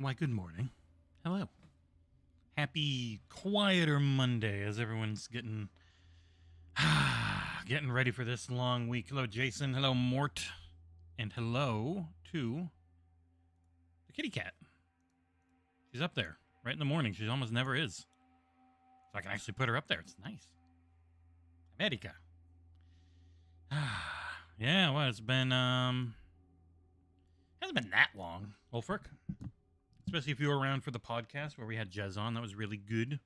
Why, good morning. Hello. Happy quieter Monday as everyone's getting getting ready for this long week. Hello, Jason. Hello, Mort. And hello to the kitty cat. She's up there right in the morning. She almost never is. So I can actually put her up there. It's nice. America. Yeah, well, it's been hasn't been that long, Wolfric. Especially if you were around for the podcast where we had Jez on. That was really good.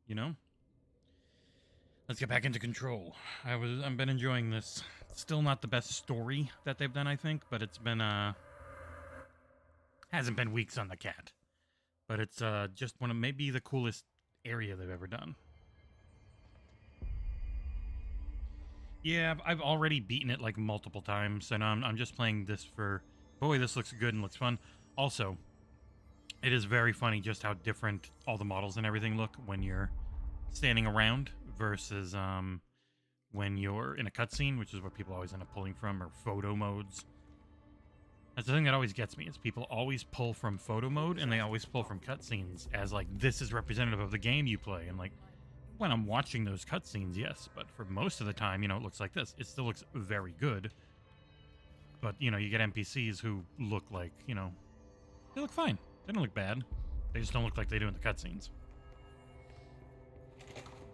You know? Let's get back into Control. I've been enjoying this. Still not the best story that they've done, I think, but it's been hasn't been weeks on the cat. But it's just one of maybe the coolest area they've ever done. Yeah, I've already beaten it like multiple times, and I'm just playing this for, boy, this looks good and looks fun. Also, it is very funny just how different all the models and everything look when you're standing around versus when you're in a cutscene, which is what people always end up pulling from, or photo modes. That's the thing that always gets me, is people always pull from photo mode, and they always pull from cutscenes as, like, this is representative of the game you play, and, like, when I'm watching those cutscenes, yes, but for most of the time, you know, it looks like this. It still looks very good, but, you know, you get NPCs who look like, you know, they look fine. They don't look bad. They just don't look like they do in the cutscenes.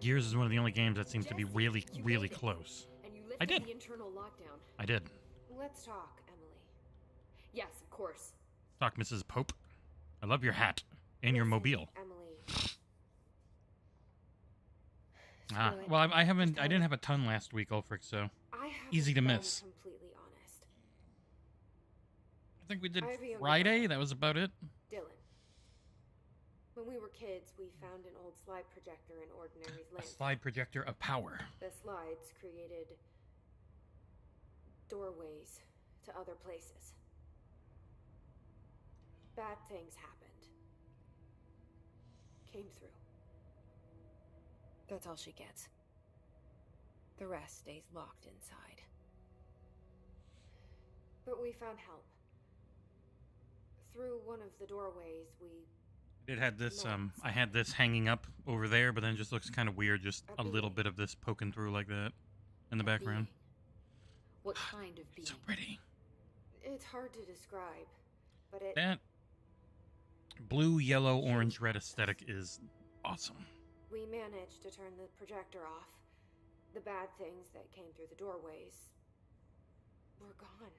Gears is one of the only games that seems to be really, really close. I did. The internal lockdown. I did. Let's talk, Emily. Yes, of course. Talk, Mrs. Pope. I love your hat and your mobile. Emily. Well, I didn't have a ton last week, Ulfric, so easy to miss. Completely honest. I think we did Friday. That was about it. Dylan. When we were kids, we found an old slide projector in Ordinary's A land. slide projector of power. The slides created doorways to other places. Bad things happened. Came through. That's all she gets. The rest stays locked inside. But we found help. Through one of the doorways, It had this, I had this hanging up over there, but then it just looks kind of weird, just a little bit of this poking through like that in the background. What kind of being? So pretty. It's hard to describe, but it... That blue, yellow, orange, red aesthetic is awesome. We managed to turn the projector off. The bad things that came through the doorways were gone.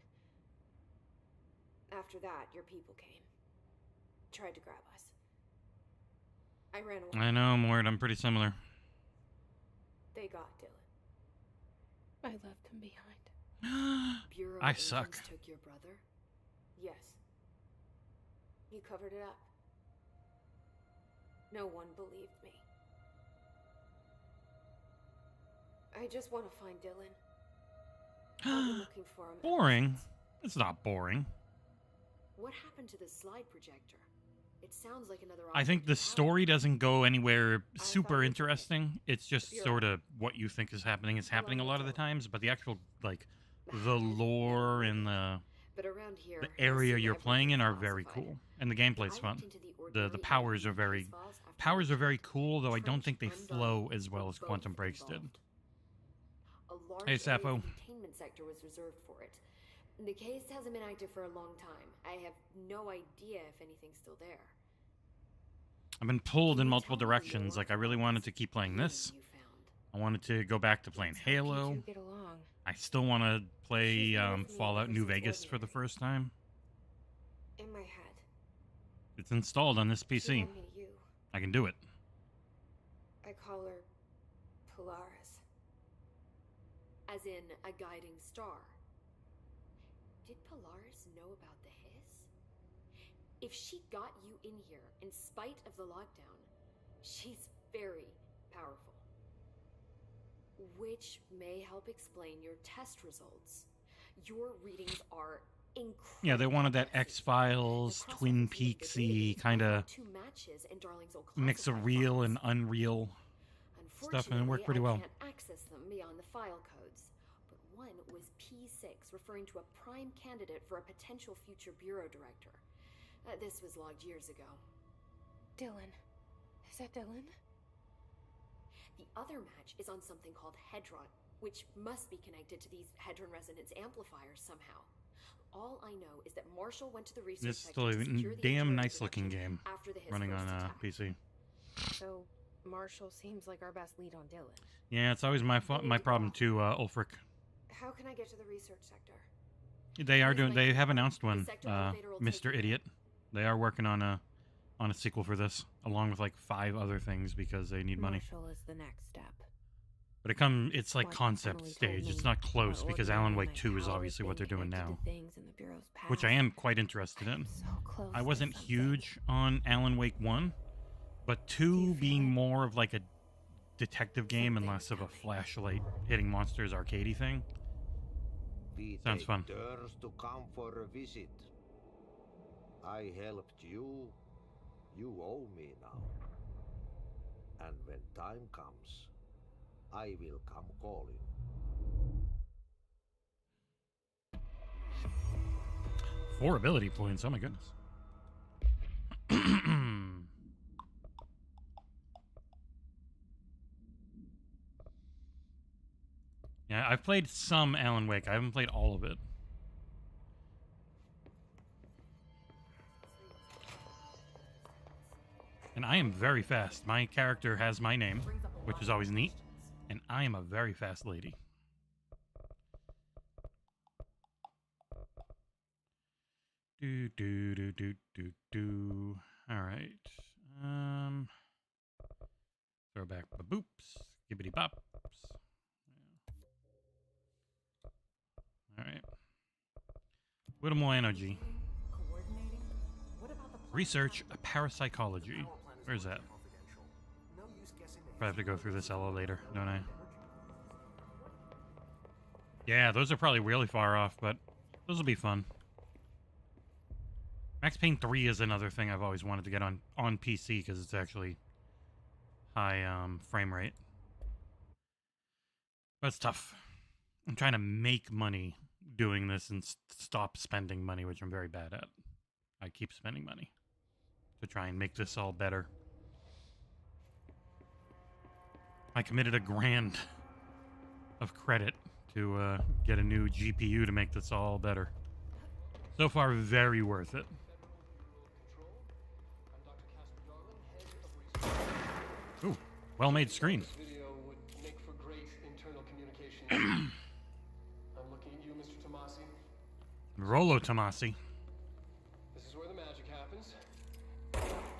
After that, your people came. Tried to grab us. I ran away. I know, Mort. I'm pretty similar. They got Dylan. I left him behind. Bureau I agents suck. took your brother? Yes. You covered it up. No one believed me. I just want to find Dylan. I've been looking for him. Boring. It's not boring. What happened to the slide projector? It sounds like another. I think the story doesn't go anywhere super interesting. It's just sort of what you think is happening a lot of the times, but the actual, like, the lore and the area you're playing in are very cool, and the gameplay's fun. The powers are very cool, though I don't think they flow as well as Quantum Breaks did. Hey, Sappho. Containment sector was reserved for it. The case hasn't been active for a long time. I have no idea if anything's still there. I've been pulled in multiple directions. Like, I really wanted to keep playing this. I wanted to go back to playing Halo. I still want to play Fallout New Vegas for the first time. In my head. It's installed on this PC. I can do it. I call her Polaris. As in a guiding star. Did Polaris know about the hiss? If she got you in here in spite of the lockdown, she's very powerful. Which may help explain your test results. Your readings are incredible. Yeah, they wanted that X-Files, Twin Peaksy kind of mix of real and unreal stuff, and it worked pretty well. I can't access them beyond the file codes, but one was P6, referring to a prime candidate for a potential future bureau director. This was logged years ago. Dylan. Is that Dylan? The other match is on something called Hedron, which must be connected to these Hedron resonance amplifiers somehow. All I know is that Marshall went to the research This is sector still a to secure the damn Android nice looking production game after the Hiss running first on attack. PC. So, Marshall seems like our best lead on Dylan. Yeah, it's always my problem too, Ulfric. How can I get to the research sector? They have announced one, sector elevator will Mr. take you. Idiot. They are working on a sequel for this, along with like 5 other things because they need money. Marshall is the next step. But it's like What concept Emily told stage. me It's not close about because ordinary Alan Wake night 2 is powers obviously what they're being doing connected now, to things in the Bureau's which I past. am quite interested in. So close I to wasn't something. huge on Alan Wake 1, but 2 being more of like a detective game and less of a flashlight hitting monsters arcadey thing. We Sounds take fun. turns to come for a visit. I helped you. You owe me now. And when time comes, I will come calling. 4 ability points, oh my goodness. Yeah, I've played some Alan Wake. I haven't played all of it. And I am very fast. My character has my name, which is always neat. And I am a very fast lady. Do. All right. Throw back boops. Gibbity bops. All right. Little more energy. Research parapsychology. Where's that? Probably have to go through this elevator, don't I? Yeah, those are probably really far off, but those will be fun. Max Payne 3 is another thing I've always wanted to get on PC because it's actually high frame rate. But it's tough. I'm trying to make money doing this and stop spending money, which I'm very bad at. I keep spending money to try and make this all better. I committed $1,000 of credit to get a new GPU to make this all better. So far, very worth it. Ooh, well-made screen. This video would make for great internal communication. I'm looking at you, Mr. Tomasi. Rolo Tomasi. This is where the magic happens.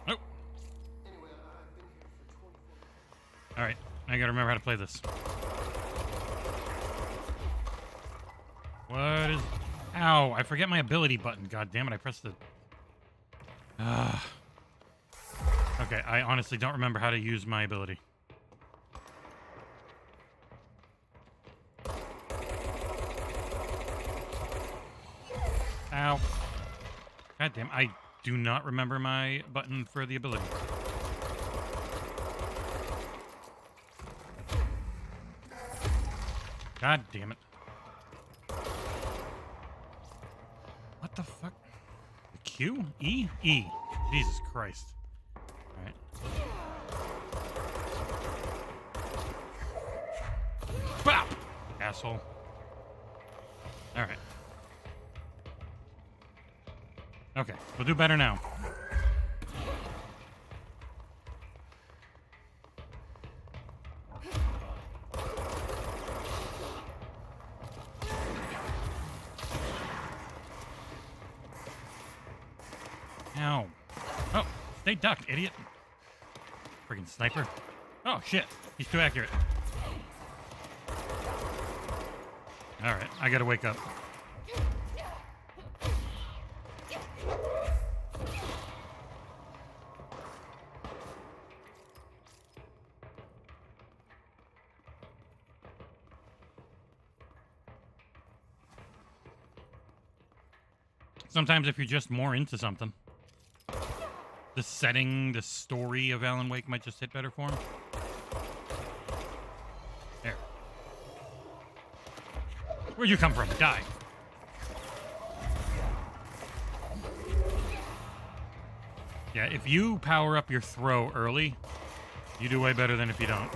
Oh. Anyway, I've been here for 24 All right, I gotta remember how to play this. What is... Ow, I forget my ability button. God damn it, I pressed the... Okay, I honestly don't remember how to use my ability. Ow. God damn, I do not remember my button for the ability. God damn it. What the fuck? The Q? E? E. Jesus Christ. Alright. Bop! Asshole. Alright. Okay, we'll do better now. Ow. Oh, stay ducked, idiot. Freaking sniper. Oh, shit. He's too accurate. Alright, I gotta wake up. Sometimes if you're just more into something, the setting, the story of Alan Wake might just hit better for him. There. Where'd you come from? Die. Yeah, if you power up your throw early, you do way better than if you don't.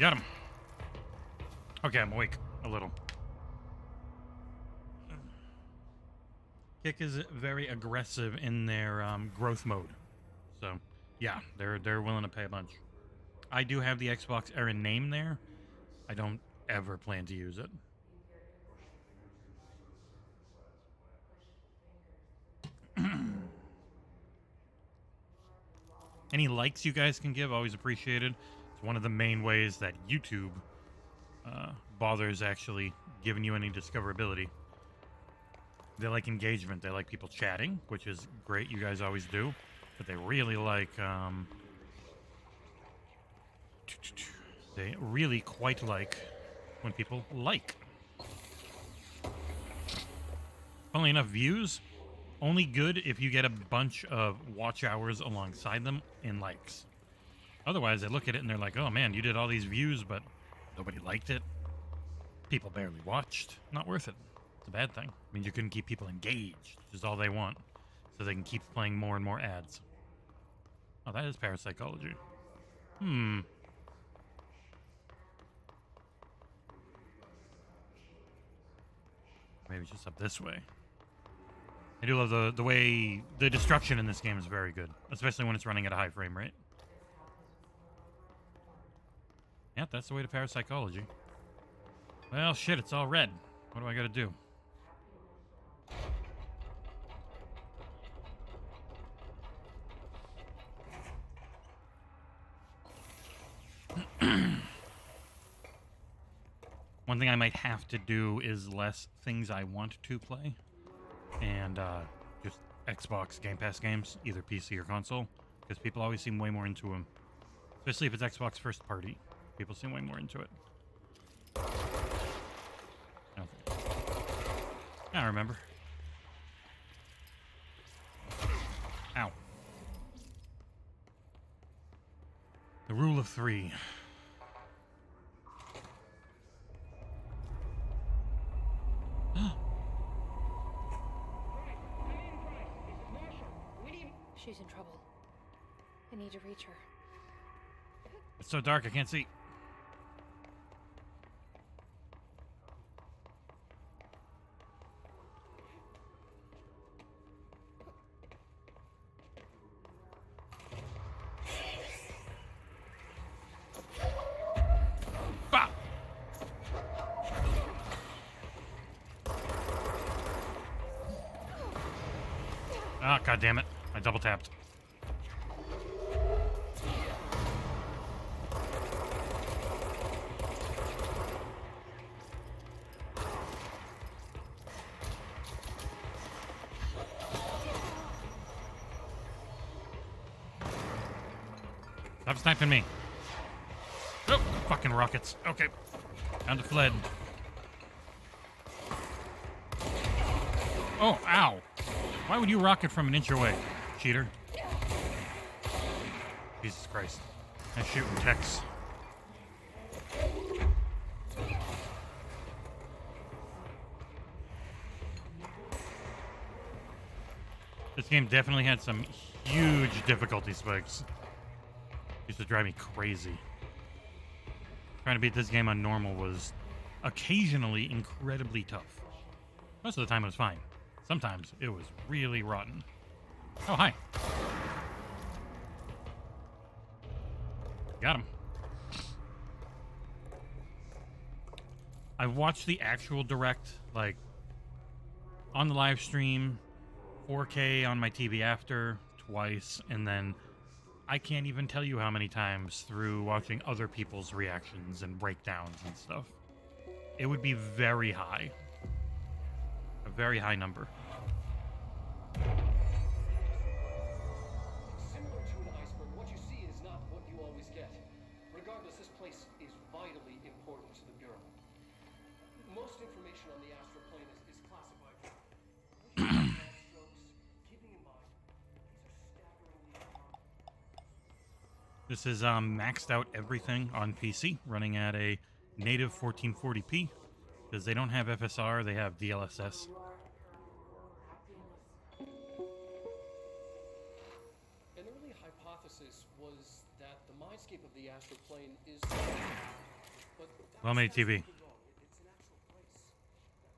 Got him. Okay, I'm awake a little. Kick is very aggressive in their growth mode, so yeah, they're willing to pay a bunch. I do have the XboxEra name there. I don't ever plan to use it. Any likes you guys can give, always appreciated. It's one of the main ways that YouTube bothers actually giving you any discoverability. They like engagement. They like people chatting, which is great. You guys always do. But they really like... they really quite like when people like. Funnily enough, views, only good if you get a bunch of watch hours alongside them in likes. Otherwise, they look at it and they're like, oh man, you did all these views, but nobody liked it. People barely watched. Not worth it. It's a bad thing. It means you couldn't keep people engaged, which is all they want. So they can keep playing more and more ads. Oh, that is parapsychology. Maybe it's just up this way. I do love the way the destruction in this game is very good, especially when it's running at a high frame rate. Yep, that's the way to parapsychology. Well, shit, it's all red. What do I gotta do? One thing I might have to do is less things I want to play. And just Xbox Game Pass games, either PC or console. Because people always seem way more into them. Especially if it's Xbox first party. People seem way more into it. Okay. I remember. Ow. The rule of three. She's in trouble. I need to reach her. It's so dark I can't see. Bah! Ah, God damn it. I double tapped. Stop sniping me. Oh, fucking rockets. Okay. Down to fled. Oh, ow. Why would you rocket from an inch away, cheater? Jesus Christ. I'm shooting techs. This game definitely had some huge difficulty spikes. Used to drive me crazy. Trying to beat this game on normal was occasionally incredibly tough. Most of the time it was fine. Sometimes it was really rotten. Oh, hi. Got him. I watched the actual direct, like, on the live stream, 4K on my TV after, twice, and then I can't even tell you how many times through watching other people's reactions and breakdowns and stuff. It would be very high. A very high number. information on the astral plane is classified. I wish you had broad strokes, keeping in mind these are staggeringly. This is maxed out everything on PC, running at a native 1440p. Because they don't have FSR, they have DLSS. An early hypothesis was that the mindscape of the astral plane is. But Well made TV. wrong. It's an actual place,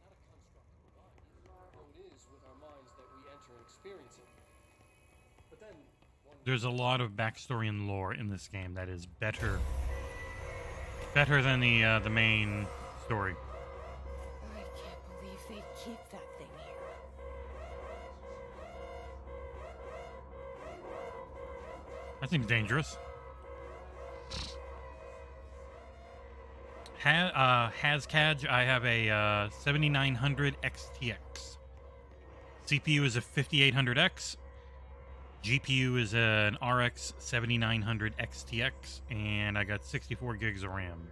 not a construct of the mind. Though it is with our minds that we enter and experience it. But then, There's a lot of backstory and lore in this game that is better than the main story. I can't believe they keep that thing here. That seems dangerous. Hascaj, I have a 7900 XTX. CPU is a 5800X. GPU is an RX 7900 XTX, and I got 64 gigs of RAM.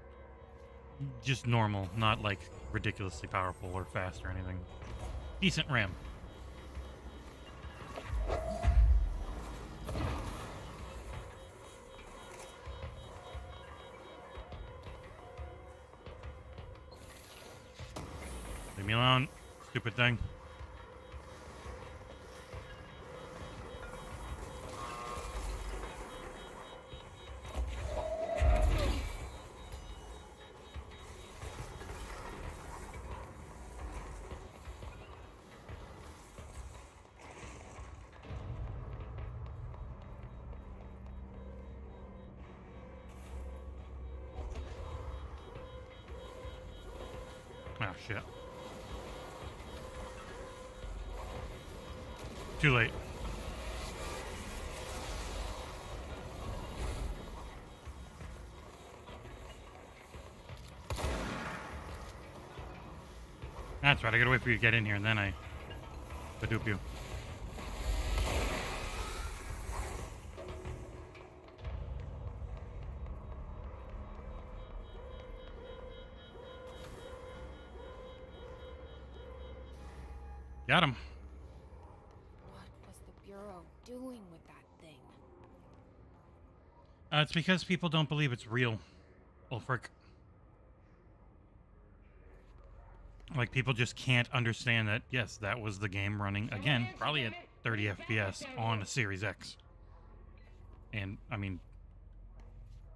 Just normal, not like ridiculously powerful or fast or anything. Decent RAM. Leave me alone, stupid thing. Oh, shit. Too late. That's right, I gotta wait for you to get in here and then I badoop you. Got him. What was the Bureau doing with that thing? It's because people don't believe it's real, Ulfric. Like, people just can't understand that, yes, that was the game running, again, probably at 30 FPS on a Series X. And, I mean,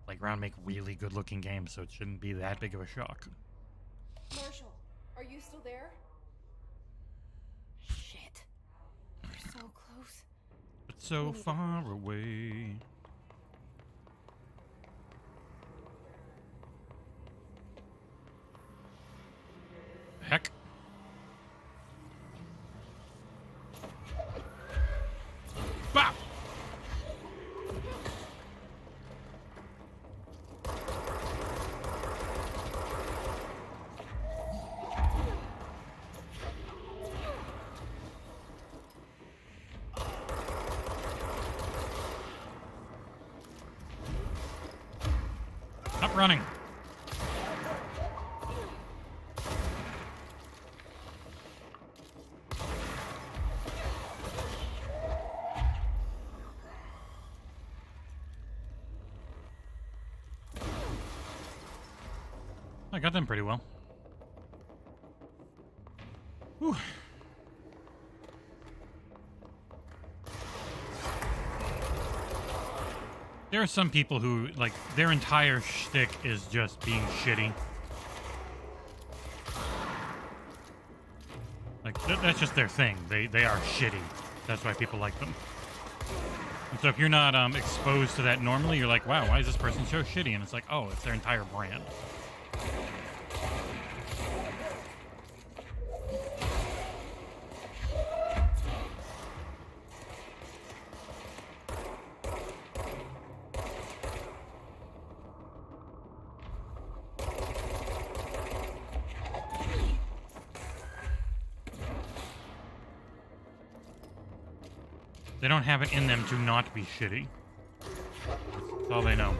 Playground make really good-looking games, so it shouldn't be that big of a shock. Marshall, are you still there? Shit. We're so close. But so far away. Heck. Bop! Stop running. I got them pretty well. Whew. There are some people who, like, their entire shtick is just being shitty. Like, that's just their thing. They are shitty. That's why people like them. And so if you're not exposed to that normally, you're like, wow, why is this person so shitty? And it's like, oh, it's their entire brand. They don't have it in them to not be shitty. That's all they know.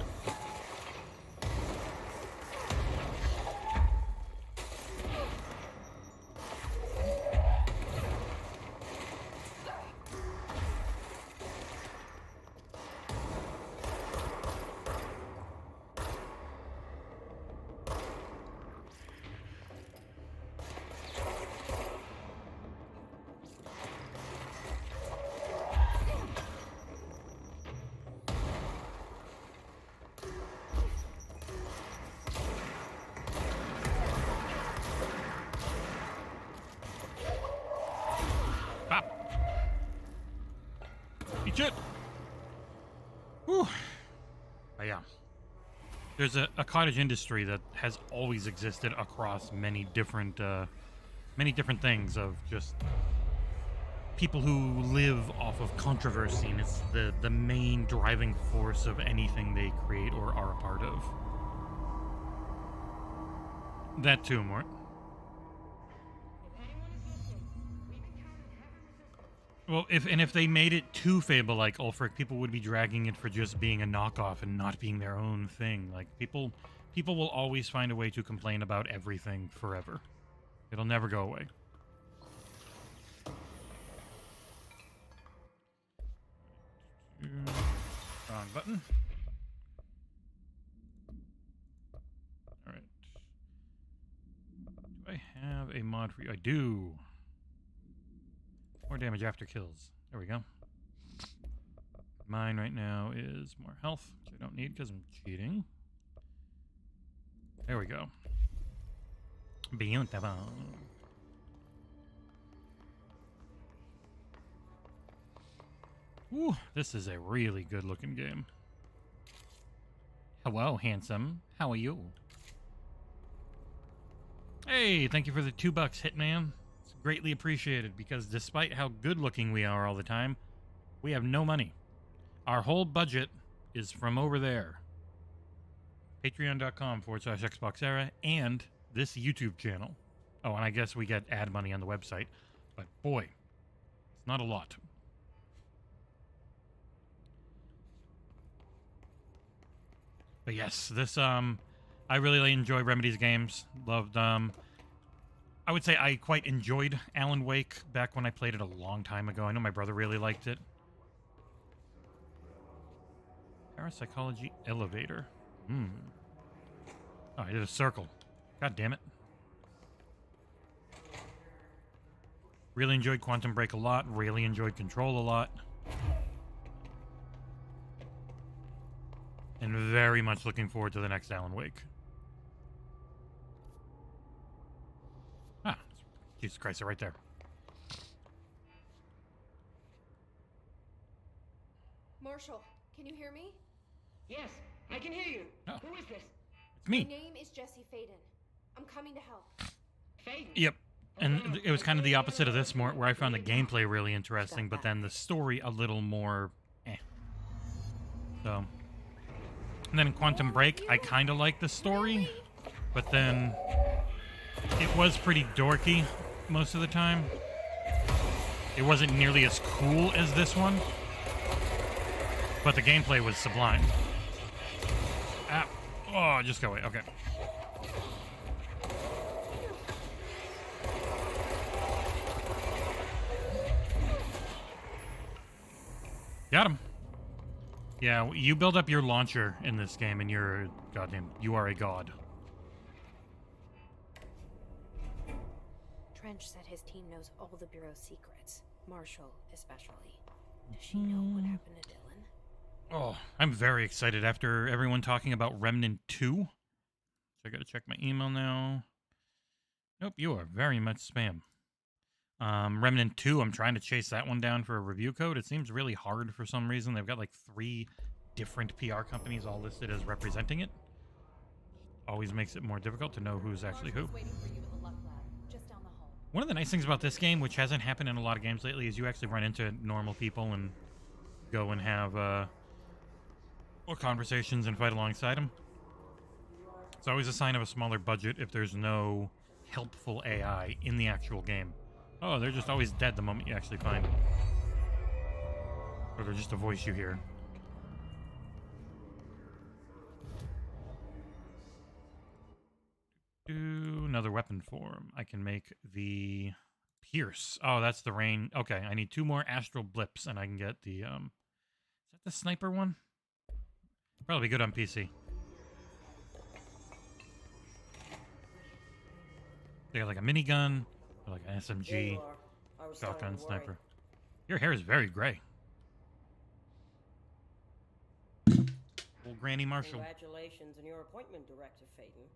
Shit! Whew. But yeah. There's a cottage industry that has always existed across many different things of just people who live off of controversy, and it's the main driving force of anything they create or are a part of. That too, Mort. Well, if they made it too Fable-like, Ulfric, people would be dragging it for just being a knockoff and not being their own thing. Like, people will always find a way to complain about everything forever. It'll never go away. Wrong button. Alright. Do I have a mod for you? I do. More damage after kills. There we go. Mine right now is more health, which I don't need because I'm cheating. There we go. Beautiful. Ooh, this is a really good looking game. Hello, handsome. How are you? Hey, thank you for the $2, Hitman. It's greatly appreciated because despite how good looking we are all the time, we have no money. Our whole budget is from over there. Patreon.com/XboxEra and this YouTube channel. Oh, and I guess we get ad money on the website. But boy, it's not a lot. But yes, this I really enjoy Remedy's games. Loved I would say I quite enjoyed Alan Wake back when I played it a long time ago. I know my brother really liked it. Parapsychology elevator. Oh, I did a circle. God damn it. Really enjoyed Quantum Break a lot. Really enjoyed Control a lot. And very much looking forward to the next Alan Wake. Ah, Jesus Christ, they're right there. Marshall, can you hear me? Yes, I can hear you. Oh. Who is this? It's me. My name is Jesse Faden. I'm coming to help. Faden? Yep. And it was kind of the opposite of this, more where I found the gameplay really interesting, but then the story a little more So. And then in Quantum Break, I kind of liked the story, but then it was pretty dorky most of the time. It wasn't nearly as cool as this one, but the gameplay was sublime. Ah, oh, just go away. Okay. Got him. Yeah, you build up your launcher in this game, and you're you are a god. Trench said his team knows all the Bureau's secrets. Marshall, especially. Does she know what happened to Dylan? Oh, I'm very excited after everyone talking about Remnant 2. So I gotta check my email now. Nope, you are very much spam. Remnant 2, I'm trying to chase that one down for a review code. It seems really hard for some reason. They've got like 3 different PR companies all listed as representing it. Always makes it more difficult to know who's actually who. One of the nice things about this game, which hasn't happened in a lot of games lately, is you actually run into normal people and go and have conversations and fight alongside them. It's always a sign of a smaller budget if there's no helpful AI in the actual game. Oh, they're just always dead the moment you actually find them. Or they're just a voice you hear. Another weapon form. I can make the Pierce. Oh, that's the rain. Okay, I need 2 more astral blips and I can get the, is that the sniper one? Probably good on PC. They got like a minigun, or like an SMG, shotgun, sniper. Your hair is very gray. Old Granny Marshall. Congratulations on your appointment, Director Faden.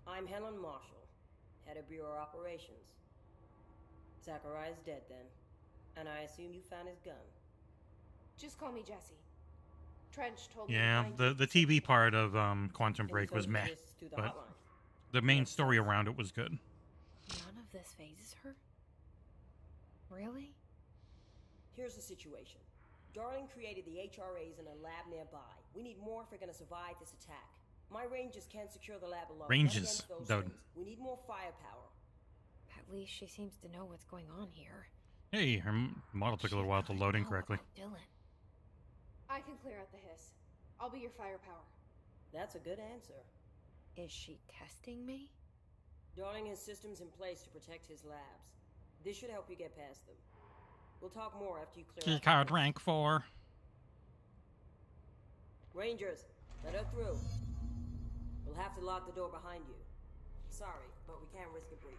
I'm Helen Marshall, head of Bureau Operations. Zachariah's dead then, and I assume you found his gun. Just call me Jessie. Trench told me. Yeah, to the find you. TV part of Quantum Can you Break was transfer meh, this to the but hotline? the main Makes story sense. around it was good. None of this phases her? Really? Here's the situation. Darling created the HRAs in a lab nearby. We need more if we're gonna survive this attack. My rangers can't secure the lab alone. Ranges, Not against those dude. things. We need more firepower. At least she seems to know what's going on here. Hey, her model took a little while to load in correctly. Dylan. I can clear out the hiss. I'll be your firepower. That's a good answer. Is she testing me? Darling has systems in place to protect his labs. This should help you get past them. We'll talk more after you clear Key out the card hiss. rank 4. Rangers, let her through. We'll have to lock the door behind you. Sorry, but we can't risk a breach.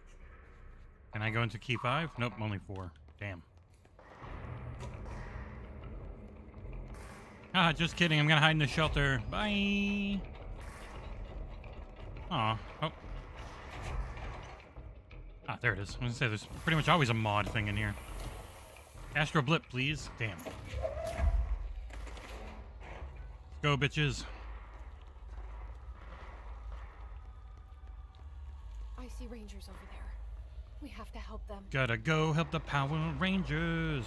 Can I go into key 5? Nope, only 4. Damn. Ah, just kidding. I'm gonna hide in the shelter. Bye. Aw. Oh. Ah, there it is. I was gonna say, there's pretty much always a mod thing in here. Astro Blip, please. Damn. Let's go, bitches. I see Rangers over there. We have to help them. Gotta go help the Power Rangers.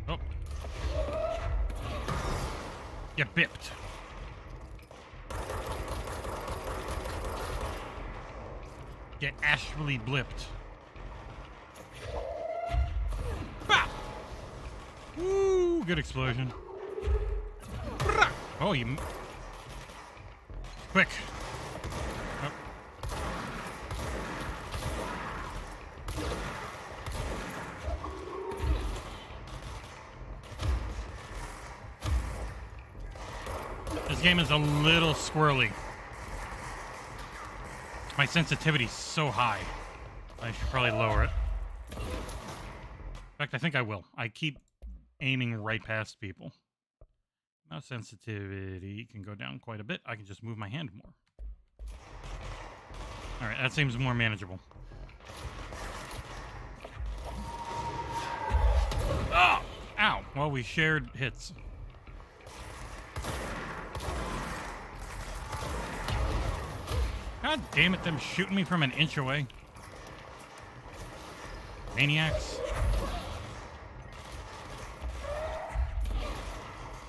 Oh. Get bipped. Get actually blipped. Bah! Woo! Good explosion. Oh, you... Quick. Oh. This game is a little squirrely. My sensitivity's so high. I should probably lower it. In fact, I think I will. I keep aiming right past people. Mouse sensitivity can go down quite a bit. I can just move my hand more. Alright, that seems more manageable. Oh! Ow! Well, we shared hits. God damn it, them shooting me from an inch away. Maniacs.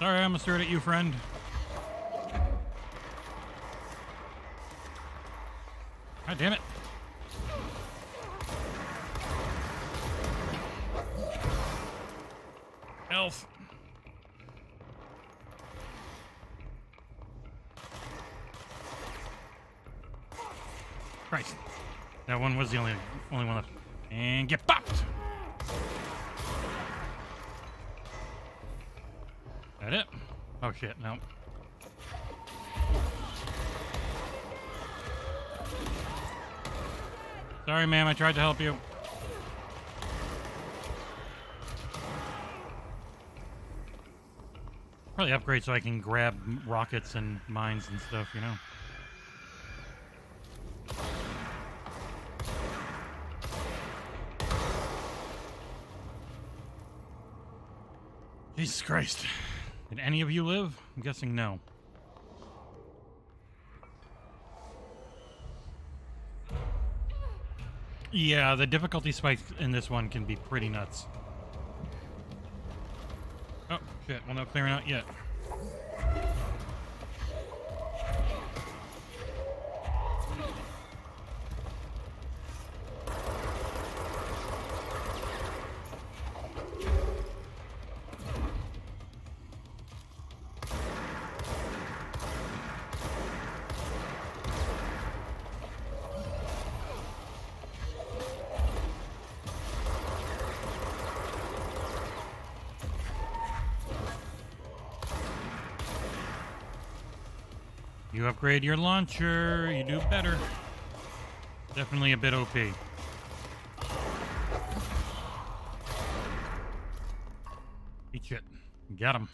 Sorry, I'm gonna start at you, friend. God damn it. Health. Christ. That one was the only one left. And get bopped! That it? Oh shit, no. Sorry, ma'am, I tried to help you. Probably upgrade so I can grab rockets and mines and stuff, you know? Jesus Christ. Did any of you live? I'm guessing no. Yeah, the difficulty spikes in this one can be pretty nuts. Oh, shit. Well, no clearing out yet. You upgrade your launcher, you do better. Definitely a bit OP. Eat shit. Got him.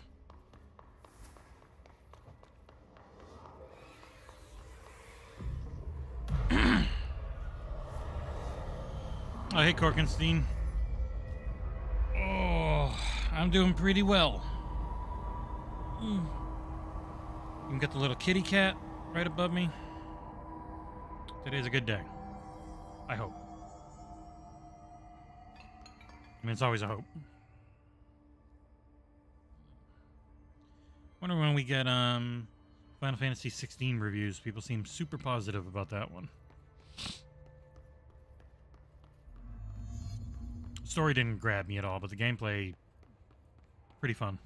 Oh, hey, Korkenstein. Oh, I'm doing pretty well. You can get the little kitty cat right above me. Today's a good day. I hope. I mean, it's always a hope. Wonder when we get Final Fantasy 16 reviews. People seem super positive about that one. Story didn't grab me at all, but the gameplay, pretty fun.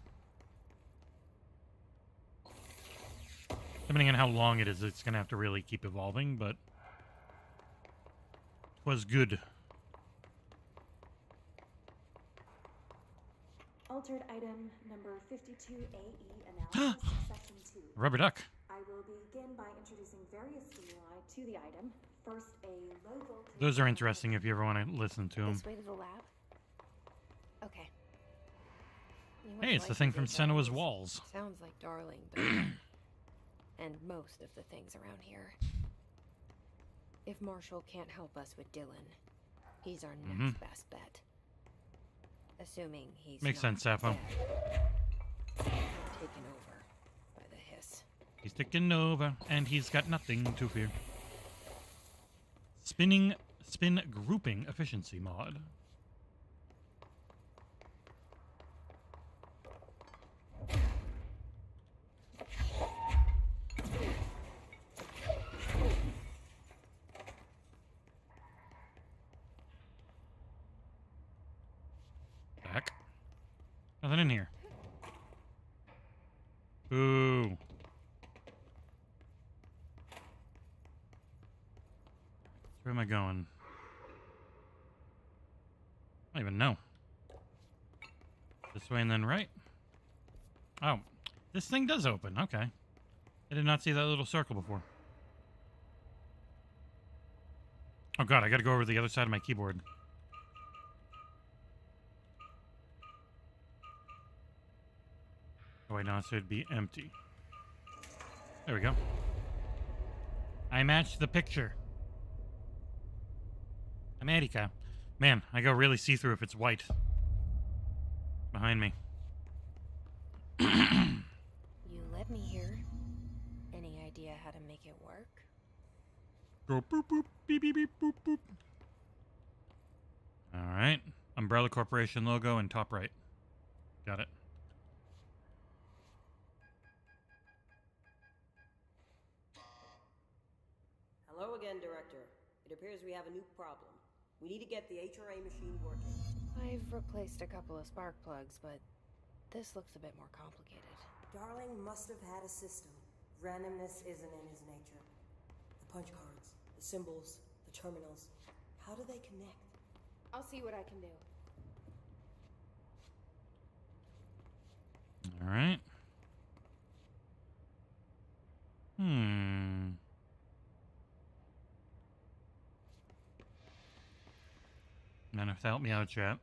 Depending on how long it is, it's going to have to really keep evolving, but it was good. Altered item number 52AE analysis, section 2. Rubber duck. I will begin by introducing various stimuli to the item. First, a low voltage. Those are interesting if you ever want to listen to them. This way to the lab? Okay. You must Hey, it's the like thing the from design. Senua's Walls. Sounds like Darling, though. And most of the things around here. If Marshall can't help us with Dylan, he's our next best bet. Assuming he's Makes not sense, Sappho. dead. Not taken over by the hiss. He's taking over, and he's got nothing to fear. Spin grouping efficiency mod. Back. Nothing in here. Boo. Where am I going? I don't even know. This way and then right? Oh, this thing does open. Okay. I did not see that little circle before. Oh god, I gotta go over to the other side of my keyboard. Oh wait, no, it should be empty. There we go. I matched the picture. America. Man, I go really see-through if it's white. Behind me. You led me here. Any idea how to make it work? Go boop boop beep beep beep boop boop. Alright. Umbrella Corporation logo and top right. Got it. Hello again, Director. It appears we have a new problem. We need to get the HRA machine working. I've replaced a couple of spark plugs, but this looks a bit more complicated. Darling must have had a system. Randomness isn't in his nature. The punch cards, the symbols, the terminals. How do they connect? I'll see what I can do. Alright. Man, if that helped me out, chat.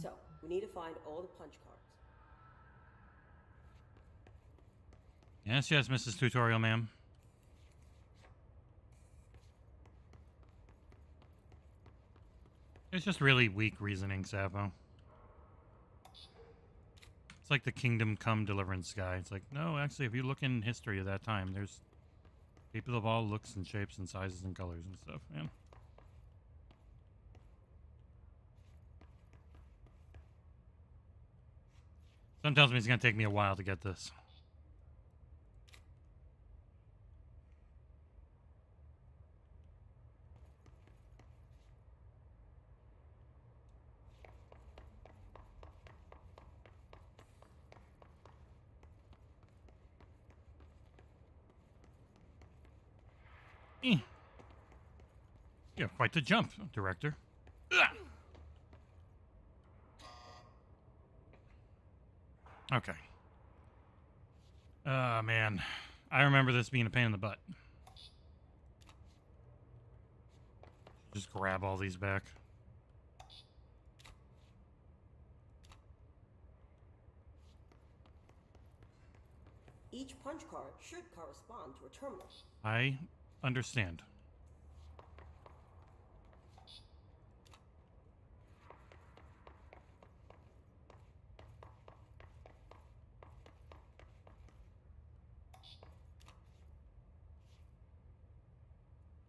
So, we need to find all the punch cards. Yes, yes, Mrs. Tutorial, ma'am. It's just really weak reasoning, Sappho. It's like the Kingdom Come Deliverance guy. It's like, no, actually, if you look in history of that time, there's people of all looks and shapes and sizes and colors and stuff, man. Something tells me it's going to take me a while to get this. Yeah, quite the jump, Director. Ugh. Okay. Man. I remember this being a pain in the butt. Just grab all these back. Each punch card should correspond to a terminal. I understand.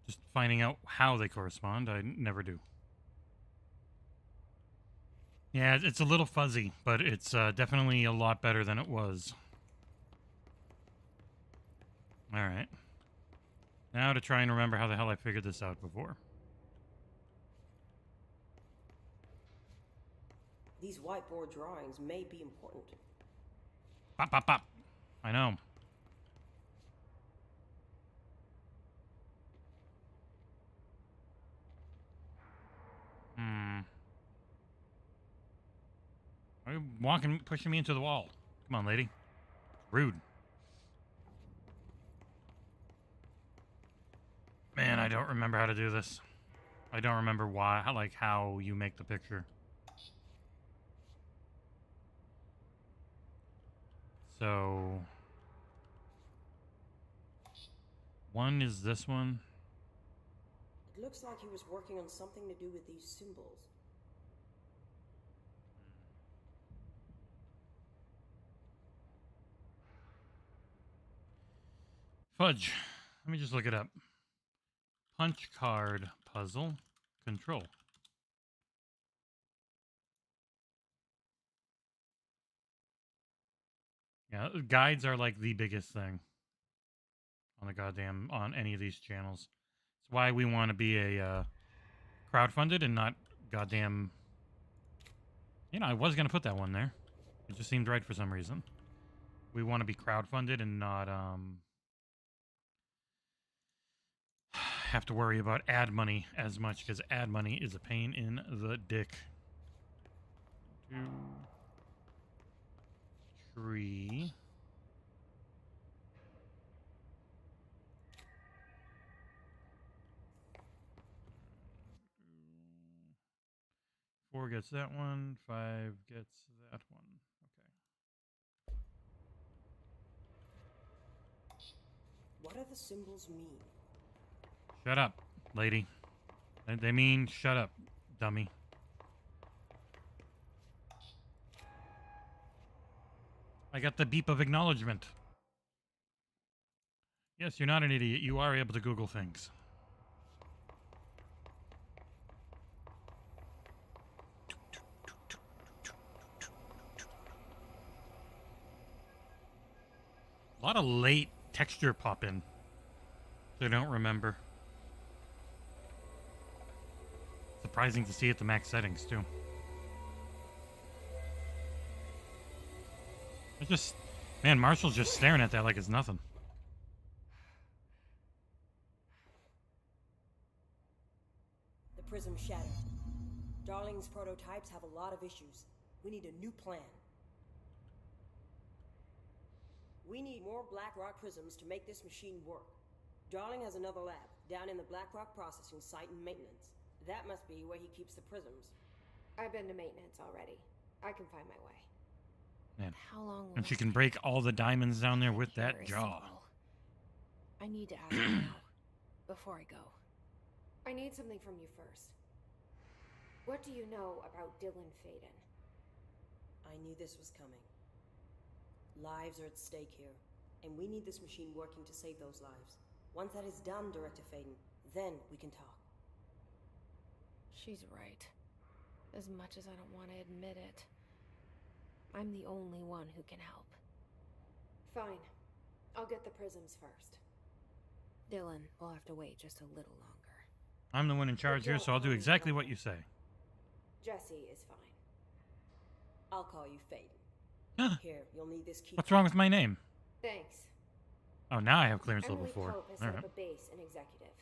Just finding out how they correspond, I never do. Yeah, it's a little fuzzy, but it's definitely a lot better than it was. Alright. Now to try and remember how the hell I figured this out before. These whiteboard drawings may be important. Pop, pop, pop. I know. Why are you walking, pushing me into the wall? Come on, lady. Rude. Man, I don't remember how to do this. I don't remember why, how you make the picture. So, one is this one. It looks like he was working on something to do with these symbols. Fudge. Let me just look it up. Punch card puzzle control. Yeah, guides are like the biggest thing on any of these channels. It's why we want to be a crowdfunded and not goddamn. You know, I was gonna put that one there. It just seemed right for some reason. We want to be crowdfunded and not have to worry about ad money as much, because ad money is a pain in the dick. 2, 3. Four gets that one. 5 gets that one. Okay. What do the symbols mean? Shut up, lady. They mean shut up, dummy. I got the beep of acknowledgement. Yes, you're not an idiot. You are able to Google things. A lot of late texture pop in. I don't remember. Surprising to see at the max settings, too. It's just... Man, Marshall's just staring at that like it's nothing. The prism shattered. Darling's prototypes have a lot of issues. We need a new plan. We need more Blackrock prisms to make this machine work. Darling has another lab down in the Blackrock processing site and maintenance. That must be where he keeps the prisms. I've been to maintenance already. I can find my way. Man. How long will And she this can take? break all the diamonds down there with that Here is jaw. simple. I need to ask you now, before I go. I need something from you first. What do you know about Dylan Faden? I knew this was coming. Lives are at stake here, and we need this machine working to save those lives. Once that is done, Director Faden, then we can talk. She's right. As much as I don't want to admit it. I'm the only one who can help. Fine. I'll get the prisms first. Dylan will have to wait just a little longer. I'm the one in charge here, so I'll do exactly what you say. Jesse is fine. I'll call you Faden. Here, you'll need this key. What's wrong with my name? Thanks. Oh, now I have clearance level Emily 4. Pope has All set right. up a base in Executive.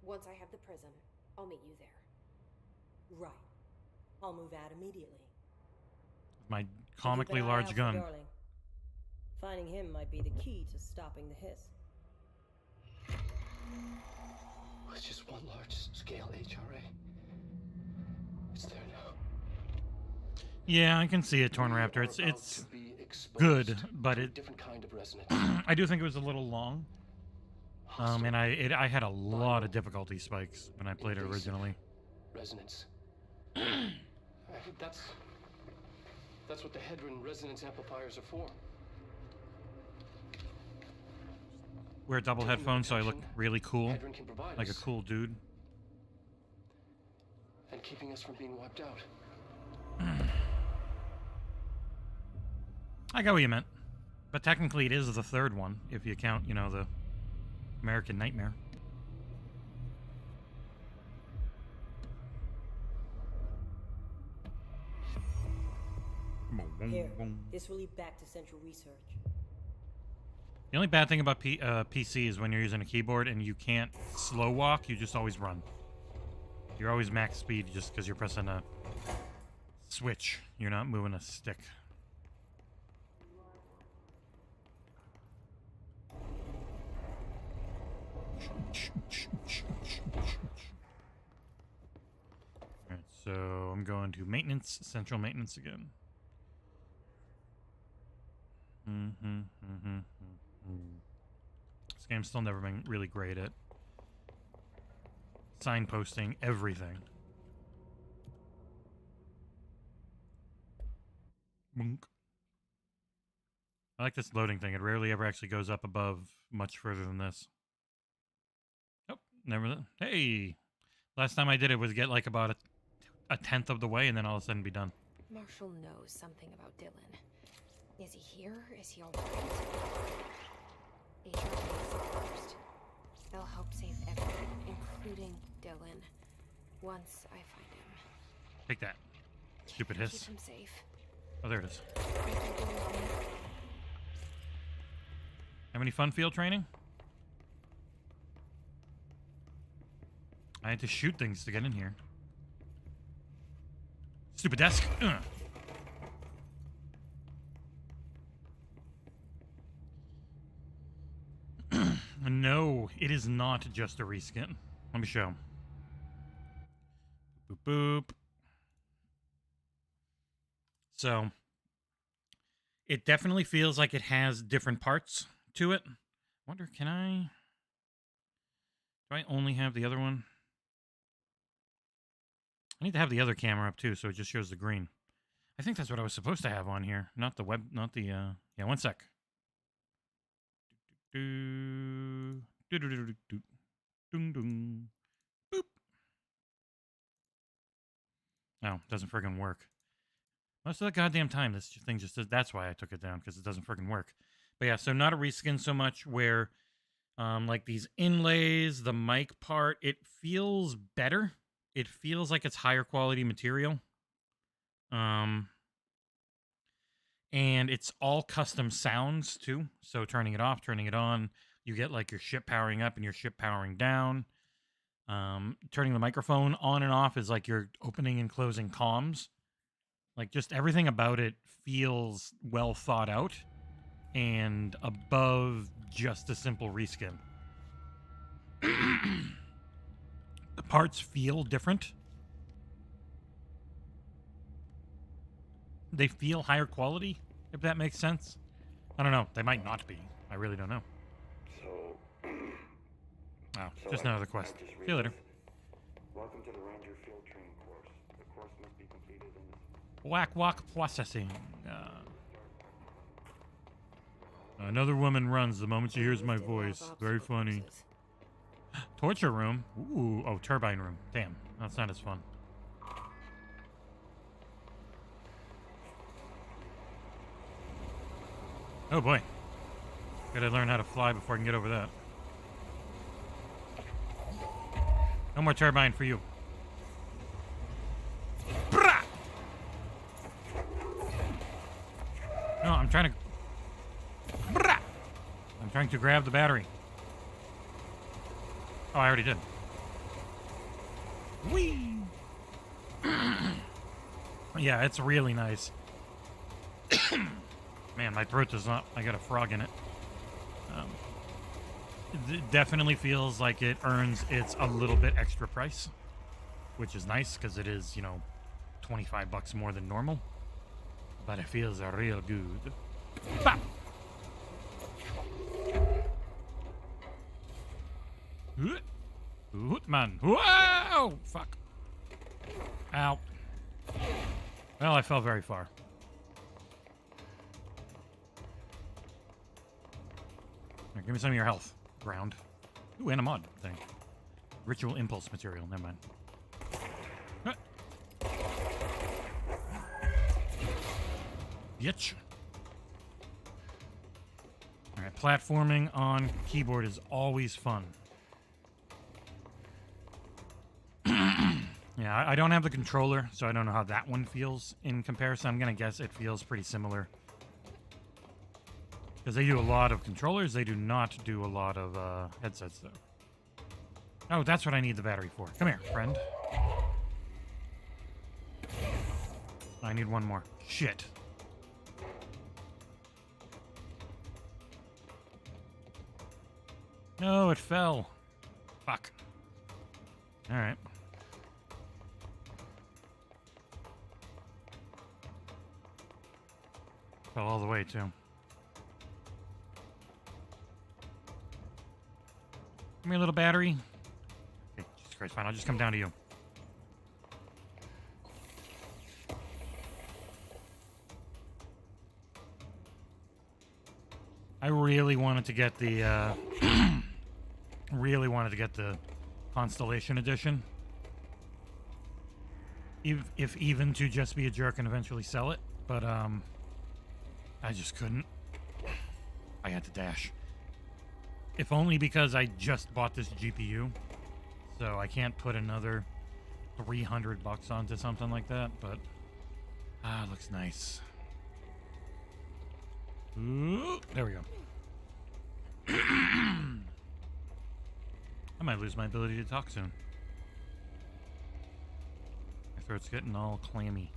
Once I have the prism, I'll meet you there. Right. I'll move out immediately. My Keep comically an eye large out for gun. Darling. Finding him might be the key to stopping the hiss. was just one large-scale HRA. It's there now. Yeah, I can see it, Torn Raptor. It's good, but it. Different kind of resonance. I do think it was a little long. And I had a lot of difficulty spikes when I played it originally. Resonance. That's what the Hedron resonance amplifiers are for. Wear double headphones so I look really cool, Hedron can provide like a us, cool dude. and keeping us from being wiped out. I got what you meant. But technically it is the third one, if you count, you know, the American Nightmare. Here, this will lead back to Central Research. The only bad thing about PC is when you're using a keyboard and you can't slow walk, you just always run. You're always max speed just because you're pressing a switch. You're not moving a stick. Alright, so I'm going to maintenance, central maintenance again. This game's still never been really great at signposting everything. Boonk. I like this loading thing. It rarely ever actually goes up above much further than this. Nope, never. Hey! Last time I did it was get like about a tenth of the way and then all of a sudden be done. Marshall knows something about Dylan. Is he here? Is he alright? HR first. They'll help save everyone, including Dylan, once I find him. Take that. Stupid Keep hiss. him safe. Oh, there it is. Think you'll do with me? Have any fun field training? I had to shoot things to get in here. Stupid desk. Ugh. No, it is not just a reskin. Let me show. Boop, boop. So, it definitely feels like it has different parts to it. Wonder, can I... Do I only have the other one? I need to have the other camera up too, so it just shows the green. I think that's what I was supposed to have on here, not the web, not the, yeah, one sec. Boop. No, it doesn't friggin' work. Most of the goddamn time, this thing just does. That's why I took it down, because it doesn't friggin' work. But yeah, so not a reskin so much where, like these inlays, the mic part, it feels better. It feels like it's higher quality material. And it's all custom sounds too. So turning it off, turning it on, you get like your ship powering up and your ship powering down. Turning the microphone on and off is like you're opening and closing comms. Like just everything about it feels well thought out and above just a simple reskin. The parts feel different. They feel higher quality, if that makes sense. I don't know. They might not be. I really don't know. Oh, just another quest. See you later. Welcome to the Ranger Field Training course. The course must be completed in Whack walk processing. Another woman runs the moment she hears my voice. Very funny. Torture room? Ooh, oh, turbine room. Damn, that's not as fun. Oh boy. Gotta learn how to fly before I can get over that. No more turbine for you. Brah! No, I'm trying to... Brah! I'm trying to grab the battery. Oh, I already did. Whee! Yeah, it's really nice. Man, my throat does not... I got a frog in it. definitely feels like it earns its a little bit extra price, which is nice because it is, you know, $25 more than normal. But it feels real good. Bop! Man. Whoa! Fuck. Ow. Well, I fell very far. Here, give me some of your health. Ground. Ooh, and a mod thing. Ritual impulse material. Never mind. Bitch. Alright, platforming on keyboard is always fun. Yeah, I don't have the controller, so I don't know how that one feels in comparison. I'm going to guess it feels pretty similar. Because they do a lot of controllers, they do not do a lot of headsets, though. Oh, that's what I need the battery for. Come here, friend. I need one more. Shit. No, it fell. Fuck. Alright. Fell all the way, too. Come here, little battery. Okay, Jesus Christ, fine. I'll just come down to you. I really wanted to get the, really wanted to get the Constellation Edition. If even to just be a jerk and eventually sell it. But, I just couldn't. I had to dash. If only because I just bought this GPU. So I can't put another $300 onto something like that, but it looks nice. Ooh, there we go. I might lose my ability to talk soon. My throat's getting all clammy.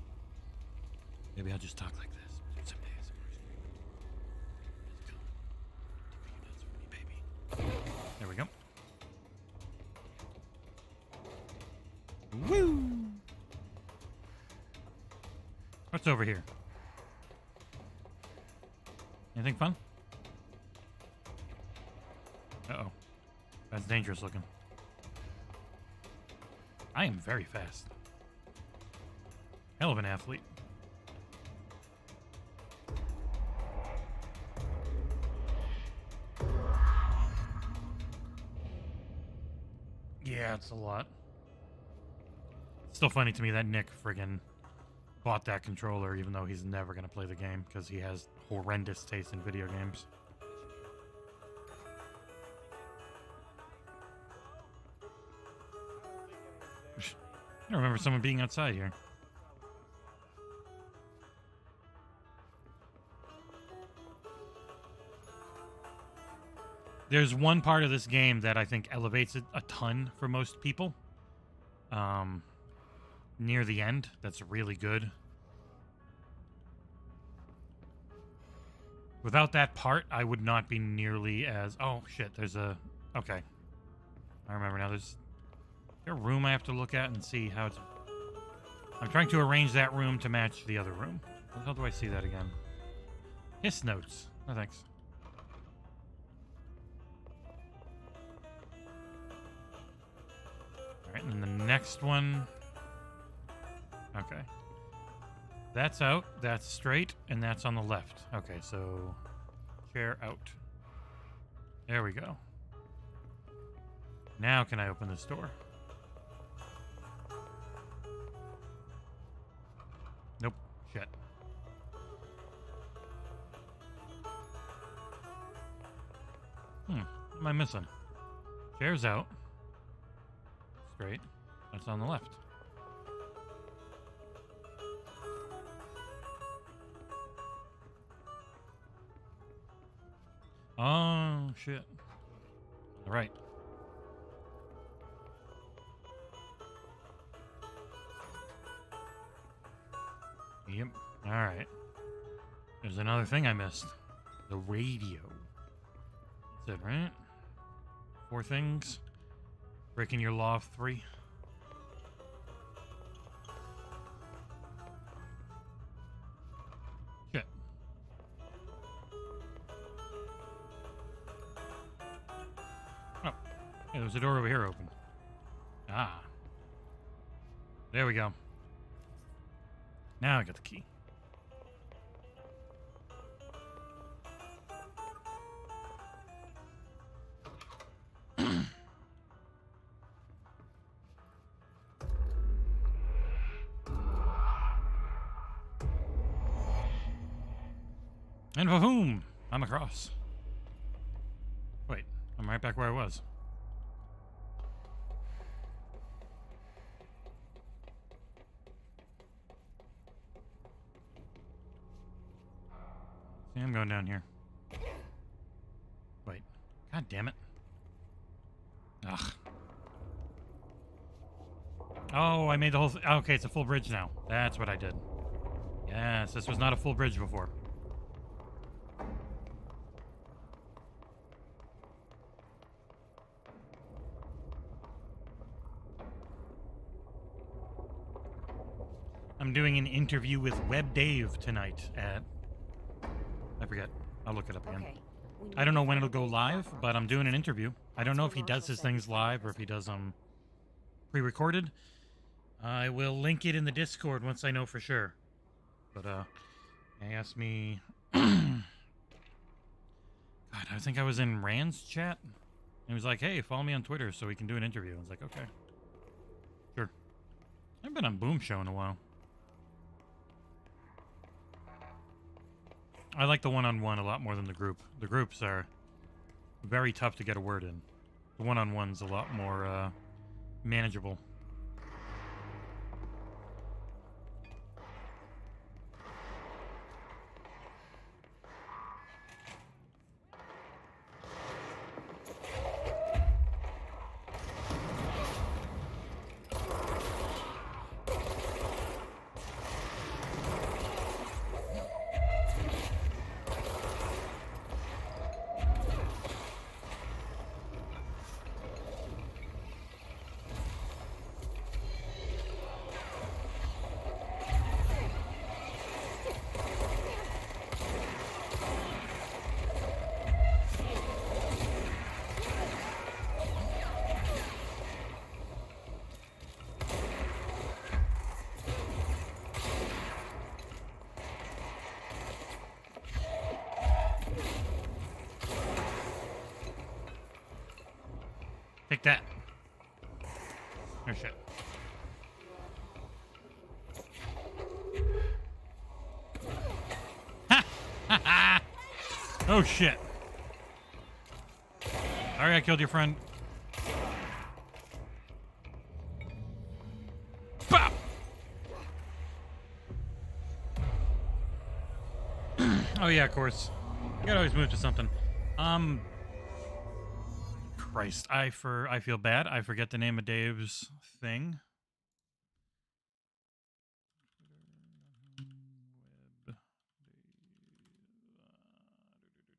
Maybe I'll just talk like this. Some ASMR stream. Let's go. Give me nuts for me, baby. There we go. Woo! What's over here? Anything fun? Uh-oh. That's dangerous looking. I am very fast. Hell of an athlete. Yeah, it's a lot. It's still funny to me that Nick friggin' bought that controller even though he's never going to play the game because he has horrendous taste in video games. I don't remember someone being outside here. There's one part of this game that I think elevates it a ton for most people. Near the end, that's really good. Without that part, I would not be nearly as... Oh, shit, there's a... Okay. I remember now. There's a room I have to look at and see how it's... I'm trying to arrange that room to match the other room. How do I see that again? Hiss notes. No, thanks. Alright, and then the next one... Okay. That's out, that's straight, and that's on the left. Okay, so... Chair out. There we go. Now can I open this door? Nope. Shit. What am I missing? Chair's out. Straight. That's on the left. Oh, shit. All right. Yep. All right. There's another thing I missed. The radio. That's it, right? 4 things. Breaking your law of 3. Shit. Oh. Hey, there's a door over here open. Ah. There we go. Now I got the key. And boom! I'm across. Wait, I'm right back where I was. See, I'm going down here. Wait. God damn it. Ugh. Oh, I made the whole okay, it's a full bridge now. That's what I did. Yes, this was not a full bridge before. I'm doing an interview with Web Dave tonight at... I forget. I'll look it up again. Okay. I don't know when it'll go live, but I'm doing an interview. I don't know if he does his things live or if he does them pre-recorded. I will link it in the Discord once I know for sure. But, he asked me... God, I think I was in Rand's chat. And he was like, hey, follow me on Twitter so we can do an interview. I was like, okay. Sure. I haven't been on Boom Show in a while. I like the one-on-one a lot more than the group. The groups are very tough to get a word in. The one-on-one's a lot more manageable. Take that. Oh, shit. Ha! Ha ha! Oh, shit. Sorry I killed your friend. Bop! Oh, yeah, of course. You gotta always move to something. Christ, I feel bad. I forget the name of Dave's thing.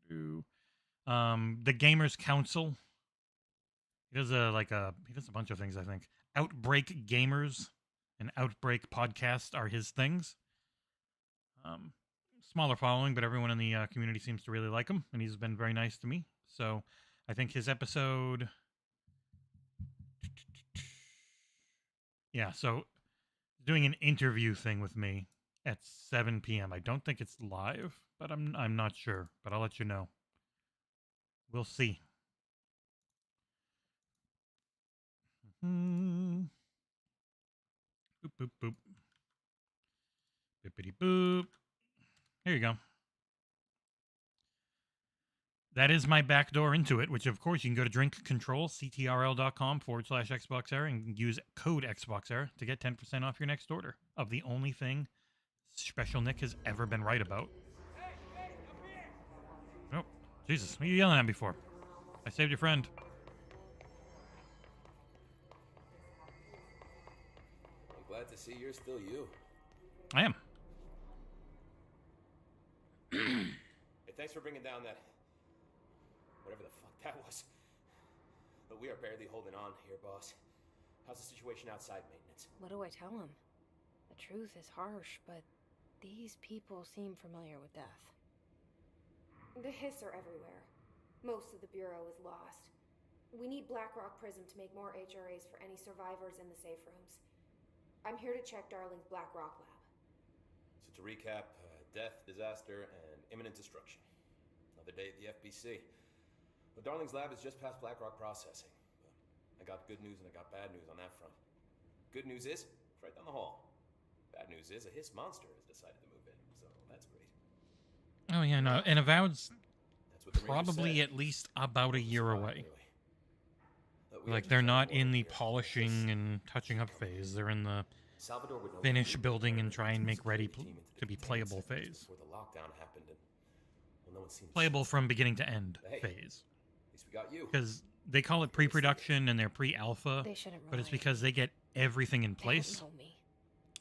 The Gamers Council. He does a bunch of things, I think. Outbreak Gamers and Outbreak Podcast are his things. Smaller following, but everyone in the community seems to really like him, and he's been very nice to me. So I think his episode... Yeah, so doing an interview thing with me at 7 p.m. I don't think it's live, but I'm not sure, but I'll let you know. We'll see. Boop, boop, boop. Bippity boop. Here you go. That is my backdoor into it, which of course you can go to drinkcontrolctrl.com/XboxEra and use code XboxEra to get 10% off your next order of the only thing Special Nick has ever been right about. Oh, Jesus, what are you yelling at me for? I saved your friend. I'm glad to see you're still you. I am. Hey, thanks for bringing down that... whatever the fuck that was. But we are barely holding on here, boss. How's the situation outside maintenance? What do I tell him? The truth is harsh, but these people seem familiar with death. The hiss are everywhere. Most of the Bureau is lost. We need Blackrock Prison to make more HRAs for any survivors in the safe rooms. I'm here to check Darling's Blackrock lab. So to recap, death, disaster, and imminent destruction. Another day at the FBC. Well, Darling's lab is just past Blackrock processing. But I got good news and I got bad news on that front. Good news is, it's right down the hall. Bad news is, a hiss monster has decided to move in, so that's great. Oh yeah, no, and Avowed's That's what the Ranger probably said. at least about a year away. Anyway. We are Like just they're trying not to work in the here. polishing and touching up phase. They're in the Salvador would know finish what to do. building and try and make ready Security team into to be the playable containment phase. centers before the lockdown happened, and well, no one seemed Playable from beginning to end Hey. phase. At least we got you. Because they call it pre-production and they're pre-alpha, They shouldn't but it's rely because they get everything in They hadn't place. told me.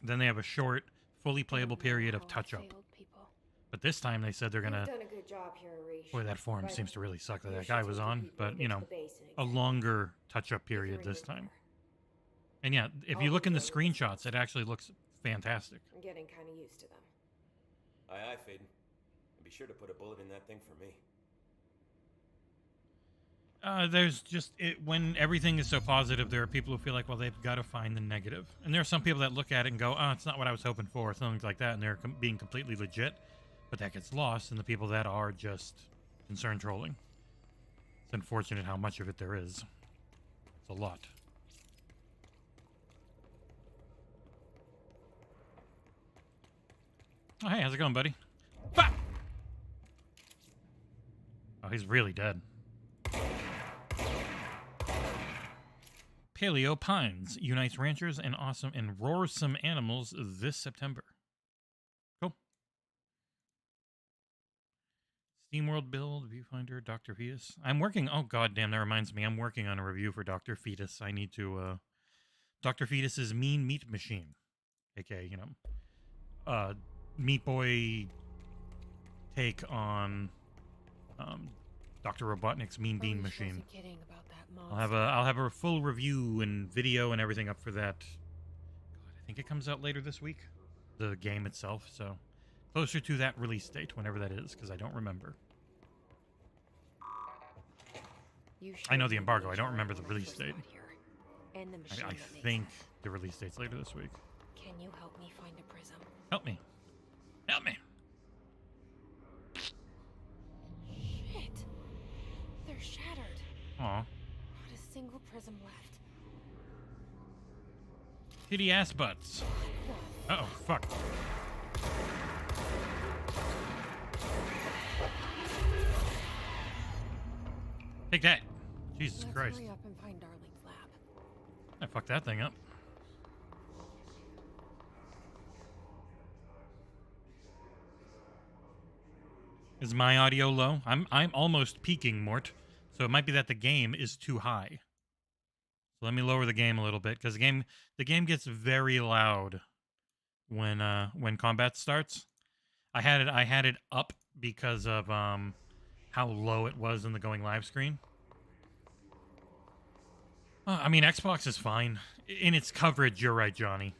Then they have a short, fully I playable don't know period how of I touch-up. failed people. But this time they said they're You've gonna. done a good job here, Arish. Boy, that form But seems to really suck that you that should guy take was the on. people But you to know, the base and a examine longer touch-up if you're period in this your time. car. And yeah, if you I'll look in the leave them with the screenshots, it actually looks fantastic. I'm getting kind of used to them. Aye, aye, Faden. And be sure to put a bullet in that thing for me. There's just when everything is so positive, there are people who feel like, well, they've got to find the negative, and there are some people that look at it and go, "Oh, it's not what I was hoping for," or something like that, and they're being completely legit. But that gets lost in the people that are just concerned trolling. It's unfortunate how much of it there is. It's a lot. Oh, hey, how's it going, buddy? Bah! Oh, he's really dead. Paleo Pines unites ranchers and awesome and roarsome animals this September. Cool. SteamWorld build, Viewfinder, Dr. Fetus. I'm working. Oh, goddamn, that reminds me. I'm working on a review for Dr. Fetus. I need to. Dr. Fetus's Mean Meat Machine, aka, you know, Meat Boy take on Dr. Robotnik's Mean Bean Arish Machine. wasn't kidding about that monster. I'll have a full review and video and everything up for that. God, I think it comes out later this week, the game itself. So closer to that release date, whenever that is, because I don't remember. You I know should the know embargo. I HR don't remember the when I release first date. got here. And the machine I that makes think it. the release date's later this week. Can you help me find a prism? Help me. Help me. Shit. They're shattered. Aw. Not a single prism left. Titty ass butts. Uh-oh, fuck. Take that. Jesus Let's Christ. hurry up and find Darling's lab. I fucked that thing up. Is my audio low? I'm almost peaking, Mort. So it might be that the game is too high. So let me lower the game a little bit, because the game gets very loud when combat starts. I had it up because of how low it was in the going live screen. I mean, Xbox is fine in its coverage. You're right, Johnny.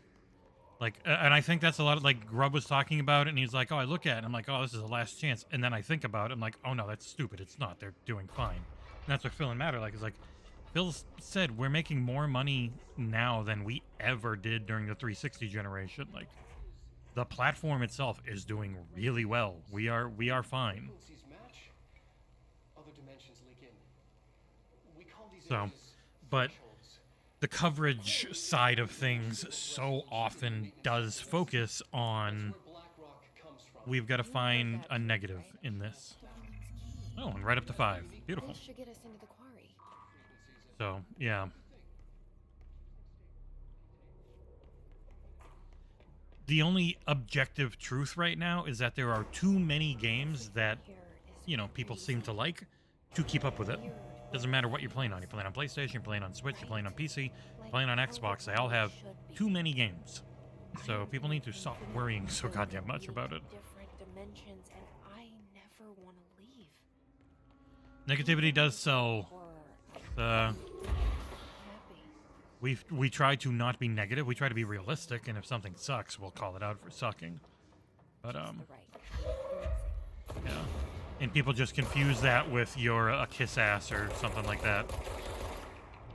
Like, and I think that's a lot of, like, Grubb was talking about it, and he's like, oh, I look at it, and I'm like, oh, this is the last chance. And then I think about it, I'm like, oh, no, that's stupid. It's not. They're doing fine. And that's what Phil and Matt are like. It's like, Phil said, we're making more money now than we ever did during the 360 generation. Like, the platform itself is doing really well. We are fine. Frequencies match. Other dimensions leak in. We call these So, areas but thresholds. the coverage side of things so often does focus on Where Blackrock comes from. we've got to find a negative in this. Oh, and right up to 5. Beautiful. This should get us into the quarry. So, yeah. The only objective truth right now is that there are too many games that, Here is you know, people seem to like to keep up with it. Doesn't matter what you're playing on. You're playing on PlayStation, you're playing on Switch, you're playing on PC, you're playing on Xbox. They all have too many games. So people need to stop worrying so goddamn much about it. Different dimensions, and I never want to leave. Negativity does sell Horror we try to not be negative. We try to be realistic, and if something sucks, we'll call it out for sucking. But yeah, and people just confuse that with you're a kiss ass or something like that.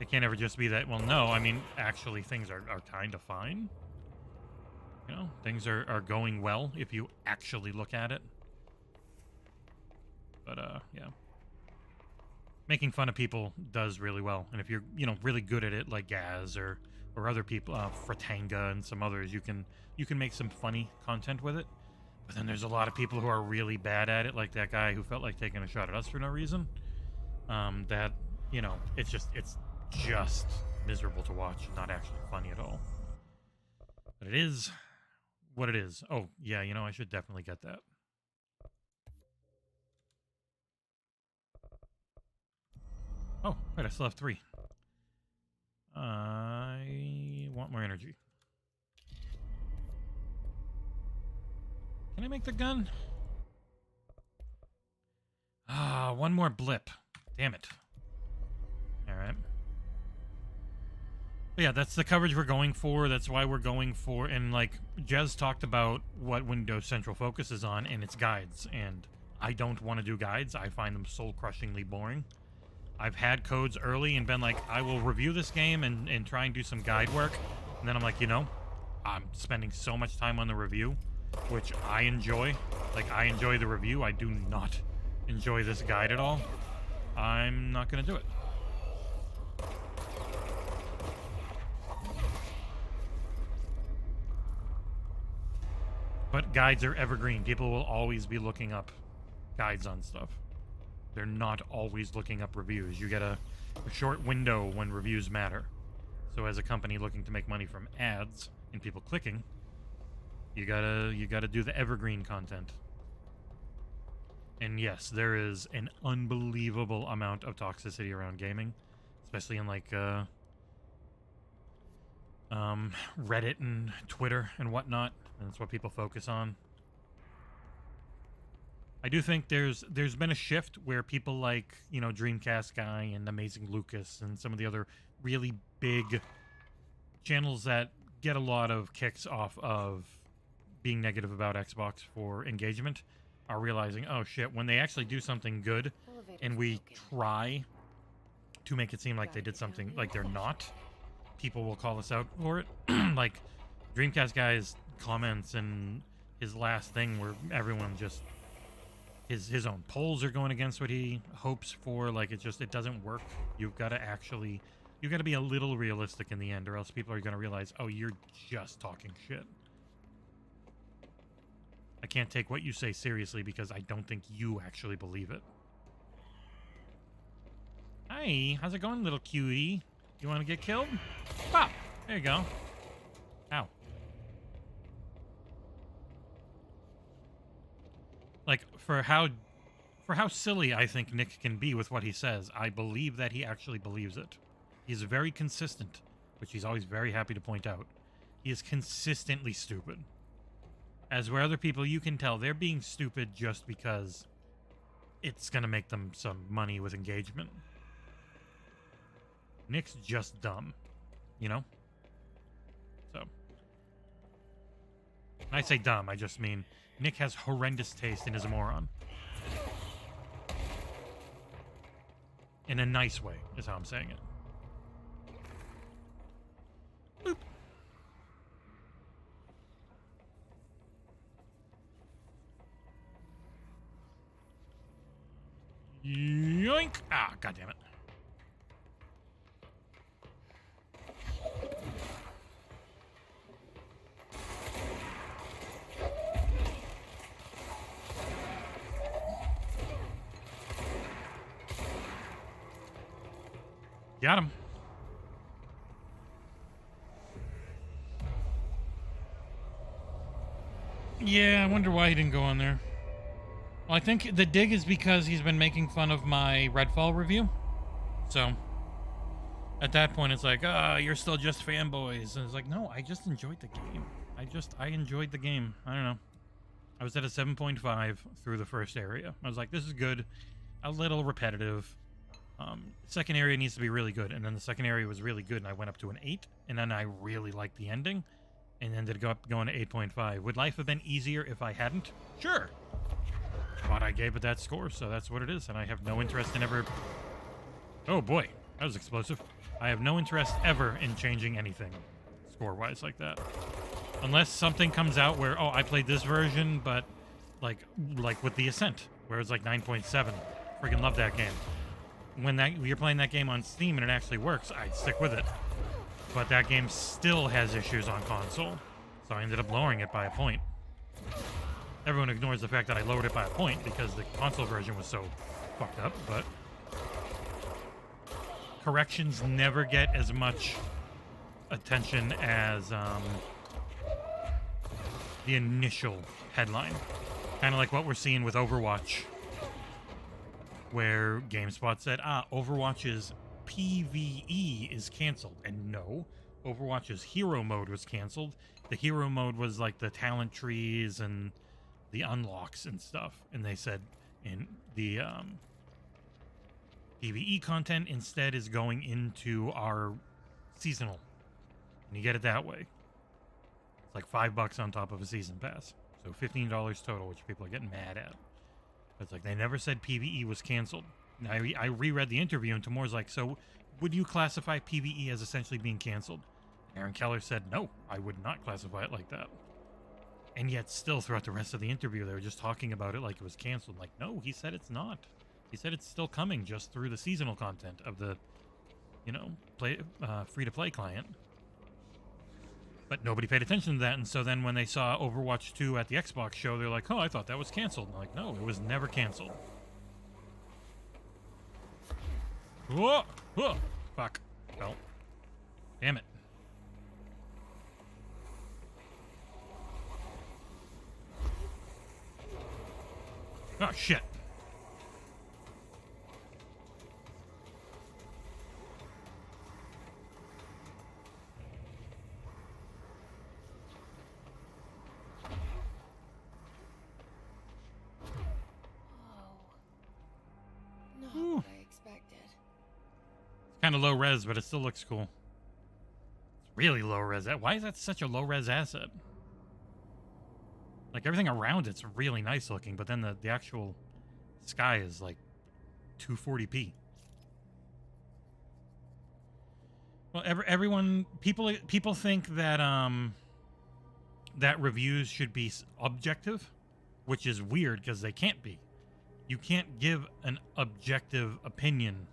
It can't ever just be that. Well, no, I mean actually things are kind of fine. You know, things are going well if you actually look at it. But yeah. Making fun of people does really well, and if you're, you know, really good at it, like Gaz or other people, Fratanga and some others, you can make some funny content with it. But then there's a lot of people who are really bad at it, like that guy who felt like taking a shot at us for no reason. That, you know, it's just miserable to watch, not actually funny at all. But it is what it is. Oh yeah, you know, I should definitely get that. Oh, wait, I still have 3. I want more energy. Can I make the gun? Ah, one more blip. Damn it. Alright. But yeah, that's the coverage we're going for. That's why we're going for... And, like, Jez talked about what Windows Central focuses on, and it's guides. And I don't want to do guides. I find them soul-crushingly boring. I've had codes early and been like, I will review this game and try and do some guide work. And then I'm like, you know, I'm spending so much time on the review, which I enjoy. Like, I enjoy the review. I do not enjoy this guide at all. I'm not going to do it. But guides are evergreen. People will always be looking up guides on stuff. They're not always looking up reviews. You get a short window when reviews matter. So as a company looking to make money from ads and people clicking, you gotta do the evergreen content. And yes, there is an unbelievable amount of toxicity around gaming, especially in like Reddit and Twitter and whatnot. And that's what people focus on. I do think there's been a shift where people like, you know, Dreamcast Guy and Amazing Lucas and some of the other really big channels that get a lot of kicks off of being negative about Xbox for engagement are realizing, oh shit, when they actually do something good and we try to make it seem like they did something like they're not, people will call us out for it. Like Dreamcast Guy's comments and his last thing where everyone just... His own polls are going against what he hopes for. Like, it doesn't work. You've got to be a little realistic in the end, or else people are going to realize, oh, you're just talking shit. I can't take what you say seriously because I don't think you actually believe it. Hi, how's it going, little cutie? You want to get killed? Pop! There you go. Ow. Like, for how silly I think Nick can be with what he says, I believe that he actually believes it. He's very consistent, which he's always very happy to point out. He is consistently stupid. As where other people, you can tell they're being stupid just because it's going to make them some money with engagement. Nick's just dumb, you know? So. When I say dumb, I just mean... Nick has horrendous taste and is a moron. In a nice way, is how I'm saying it. Boop. Yoink! Ah, goddammit. Got him. Yeah, I wonder why he didn't go on there. Well, I think the dig is because he's been making fun of my Redfall review. So, at that point, it's like, you're still just fanboys. And it's like, no, I just enjoyed the game. I enjoyed the game. I don't know. I was at a 7.5 through the first area. I was like, this is good. A little repetitive. Second area needs to be really good, and then the second area was really good, and I went up to an 8, and then I really liked the ending, and ended up going to 8.5. Would life have been easier if I hadn't? Sure. But I gave it that score, so that's what it is, and I have no interest in ever... Oh boy, that was explosive. I have no interest ever in changing anything score-wise like that. Unless something comes out where, oh, I played this version, but like with the Ascent, where it's like 9.7. Freaking love that game. When you're playing that game on Steam and it actually works, I'd stick with it. But that game still has issues on console, so I ended up lowering it by a point. Everyone ignores the fact that I lowered it by a point because the console version was so fucked up, but corrections never get as much attention as the initial headline. Kind of like what we're seeing with Overwatch, where GameSpot said, Overwatch's PvE is canceled. And no, Overwatch's hero mode was canceled. The hero mode was like the talent trees and the unlocks and stuff. And they said in the PvE content instead is going into our seasonal. And you get it that way. It's like $5 on top of a season pass. So $15 total, which people are getting mad at. It's like they never said PvE was canceled. Now, I reread the interview, and Timur's like, so would you classify PvE as essentially being canceled? Aaron Keller said, no, I would not classify it like that. And yet still throughout the rest of the interview, they were just talking about it like it was canceled. Like, no, he said it's not. He said it's still coming just through the seasonal content of the, free-to-play client. But nobody paid attention to that, and so then when they saw Overwatch 2 at the Xbox show, they're like, oh, I thought that was canceled. And I'm like, no, it was never canceled. Whoa! Whoa! Fuck. Well. Damn it. Oh, shit. Kind of low res, but it still looks cool. It's really low res. Why is that such a low res asset? Like everything around it's really nice looking, but then the actual sky is like 240p. Well, people think that that reviews should be objective, which is weird because they can't be. You can't give an objective opinion.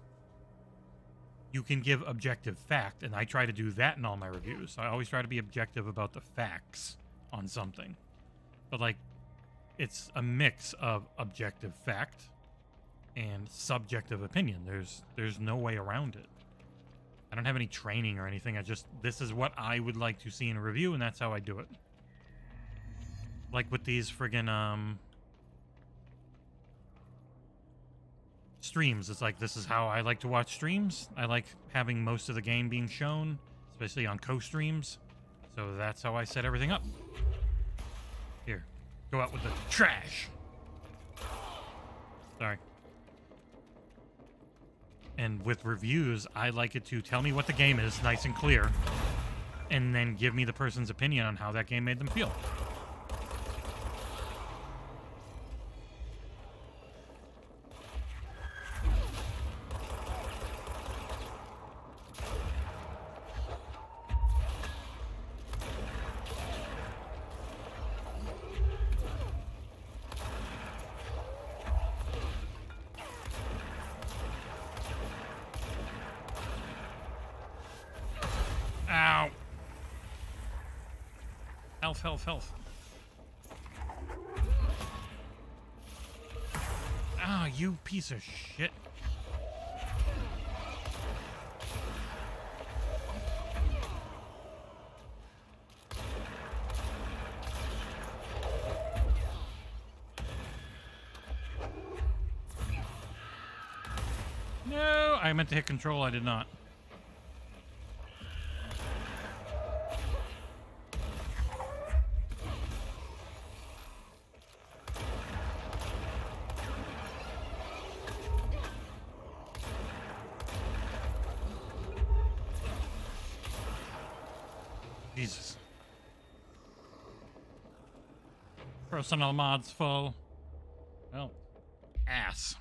You can give objective fact, and I try to do that in all my reviews. I always try to be objective about the facts on something. But, like, it's a mix of objective fact and subjective opinion. There's no way around it. I don't have any training or anything. This is what I would like to see in a review, and that's how I do it. Like with these friggin', streams. It's like, this is how I like to watch streams. I like having most of the game being shown, especially on co-streams. So that's how I set everything up. Here, go out with the trash. Sorry. And with reviews, I like it to tell me what the game is, nice and clear, and then give me the person's opinion on how that game made them feel. Ow. Health, health, health. Ah, you piece of shit. No, I meant to hit control, I did not. Jesus. Personal mods full. Well, ass.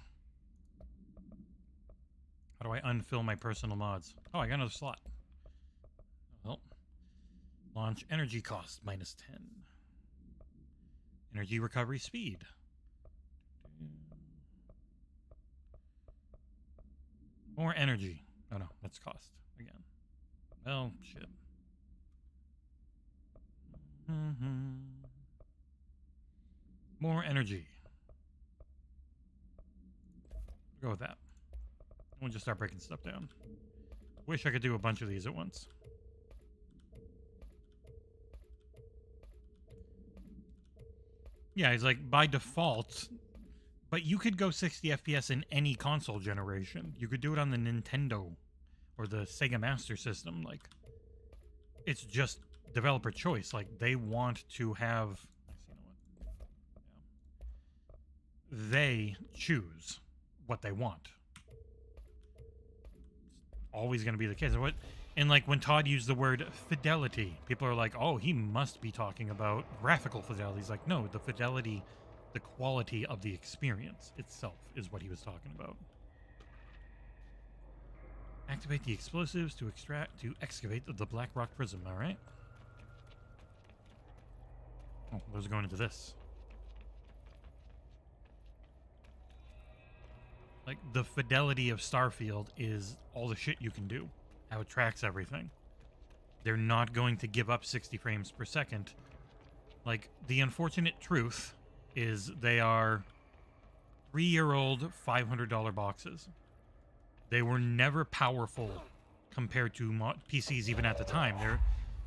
How do I unfill my personal mods? Oh, I got another slot. Well, launch energy cost -10. Energy recovery speed. More energy. Oh no, that's cost again. Well, shit. More energy. Go with that. We'll just start breaking stuff down. Wish I could do a bunch of these at once. Yeah, it's like by default, but you could go 60 FPS in any console generation. You could do it on the Nintendo or the Sega Master System. Like, it's just developer choice. Like, they want to have... They choose what they want. It's always going to be the case. And like when Todd used the word fidelity, people are like, oh, he must be talking about graphical fidelity. He's like, no, the fidelity, the quality of the experience itself is what he was talking about. Activate the explosives to excavate the Black Rock Prism. All right. Oh, those are going into this. Like, the fidelity of Starfield is all the shit you can do. How it tracks everything. They're not going to give up 60 frames per second. Like, the unfortunate truth is they are 3-year-old $500 boxes. They were never powerful compared to PCs even at the time. They're,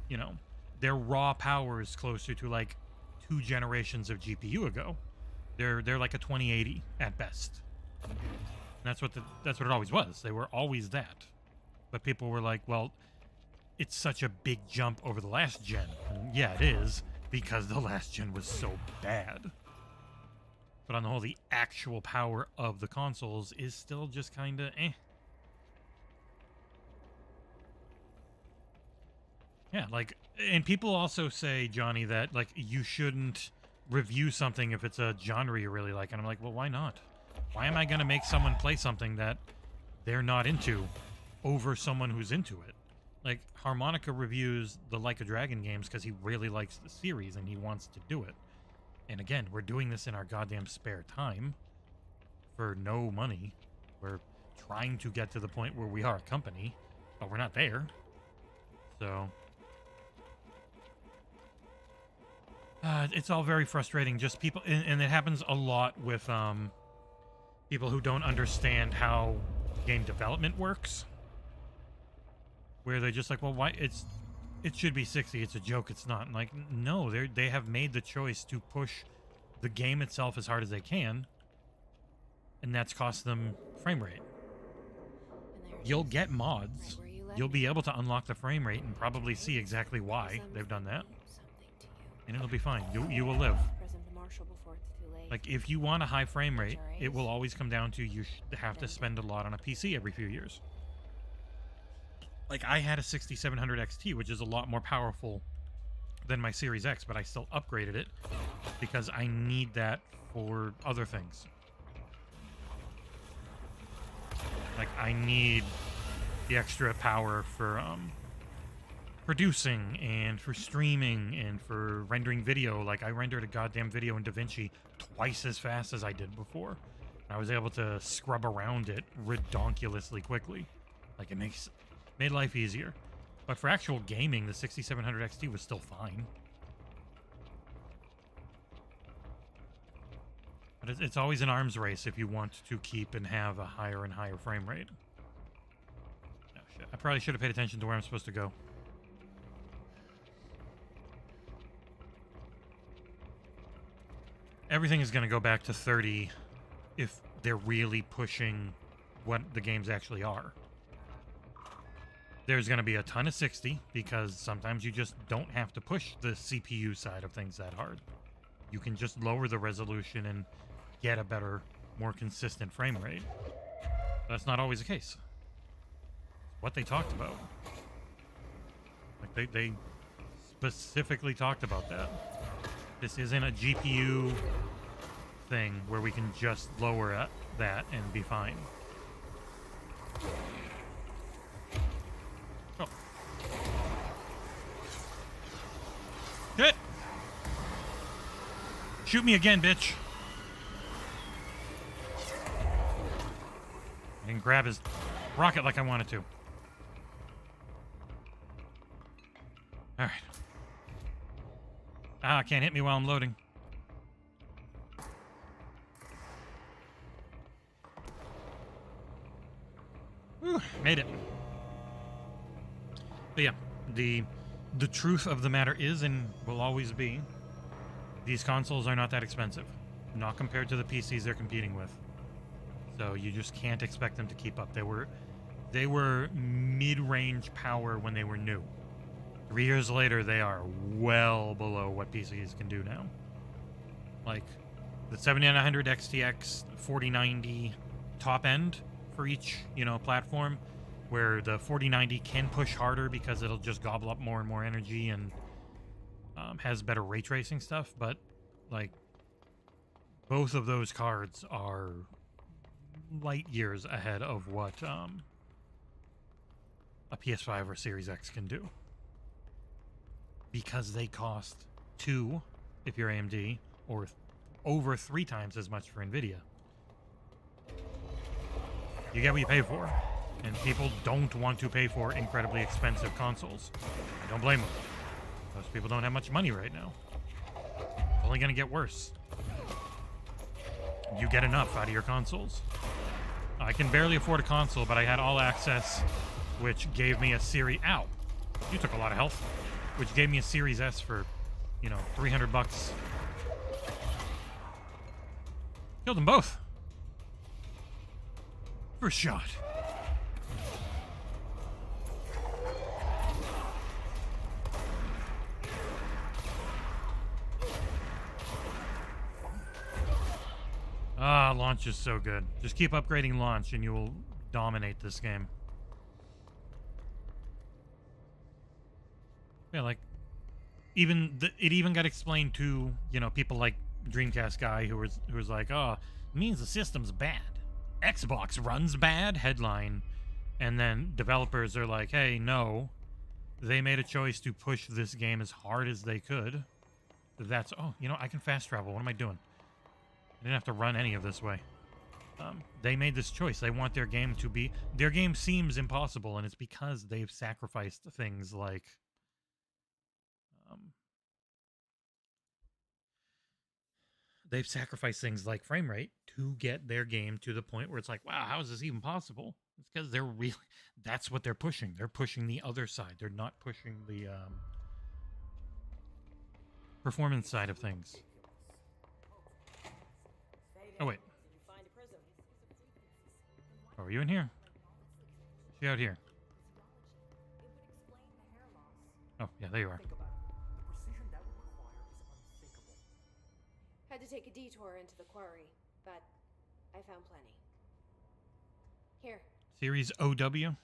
you know, their raw power is closer to like 2 generations of GPU ago. They're like a 2080 at best. And that's what it always was. They were always that. But people were like, well, it's such a big jump over the last gen. And yeah, it is, because the last gen was so bad. But on the whole, the actual power of the consoles is still just kind of eh. Yeah, like, and people also say, Johnny, that like you shouldn't review something if it's a genre you really like. And I'm like, well, why not? Why am I going to make someone play something that they're not into over someone who's into it? Like, Harmonica reviews the Like a Dragon games because he really likes the series and he wants to do it. And again, we're doing this in our goddamn spare time for no money. We're trying to get to the point where we are a company, but we're not there. So... it's all very frustrating. Just people... And it happens a lot with... people who don't understand how game development works, where they're just like, well, why it should be 60, it's a joke, it's not. And like, no, they have made the choice to push the game itself as hard as they can, and that's cost them frame rate. You'll get mods, you'll be able to unlock the frame rate and probably see exactly why they've done that, and it'll be fine. You will live. Like, if you want a high frame rate, it will always come down to you have to spend a lot on a PC every few years. Like, I had a 6700 XT, which is a lot more powerful than my Series X, but I still upgraded it because I need that for other things. Like, I need the extra power for producing and for streaming and for rendering video. Like, I rendered a goddamn video in DaVinci twice as fast as I did before. I was able to scrub around it redonkulously quickly. Like, it made life easier. But for actual gaming, the 6700 XT was still fine. But it's always an arms race if you want to keep and have a higher and higher frame rate. Oh, shit. I probably should have paid attention to where I'm supposed to go. Everything is going to go back to 30 if they're really pushing what the games actually are. There's going to be a ton of 60 because sometimes you just don't have to push the CPU side of things that hard. You can just lower the resolution and get a better, more consistent frame rate. That's not always the case. It's what they talked about. Like, they specifically talked about that. This isn't a GPU thing where we can just lower that and be fine. Oh. Shit! Shoot me again, bitch. I didn't grab his rocket like I wanted to. Alright. Ah, can't hit me while I'm loading. Whew, made it. But yeah, the truth of the matter is, and will always be, these consoles are not that expensive. Not compared to the PCs they're competing with. So you just can't expect them to keep up. They were mid-range power when they were new. 3 years later, they are well below what PCs can do now. Like, the 7900 XTX 4090 top end for each, platform, where the 4090 can push harder because it'll just gobble up more and more energy and has better ray tracing stuff, but, like, both of those cards are light years ahead of what a PS5 or Series X can do. Because they cost 2 if you're AMD, or over 3 times as much for NVIDIA. You get what you pay for. And people don't want to pay for incredibly expensive consoles. I don't blame them. Most people don't have much money right now. It's only going to get worse. You get enough out of your consoles. I can barely afford a console, but I had All Access, which gave me a Series... Ow! You took a lot of health. Which gave me a Series S for, $300. Killed them both. First shot. Ah, launch is so good. Just keep upgrading launch and you will dominate this game. Yeah, like, it even got explained to, people like Dreamcast guy who was like, oh, it means the system's bad. Xbox runs bad, headline. And then developers are like, hey, no. They made a choice to push this game as hard as they could. That's, I can fast travel. What am I doing? I didn't have to run any of this way. They made this choice. They want their game to be... Their game seems impossible, and it's because they've sacrificed things like... they've sacrificed things like frame rate to get their game to the point where it's like, wow, how is this even possible? It's because they're really... That's what they're pushing. They're pushing the other side. They're not pushing the performance side of things. Oh, wait. Oh, are you in here? She out here. Oh, yeah, there you are. Had to take a detour into the quarry, but I found plenty. Here. Series OW?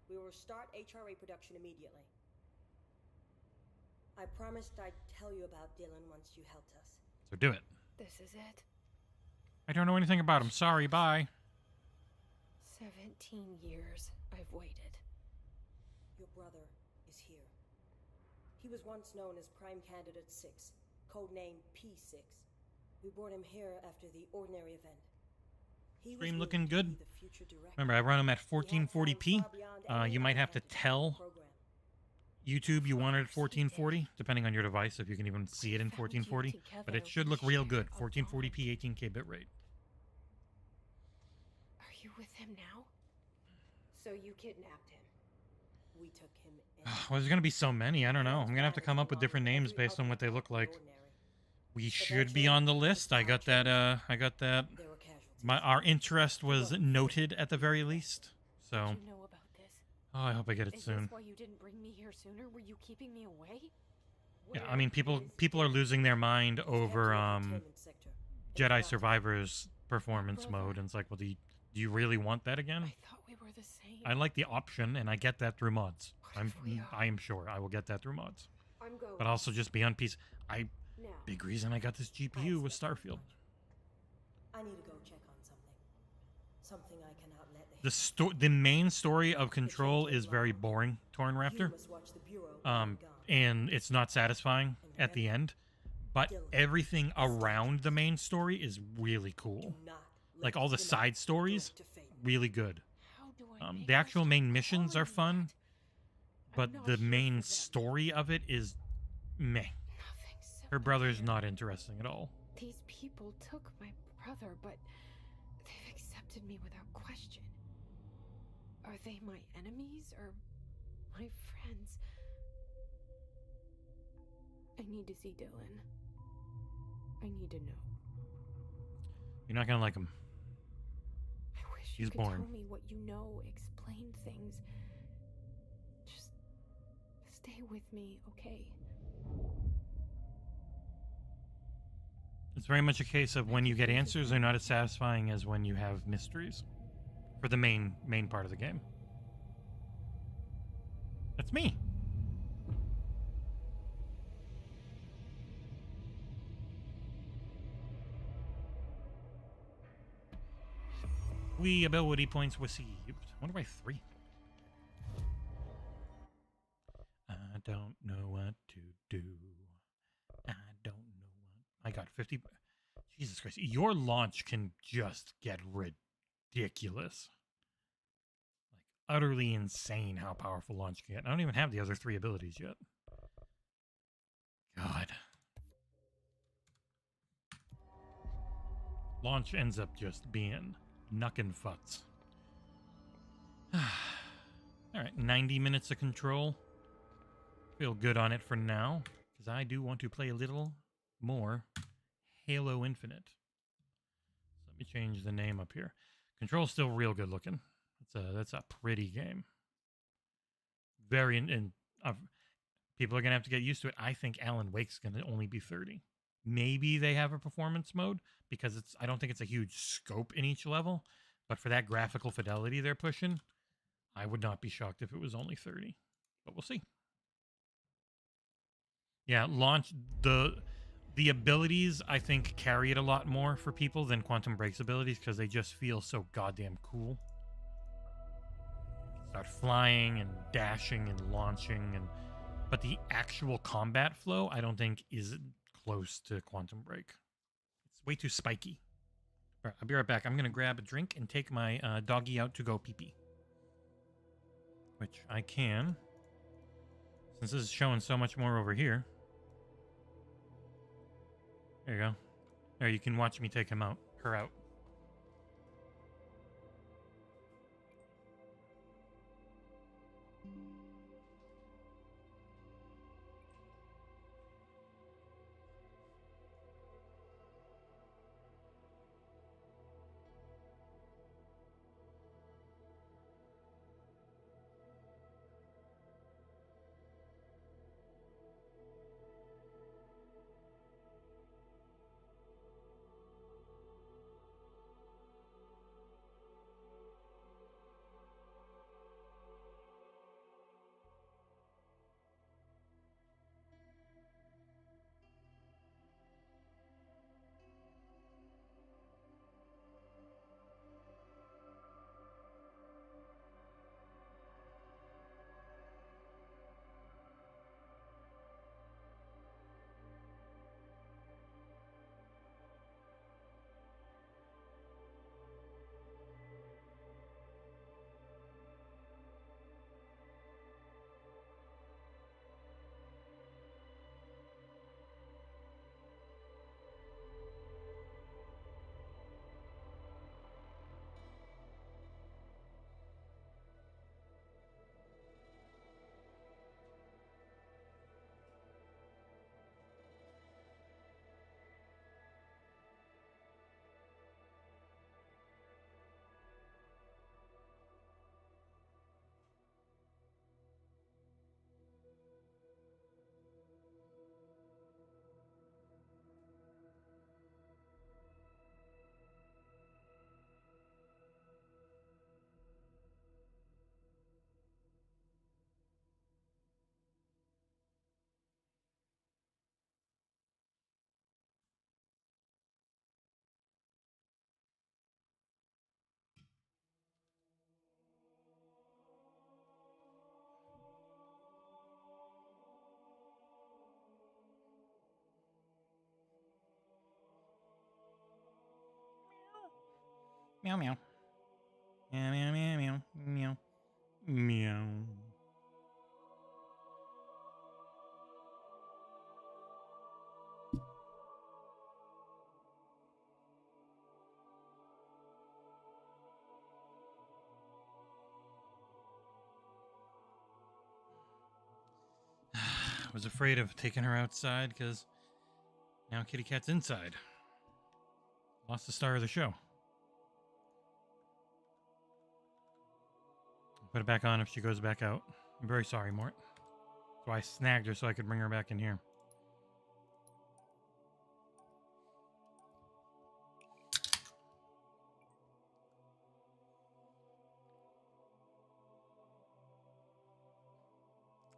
We will start HRA production immediately. I promised I'd tell you about Dylan once you helped us. So do it. This is it. I don't know anything about him. Sorry, bye. 17 years I've waited. Your brother is here. He was once known as Prime Candidate 6, codename P6. We brought him here after the ordinary event. Stream looking good. Remember, I run him at 1440p. You might have to tell YouTube you want it at 1440, depending on your device, if you can even see it in 1440. But it should look real good. 1440p, 18K bitrate. Are you with him now? So you kidnapped him. We took him in. Well, there's going to be so many. I don't know. I'm going to have to come up with different names based on what they look like. We should be on the list. I got that. Our interest was noted at the very least. So. Did you know about this? Oh, I hope I get it Is soon. this why you didn't bring me here sooner? Were you keeping me away? Yeah, I mean, people are losing their mind over Jedi Survivor's performance mode, and it's like, well, do you really want that again? I thought we were the same. I like the option, and I get that through mods. What if we are? I am sure I will get that through mods. I'm going. But also just be on PC. Now. Big reason I got this GPU was Starfield. I need to go check on something. Something I cannot let The main story of Control is very boring, Torn Raptor. And it's not satisfying at the end. But everything around the main story is really cool. Like all the side stories, really good. The actual main missions are fun, but the main story of it is meh. Her brother's not interesting at all. These people took my brother, but they've accepted me without question. Are they my enemies or my friends? I need to see Dylan. I need to know. You're not gonna like him. I wish He's you could boring. tell me what you know, explain things. Just stay with me, okay? It's very much a case of when you get answers, they're not as satisfying as when you have mysteries. For the main part of the game. That's me. We ability points received. Wonder why 3. I don't know what to do. I don't know what. I got 50. Jesus Christ. Your launch can just get ridiculous. Like, utterly insane how powerful launch can get. I don't even have the other 3 abilities yet. God. Launch ends up just being knuckin' futz. Alright, 90 minutes of Control. Feel good on it for now, because I do want to play a little more Halo Infinite. So let me change the name up here. Control's still real good looking. That's a pretty game. Very, people are going to have to get used to it. I think Alan Wake's going to only be 30. Maybe they have a performance mode, because I don't think it's a huge scope in each level, but for that graphical fidelity they're pushing, I would not be shocked if it was only 30. But we'll see. Yeah, launch the abilities I think carry it a lot more for people than Quantum Break's abilities, because they just feel so goddamn cool. Start flying and dashing and launching, but the actual combat flow I don't think is close to Quantum Break. It's way too spiky. All right, I'll be right back. I'm gonna grab a drink and take my doggy out to go pee-pee, which I can, since this is showing so much more over here. There you go. There, you can watch me take her out. Meow meow. Meow meow meow meow meow meow. I was afraid of taking her outside because now Kitty Cat's inside. Lost the star of the show. Put it back on if she goes back out. I'm very sorry, Mort. So I snagged her so I could bring her back in here.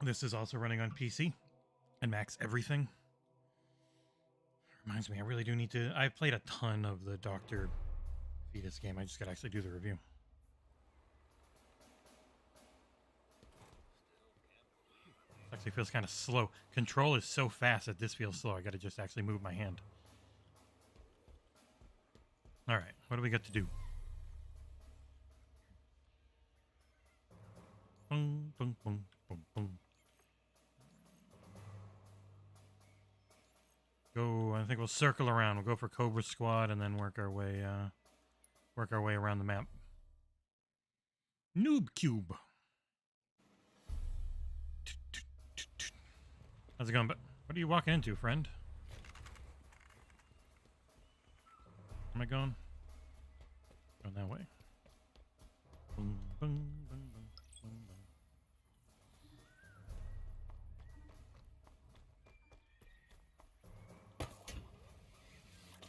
This is also running on PC and max everything. Reminds me, I really do need to... I've played a ton of the Dr. Fetus game. I just gotta actually do the review. Actually feels kind of slow. Control is so fast that this feels slow. I gotta just actually move my hand. Alright, what do we got to do? Boom, boom, boom, boom, boom. Go, I think we'll circle around. We'll go for Cobra Squad and then work our way around the map. Noob Cube. How's it going? But what are you walking into, friend? Where am I going? Going that way. Boom, boom, boom, boom, boom, boom.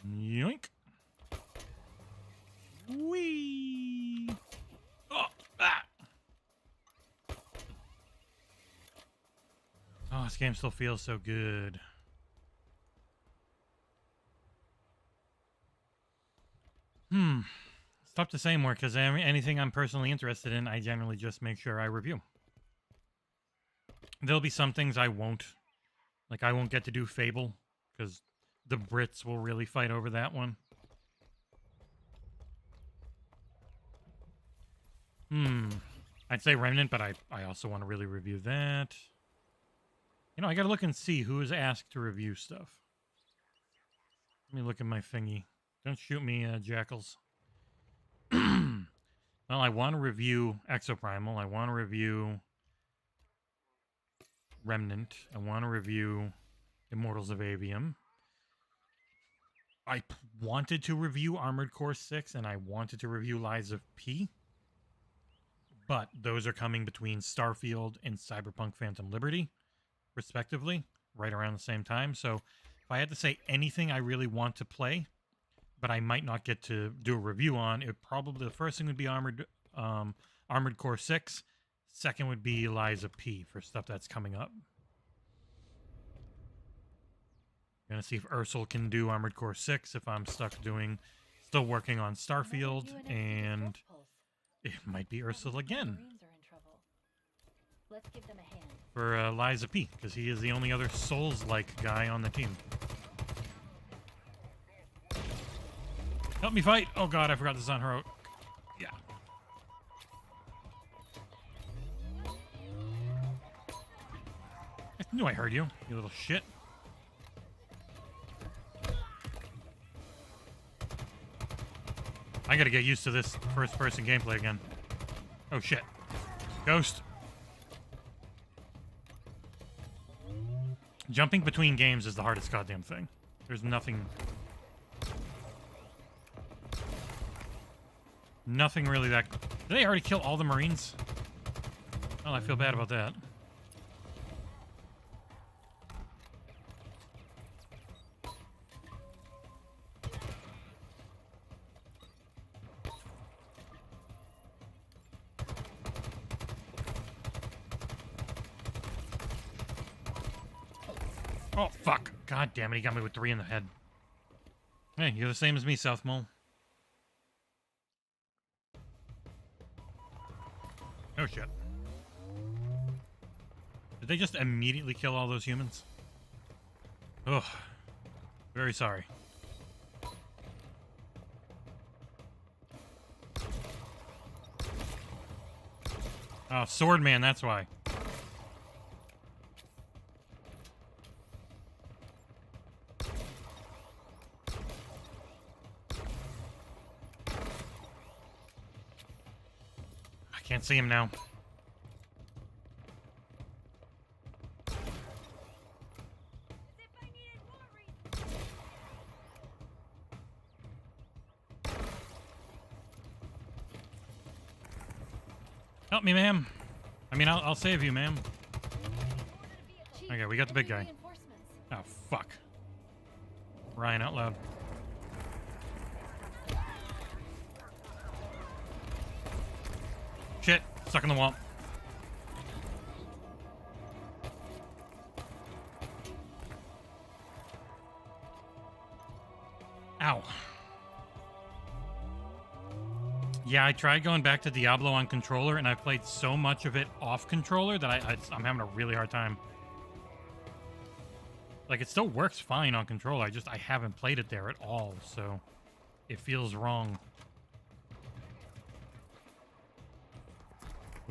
Yoink. Whee! Oh, ah! Oh, this game still feels so good. It's tough to say more because anything I'm personally interested in, I generally just make sure I review. There'll be some things I won't. Like, I won't get to do Fable because the Brits will really fight over that one. I'd say Remnant, but I also want to really review that. You know, I gotta look and see who is asked to review stuff. Let me look at my thingy. Don't shoot me, jackals. Well, I want to review Exoprimal. I want to review Remnant. I want to review Immortals of Avium. I wanted to review Armored Core 6, and I wanted to review Lies of P. But those are coming between Starfield and Cyberpunk Phantom Liberty, respectively, right around the same time. So if I had to say anything I really want to play, but I might not get to do a review on, it probably, the first thing would be Armored Core 6. Second would be Lies of P for stuff that's coming up. Gonna see if Ursel can do Armored Core 6 if I'm still working on Starfield, and it might be Ursel again Let's give them a hand. for Lies of P, because he is the only other Souls-like guy on the team. Help me fight! Oh god, I forgot this is on her. Yeah. I knew I heard you, you little shit. I gotta get used to this first-person gameplay again. Oh shit. Ghost. Jumping between games is the hardest goddamn thing. There's nothing really that... Did they already kill all the Marines? Well, I feel bad about that. Oh, fuck. God damn it, he got me with 3 in the head. Hey, you're the same as me, South Mole. Oh, shit. Did they just immediately kill all those humans? Ugh. Very sorry. Oh, sword man, that's why. I can't see him now. Help me, ma'am. I mean, I'll save you, ma'am. Okay, we got the big guy. Oh, fuck. Ryan out loud. Shit. Stuck in the wall. Ow. Yeah, I tried going back to Diablo on controller, and I played so much of it off controller that I'm having a really hard time. Like, it still works fine on controller. I haven't played it there at all, so it feels wrong.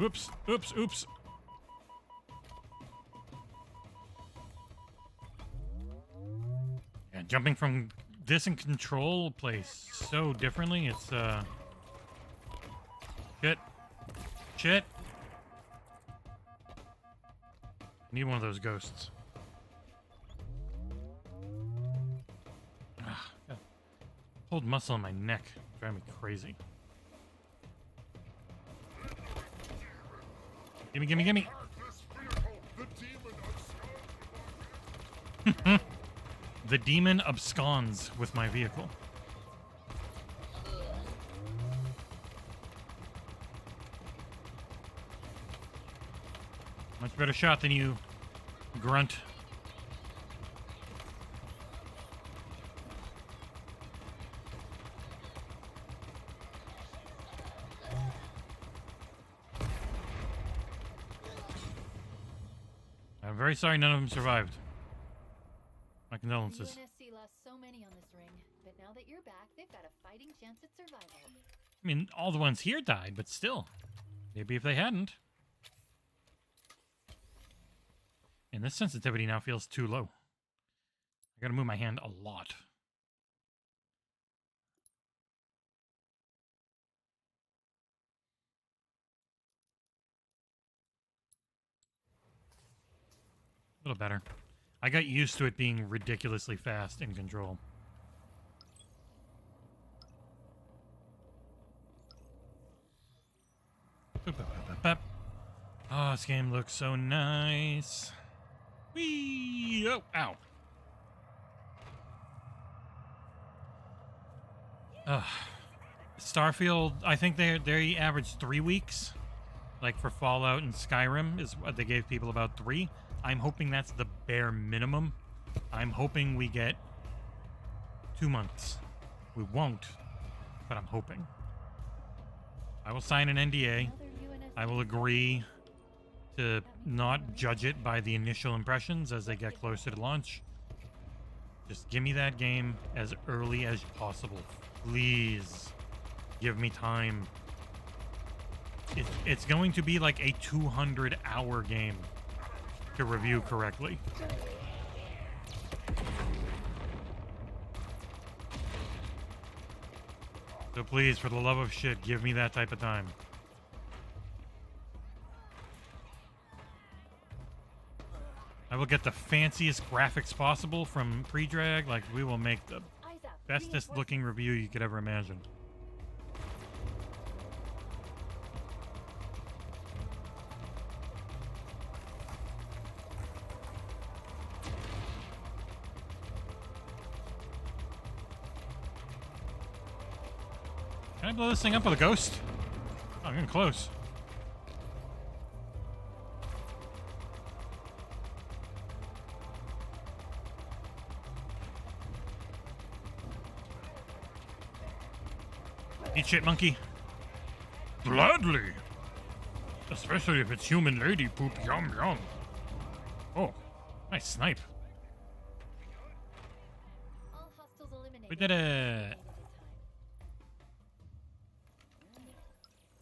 Oops, oops, oops. Yeah, jumping from this and control plays so differently. It's, Shit. Shit. I need one of those ghosts. Ah, got pulled muscle in my neck. Driving me crazy. Gimme, gimme, gimme. The demon absconds with my vehicle. Much better shot than you, grunt. I'm very sorry none of them survived. My condolences. UNSC lost so many on this ring, but now that you're back, they've got a fighting chance at survival. I mean, all the ones here died, but still. Maybe if they hadn't. And this sensitivity now feels too low. I gotta move my hand a lot. A little better. I got used to it being ridiculously fast in control. Oh, this game looks so nice. Whee! Oh, ow. Starfield, I think they averaged 3 weeks. Like for Fallout and Skyrim is what they gave people, about 3. I'm hoping that's the bare minimum. I'm hoping we get 2 months. We won't, but I'm hoping. I will sign an NDA. I will agree to not judge it by the initial impressions as they get closer to launch. Just give me that game as early as possible. Please give me time. It's going to be like a 200-hour game to review correctly. So please, for the love of shit, give me that type of time. I will get the fanciest graphics possible from pre-drag. Like, we will make the bestest looking review you could ever imagine. Can I blow this thing up with a ghost? Oh, I'm getting close. Eat shit, monkey. Gladly. Especially if it's human lady poop. Yum, yum. Oh, nice snipe. We did it.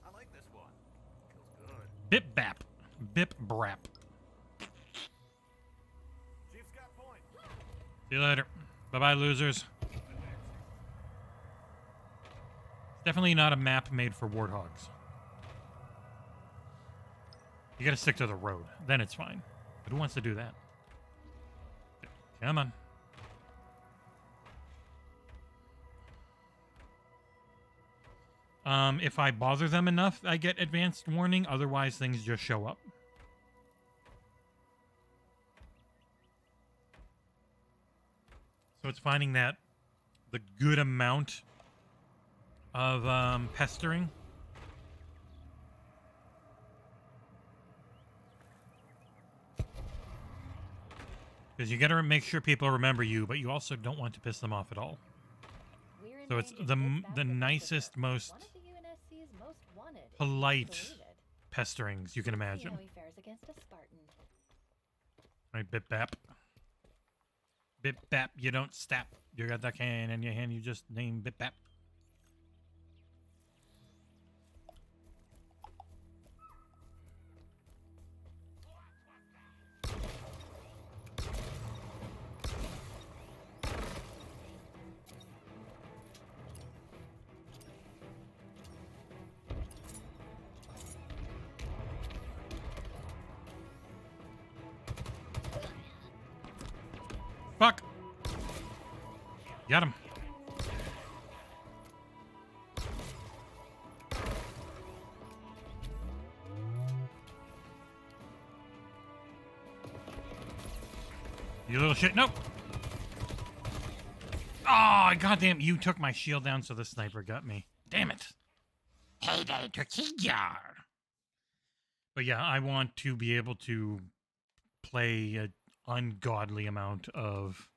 I like this one. Feels good. Bip bap. Bip brap. See you later. Bye-bye, losers. Definitely not a map made for warthogs. You gotta stick to the road. Then it's fine. But who wants to do that? Come on. If I bother them enough, I get advanced warning. Otherwise, things just show up. So it's finding that the good amount of pestering. Because you got to make sure people remember you, but you also don't want to piss them off at all. So it's the nicest, most polite pesterings you can imagine. Right, bip bap. Bip bap, you don't stap. You got that can in your hand, you just name bip bap. Fuck! Got him. You little shit. Nope. Oh, goddamn. You took my shield down, so the sniper got me. Damn it. Hey, tortilla. But yeah, I want to be able to play an ungodly amount of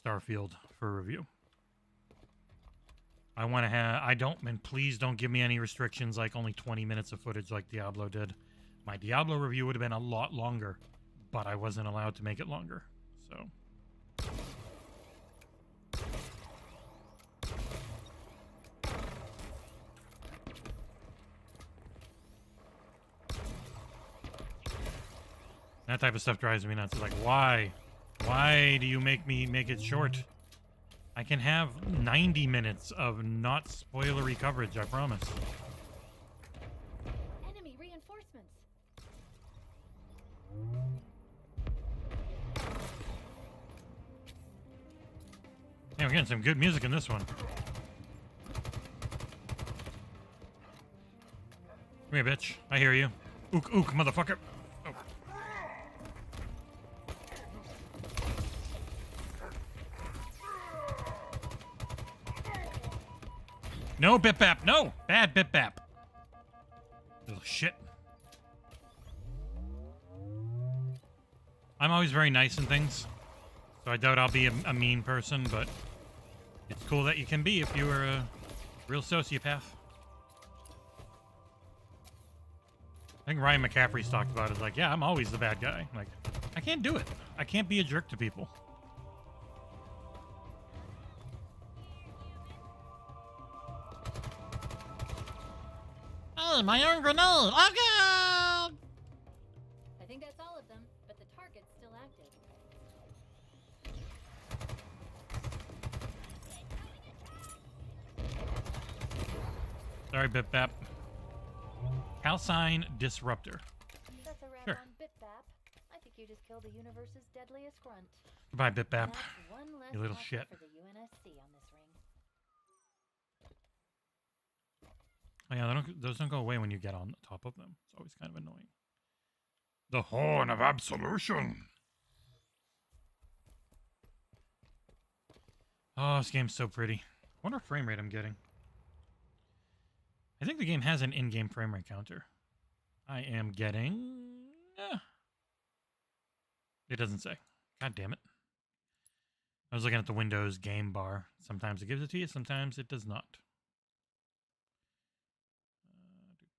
Starfield for review. I want to have... and please don't give me any restrictions like only 20 minutes of footage like Diablo did. My Diablo review would have been a lot longer, but I wasn't allowed to make it longer, so... That type of stuff drives me nuts. It's like, why? Why do you make me make it short? I can have 90 minutes of not spoilery coverage, I promise. Enemy reinforcements. Yeah, we're getting some good music in this one. Come here, bitch. I hear you. Ook, ook, motherfucker. Oh. No, bip bap. No! Bad bip bap. Little shit. I'm always very nice in things, so I doubt I'll be a mean person, but it's cool that you can be if you are a real sociopath. I think Ryan McCaffrey's talked about it. Like, yeah, I'm always the bad guy. Like, I can't do it. I can't be a jerk to people. Hey, my own grenade! Oh, God! I think that's all of them, but the target's still active. Sorry, Bip Bap. Calcine Disruptor. That's a wrap Sure. on Bip Bap. I think you just killed the universe's deadliest grunt. Goodbye, Bip Bap. That's one less You little marker shit. for the UNSC on this ring. Oh, yeah, those don't go away when you get on top of them. It's always kind of annoying. The Horn of Absolution. Oh, this game's so pretty. I wonder what frame rate I'm getting. I think the game has an in-game frame rate counter. I am getting... It doesn't say. God damn it. I was looking at the Windows game bar. Sometimes it gives it to you, sometimes it does not.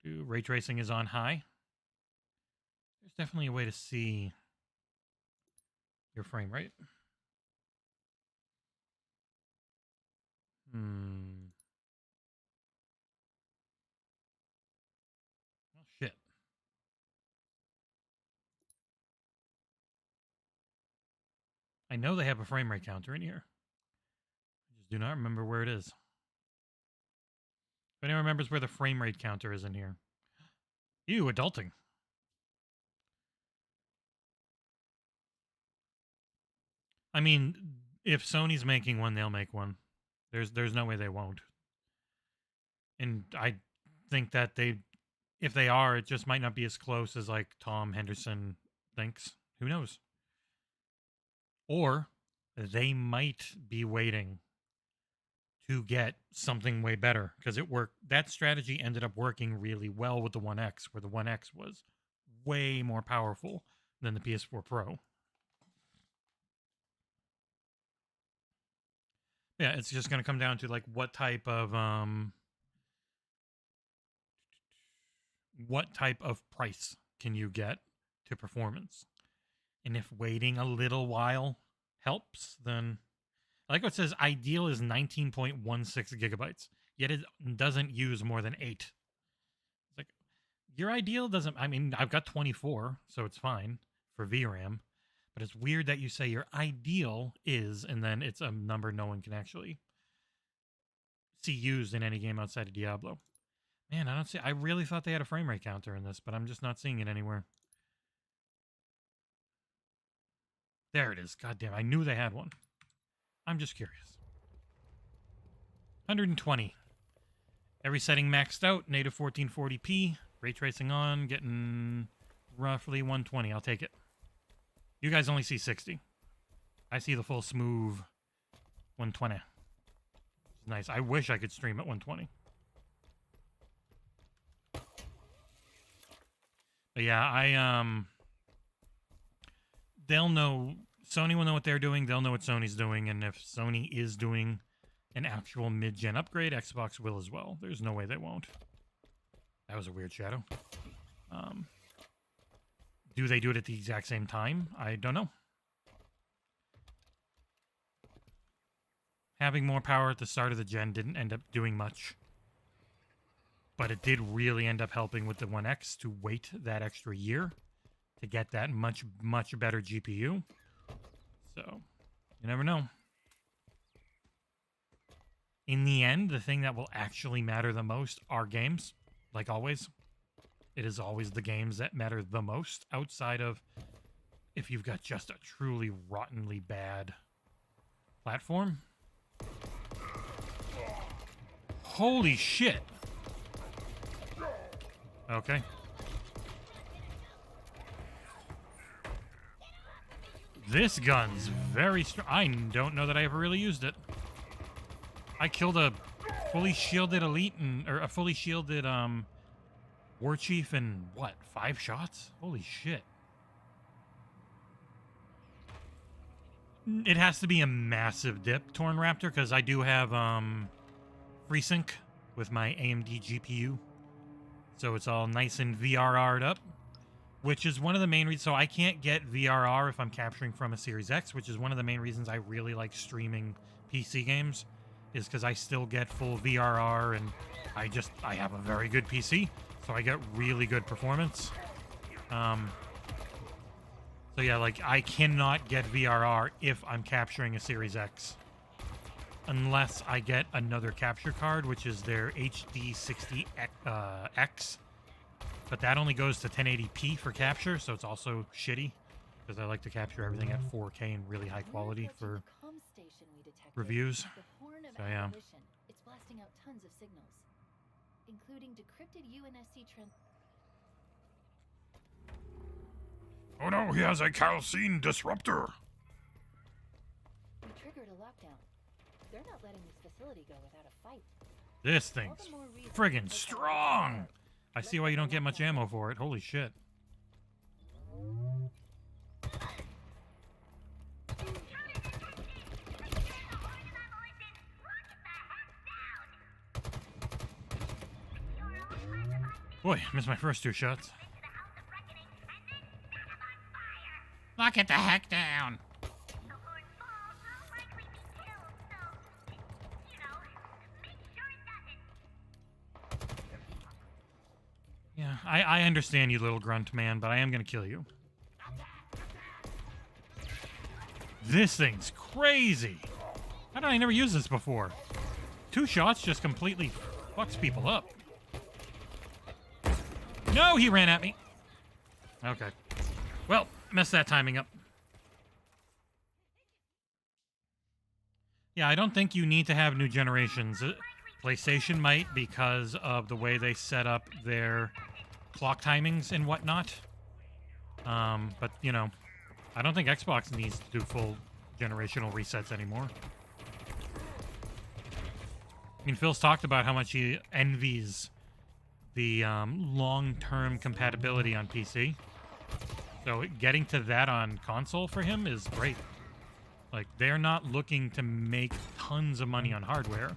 Ray tracing is on high. There's definitely a way to see your frame rate. Well, shit. I know they have a frame rate counter in here. I just do not remember where it is. If anyone remembers where the frame rate counter is in here. Ew, adulting. I mean, if Sony's making one, they'll make one. There's no way they won't. And I think that if they are, it just might not be as close as like Tom Henderson thinks. Who knows? Or they might be waiting to get something way better because it worked. That strategy ended up working really well with the One X, where the One X was way more powerful than the PS4 Pro. Yeah, it's just going to come down to like what type of price can you get to performance? And if waiting a little while helps, then I like what it says ideal is 19.16 gigabytes, yet it doesn't use more than 8. It's like your ideal doesn't, I mean, I've got 24, so it's fine for VRAM, but it's weird that you say your ideal is, and then it's a number no one can actually see used in any game outside of Diablo. Man, I don't see, I really thought they had a frame rate counter in this, but I'm just not seeing it anywhere. There it is. God damn, I knew they had one. I'm just curious. 120. Every setting maxed out. Native 1440p. Ray tracing on. Getting roughly 120. I'll take it. You guys only see 60. I see the full smooth 120. It's nice. I wish I could stream at 120. But yeah, they'll know, Sony will know what they're doing, they'll know what Sony's doing, and if Sony is doing an actual mid-gen upgrade, Xbox will as well. There's no way they won't. That was a weird shadow. Do they do it at the exact same time? I don't know. Having more power at the start of the gen didn't end up doing much. But it did really end up helping with the One X to wait that extra year to get that much, much better GPU. So, you never know. In the end, the thing that will actually matter the most are games, like always. It is always the games that matter the most, outside of if you've got just a truly rottenly bad platform. Holy shit! Okay. This gun's very strong. I don't know that I ever really used it. I killed a fully shielded elite or a fully shielded war chief in what, 5 shots? Holy shit. It has to be a massive dip, Torn Raptor, because I do have FreeSync with my AMD GPU. So it's all nice and VRR'd up, which is one of the main reasons. So I can't get VRR if I'm capturing from a Series X, which is one of the main reasons I really like streaming PC games, is because I still get full VRR, and I have a very good PC, so I get really good performance. So yeah, like I cannot get VRR if I'm capturing a Series X. Unless I get another capture card, which is their HD60X. But that only goes to 1080p for capture, so it's also shitty. Because I like to capture everything at 4K and really high quality for reviews. So yeah. It's blasting out tons of signals, including decrypted UNSC Oh no, he has a calcine disruptor! We triggered a lockdown. They're not letting this facility go without a fight. This thing's friggin' strong! I see why you don't get much ammo for it. Holy shit. Boy, missed my first 2 shots. Lock it the heck down! Yeah, I understand you, little grunt man, but I am gonna kill you. This thing's crazy. How did I never use this before? 2 shots just completely fucks people up. No, he ran at me. Okay. Well, messed that timing up. Yeah, I don't think you need to have new generations. PlayStation might because of the way they set up their clock timings and whatnot. But, you know, I don't think Xbox needs to do full generational resets anymore. I mean, Phil's talked about how much he envies the long-term compatibility on PC. So getting to that on console for him is great. Like, they're not looking to make tons of money on hardware.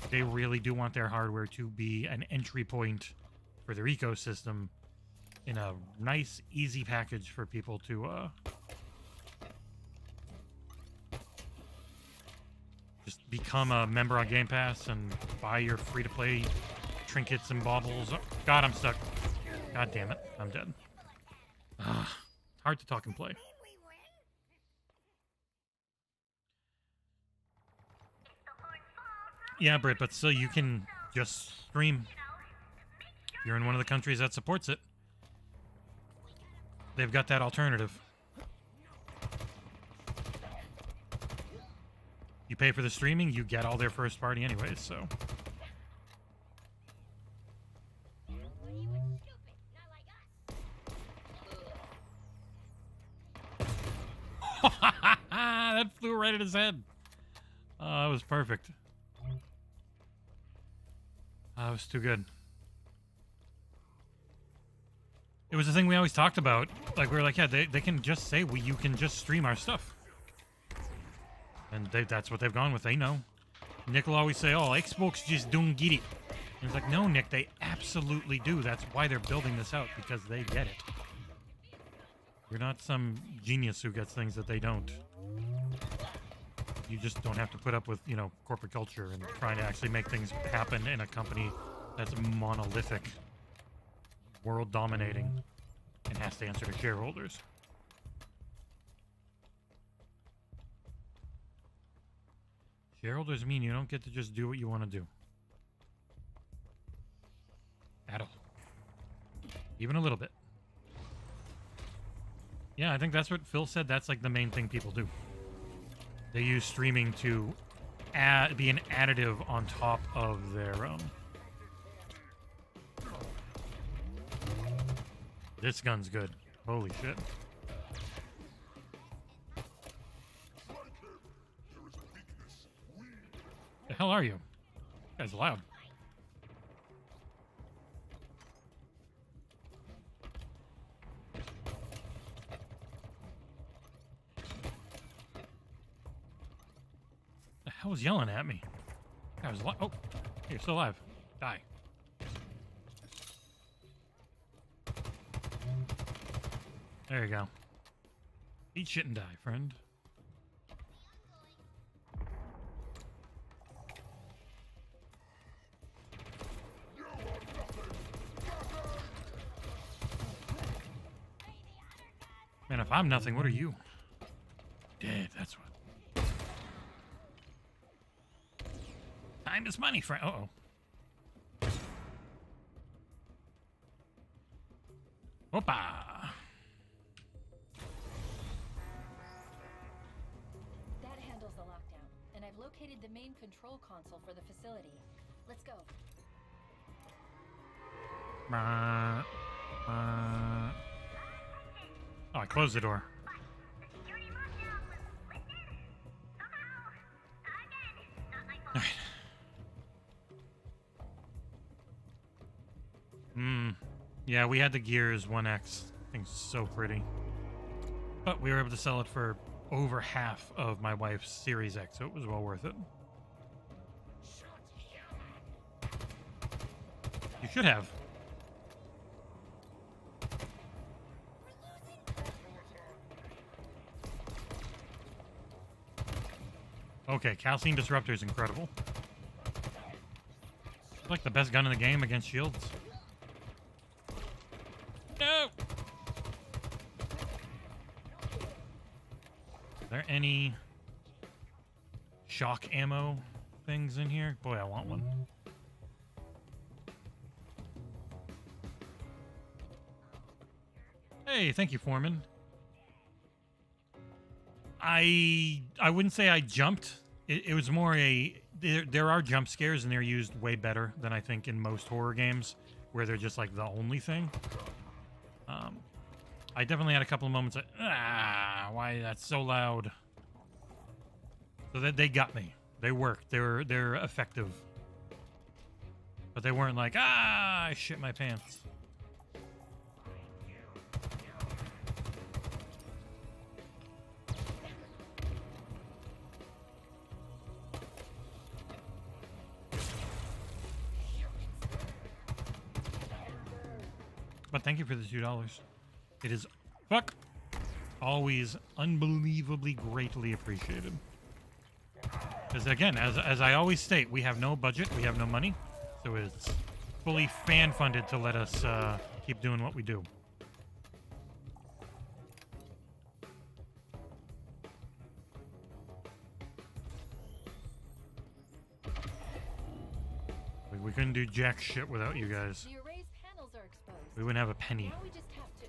They really do want their hardware to be an entry point for their ecosystem in a nice, easy package for people to just become a member on Game Pass and buy your free-to-play trinkets and baubles. Oh, God, I'm stuck. God damn it. I'm dead. Hard to talk and play. Yeah, Britt, but still, you can just stream. You're in one of the countries that supports it. They've got that alternative. You pay for the streaming, you get all their first party anyways, so. That flew right at his head. Oh, that was perfect. That was too good. It was the thing we always talked about. Like, we were like, yeah, they can just say, you can just stream our stuff. And that's what they've gone with. They know. Nick will always say, oh, Xbox just don't get it. And it's like, no, Nick, they absolutely do. That's why they're building this out, because they get it. You're not some genius who gets things that they don't. You just don't have to put up with, you know, corporate culture and trying to actually make things happen in a company that's monolithic, world dominating, and has to answer to shareholders. Shareholders mean you don't get to just do what you want to do. At all. Even a little bit. Yeah, I think that's what Phil said. That's like the main thing people do. They use streaming to be an additive on top of their This gun's good. Holy shit. The hell are you? You guys are loud. The hell was yelling at me? I was oh, you're still alive. Die. There you go. Eat shit and die, friend. Man, if I'm nothing, what are you? Dead, that's what. Time is money, friend. Uh-oh. Opa! That handles the lockdown, and I've located the main control console for the facility. Let's go. Oh, I closed the door. Alright. Yeah, we had the Gears 1X. Thing's so pretty. But we were able to sell it for over half of my wife's Series X, so it was well worth it. You should have. Okay, Calcine Disruptor is incredible. It's like the best gun in the game against shields. No! there any shock ammo things in here? Boy, I want one. Hey, thank you, Foreman. I wouldn't say I jumped. It was more a... There are jump scares, and they're used way better than I think in most horror games, where they're just like the only thing. I definitely had a couple of moments of, why that's so loud. So that they got me. They worked. They're effective. But they weren't like, I shit my pants. But thank you for the $2. It is always unbelievably greatly appreciated. Because again, as I always state, we have no budget, we have no money, so it's fully fan funded to let us keep doing what we do. We couldn't do jack shit without you guys. The erased panels are exposed. We wouldn't have a penny. Now we just have to...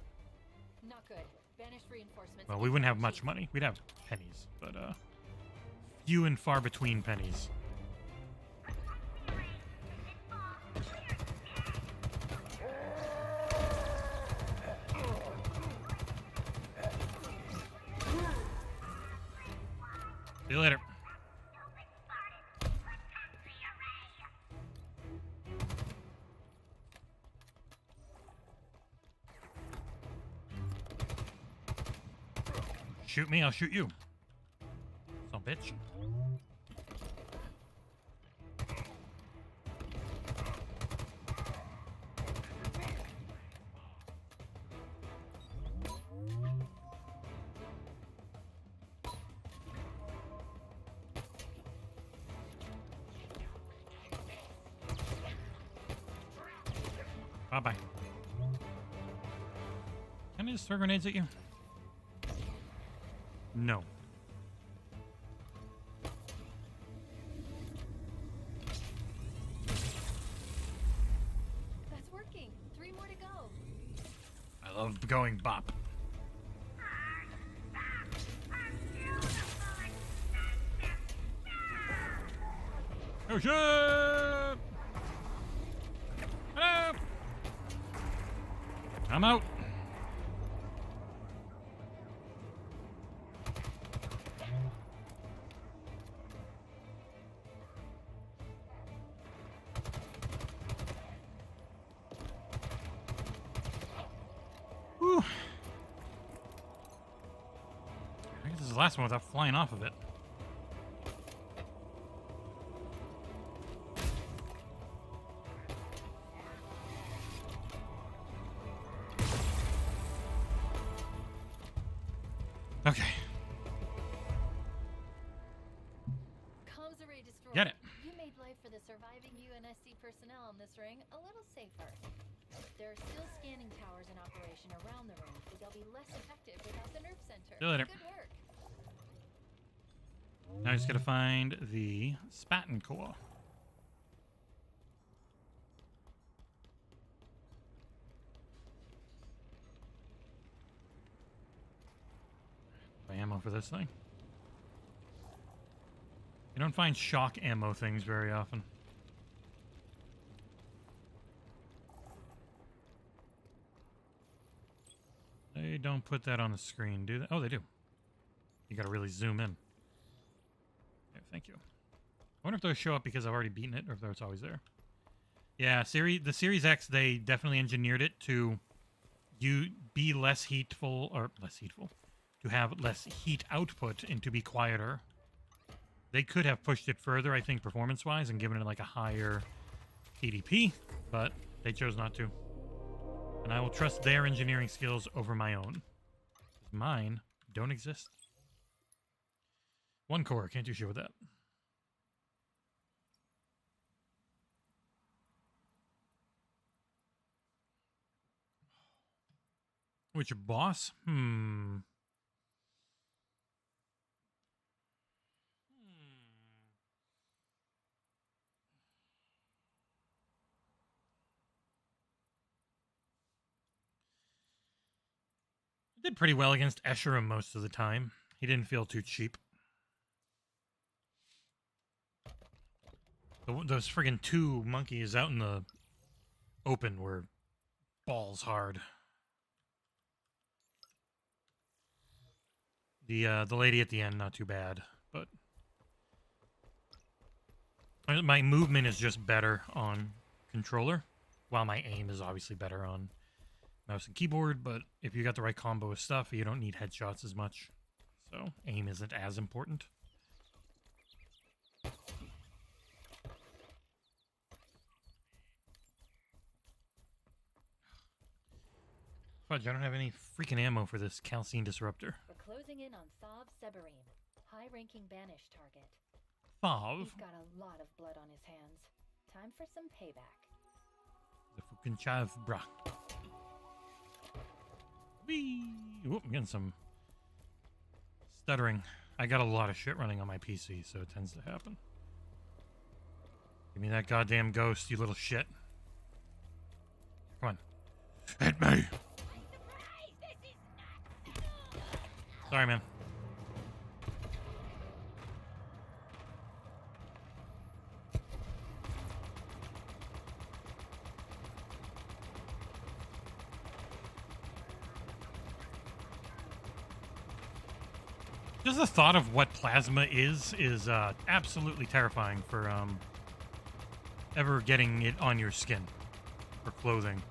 Not good. Banished reinforcements. Well, we wouldn't have much money. We'd have pennies, but few and far between pennies. See you later. Shoot me, I'll shoot you. Son of a bitch. Bye-bye. Can I just throw grenades at you? No. That's working. 3 more to go. I love going bop. Oh shit! Hello! I'm out. Whew. I guess this is the last one without flying off of it. Okay. Comms array destroyed. Get it. You made life for the surviving UNSC personnel in this ring a little safer. There are still scanning towers in operation around the ring, but they'll be less effective without the nerve center. See you later. Good work. Now I just gotta find the Spatin core. Ammo for this thing. You don't find shock ammo things very often. They don't put that on the screen, do they? Oh, they do. You gotta really zoom in. Okay, thank you. I wonder if those show up because I've already beaten it, or if it's always there. Yeah, the Series X, they definitely engineered it to be less heatful, or less heatful, to have less heat output and to be quieter. They could have pushed it further, I think, performance-wise, and given it like a higher TDP, but they chose not to. And I will trust their engineering skills over my own. Mine don't exist. 1 core, can't do shit with that. Which boss? Did pretty well against Escherum most of the time. He didn't feel too cheap. Those friggin' 2 monkeys out in the open were balls hard. The lady at the end, not too bad, but my movement is just better on controller, while my aim is obviously better on mouse and keyboard, but if you got the right combo of stuff, you don't need headshots as much, so aim isn't as important. Fudge, I don't have any freaking ammo for this calcine disruptor. We're closing in on Thav Sebarim, high-ranking banished target. Thav? He's got a lot of blood on his hands. Time for some payback. The fucking chav, brah. Whee! Oop, I'm getting some stuttering. I got a lot of shit running on my PC, so it tends to happen. Give me that goddamn ghost, you little shit. Come on. Hit me! Sorry, man. Just the thought of what plasma is absolutely terrifying for ever getting it on your skin or clothing.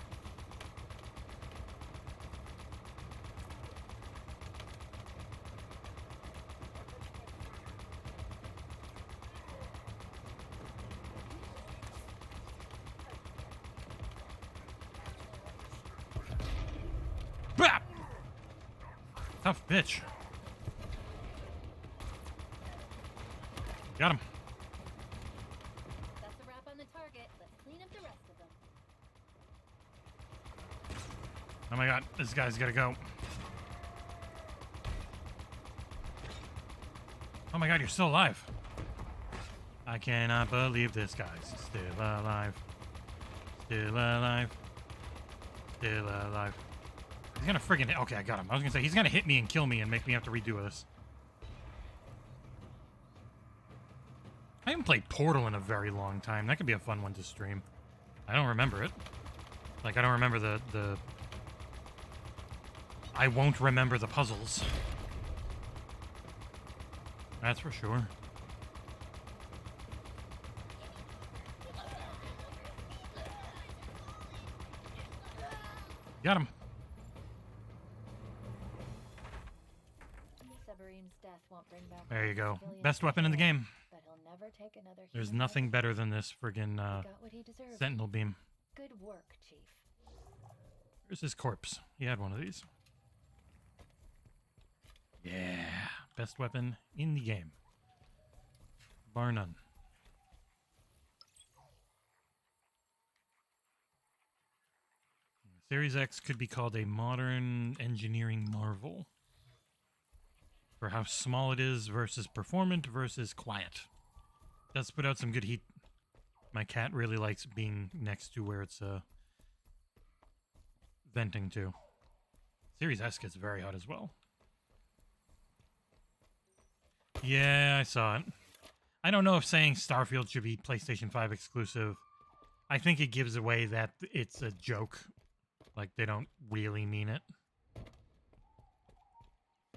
Bah! Tough bitch. Got him. That's a wrap on the target. Let's clean up the rest of them. Oh my god, this guy's gotta go. Oh my god, you're still alive. I cannot believe this guy's still alive. Still alive. Still alive. He's gonna friggin' okay, I got him. I was gonna say, he's gonna hit me and kill me and make me have to redo this. I haven't played Portal in a very long time. That could be a fun one to stream. I don't remember it. Like, I don't remember the... I won't remember the puzzles. That's for sure. Got him. Sebarim's death won't bring back There you go. civilians Best weapon in the game. but he'll never take another There's human nothing life. better than this friggin' Got what he deserved. Sentinel beam. Good work, Chief. Here's his corpse. He had one of these. Yeah. Best weapon in the game. Bar none. Series X could be called a modern engineering marvel. For how small it is versus performant versus quiet. Does put out some good heat. My cat really likes being next to where it's venting to. Series S gets very hot as well. Yeah, I saw it. I don't know if saying Starfield should be PlayStation 5 exclusive. I think it gives away that it's a joke. Like, they don't really mean it.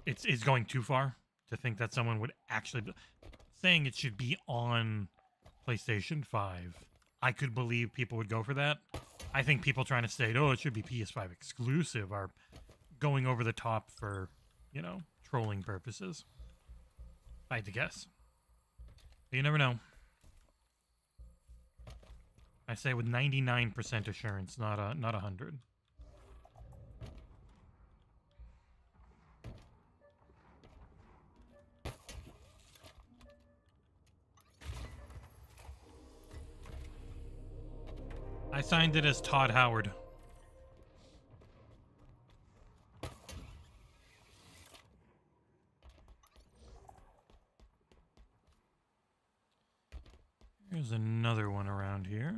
It's going too far to think that someone would actually... Saying it should be on PlayStation 5. I could believe people would go for that. I think people trying to state, oh, it should be PS5 exclusive are going over the top for, you know, trolling purposes. I had to guess. But you never know. I say with 99% assurance, not 100. I signed it as Todd Howard. There's another one around here.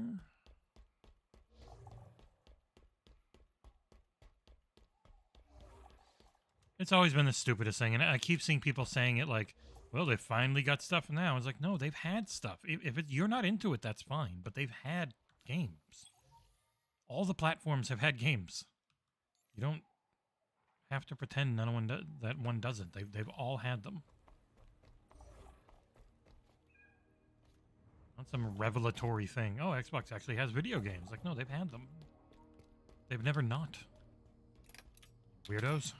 It's always been the stupidest thing, and I keep seeing people saying it like, well, they finally got stuff now. It's like, no, they've had stuff. If you're not into it, that's fine, but they've had games. All the platforms have had games. You don't have to pretend that one doesn't. They've all had them. Not some revelatory thing. Oh, Xbox actually has video games. Like, no, they've had them. They've never not. Weirdos.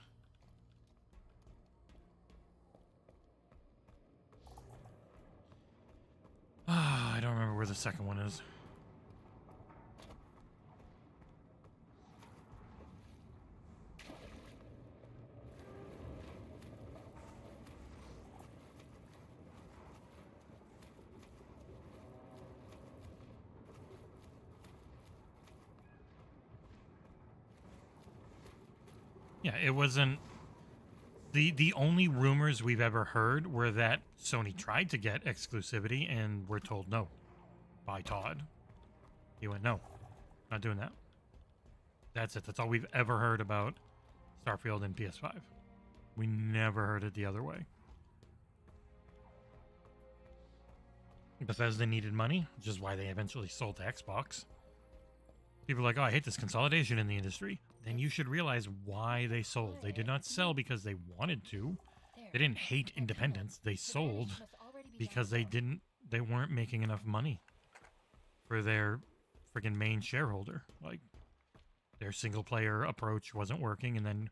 I don't remember where the second one is. Yeah, it wasn't... The only rumors we've ever heard were that Sony tried to get exclusivity and were told no by Todd. He went, no, not doing that. That's it. That's all we've ever heard about Starfield and PS5. We never heard it the other way. Bethesda needed money, which is why they eventually sold to Xbox. People are like, oh, I hate this consolidation in the industry. Then you should realize why they sold. They did not sell because they wanted to. They didn't hate independence. They sold because they weren't making enough money for their freaking main shareholder. Like, their single player approach wasn't working, and then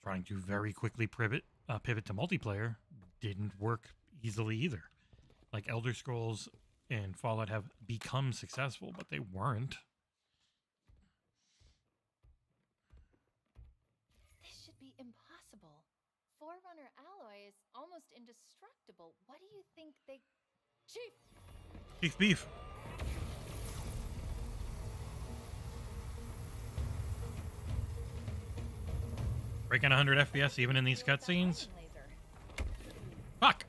trying to very quickly pivot to multiplayer didn't work easily either. Like, Elder Scrolls and Fallout have become successful, but they weren't. Impossible. Forerunner alloy is almost indestructible. What do you think they... Chief Beef. Breaking 100 FPS even in these cutscenes. Fuck!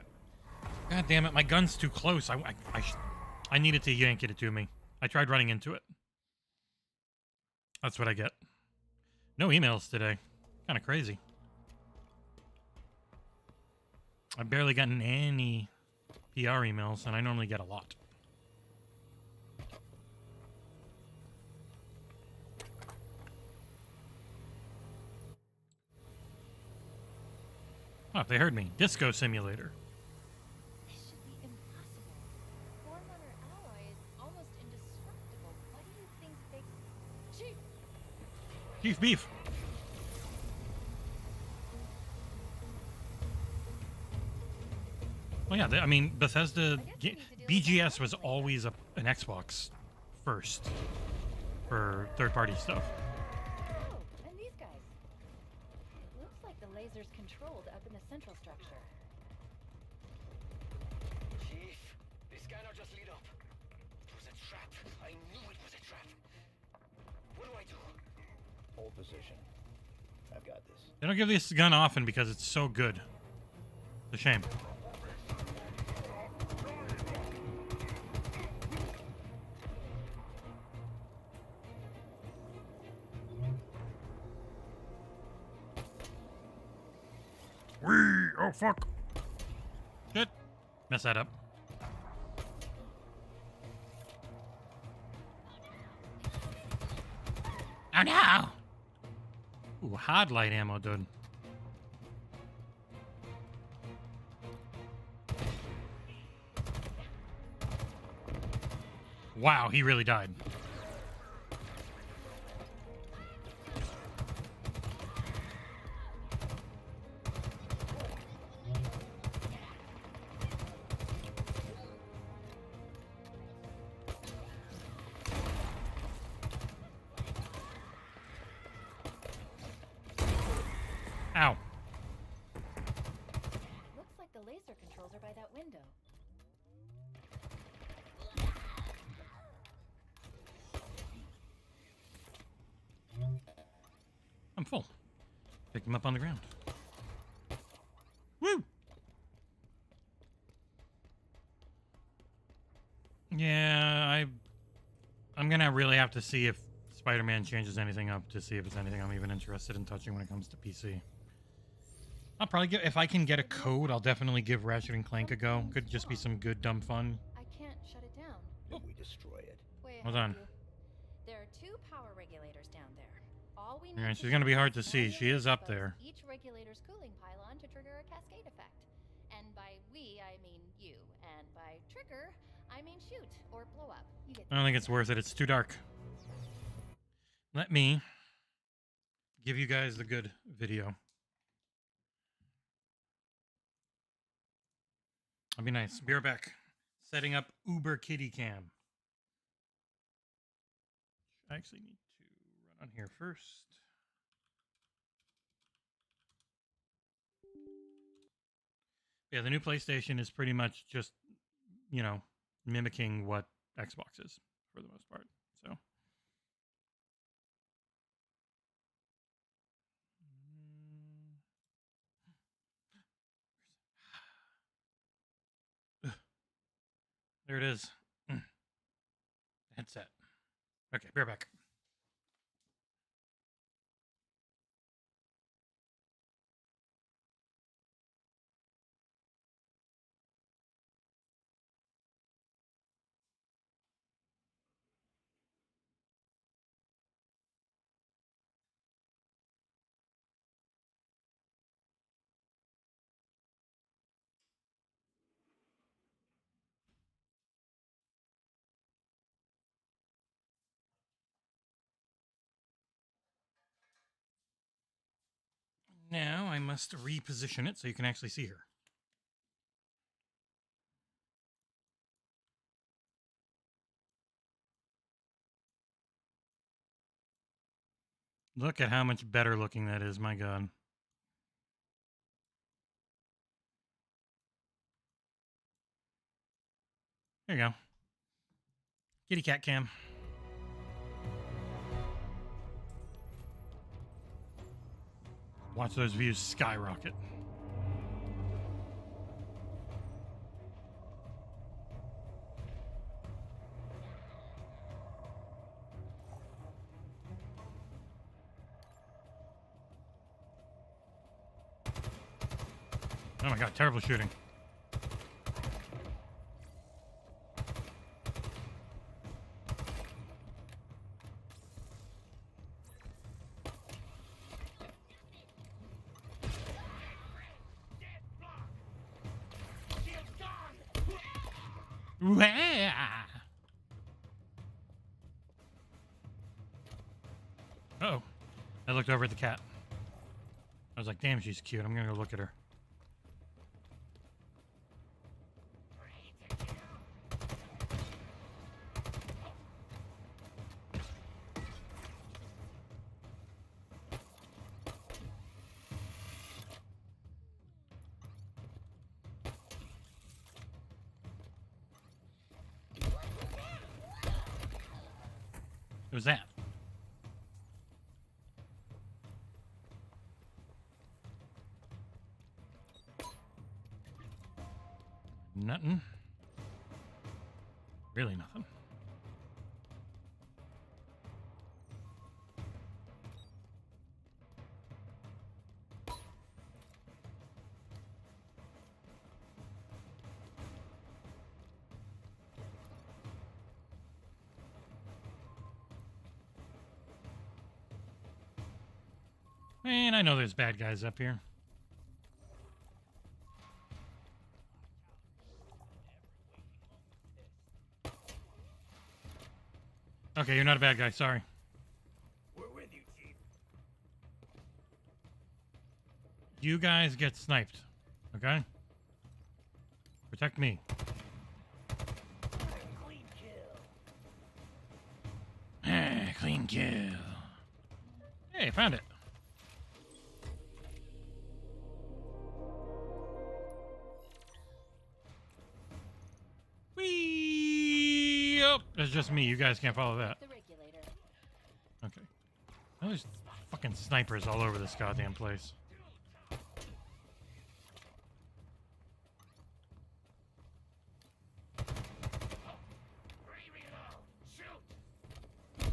God damn it, my gun's too close. I needed to yank it to me. I tried running into it. That's what I get. No emails today. Kind of crazy. I've barely gotten any PR emails, and I normally get a lot. Oh, they heard me. Disco Simulator. This should be impossible. Forerunner alloy is almost indestructible. What do you think they... Chief Beef. Well, yeah, I mean, Bethesda... BGS was always an Xbox first for third-party stuff. Oh, and these guys. It looks like the laser's controlled up in the central structure. Chief, this cannot just lead up. It was a trap. I knew it was a trap. What do I do? Hold position. I've got this. They don't give this gun often because it's so good. It's a shame. Oh, fuck. Shit. Mess that up. Oh, no! Ooh, hard light ammo, dude. Wow, he really died. Ow. Looks like the laser controls are by that window. I'm full. Pick him up on the ground. Woo! Yeah, I'm gonna really have to see if Spider-Man changes anything up to see if it's anything I'm even interested in touching when it comes to PC. I'll probably get, if I can get a code, I'll definitely give Ratchet and Clank a go. Could just be some good dumb fun. I can't shut it down. Did we destroy it? Way Hold ahead on. of you. There are 2 power regulators down there. All we need Alright, to she's gonna be do hard to is see. She is up expose there. Each regulator's cooling pylon to trigger a cascade effect. And by we, I mean you. And by trigger, I mean shoot or blow up. You get I don't think it's worth it. It's too dark. Let me give you guys the good video. That'd be nice. Be right back. Setting up Uber Kitty Cam. I actually need to run on here first. Yeah, the new PlayStation is pretty much just, you know, mimicking what Xbox is for the most part. So. There it is. Headset. Okay, be right back. Now I must reposition it so you can actually see her. Look at how much better looking that is, my god. There you go. Kitty cat cam. Watch those views skyrocket. Oh my god, terrible shooting. Uh-oh. I looked over at the cat. I was like, damn, she's cute. I'm gonna go look at her. What was that? Nothing. Really nothing. Man, I know there's bad guys up here. Okay, you're not a bad guy, sorry. We're with you, Chief. You guys get sniped, okay? Protect me. Clean kill. Clean kill. Hey, found it. Whee! Oh, that's just me. You guys can't follow that. the regulator. Okay. Now there's fucking snipers all over this goddamn place.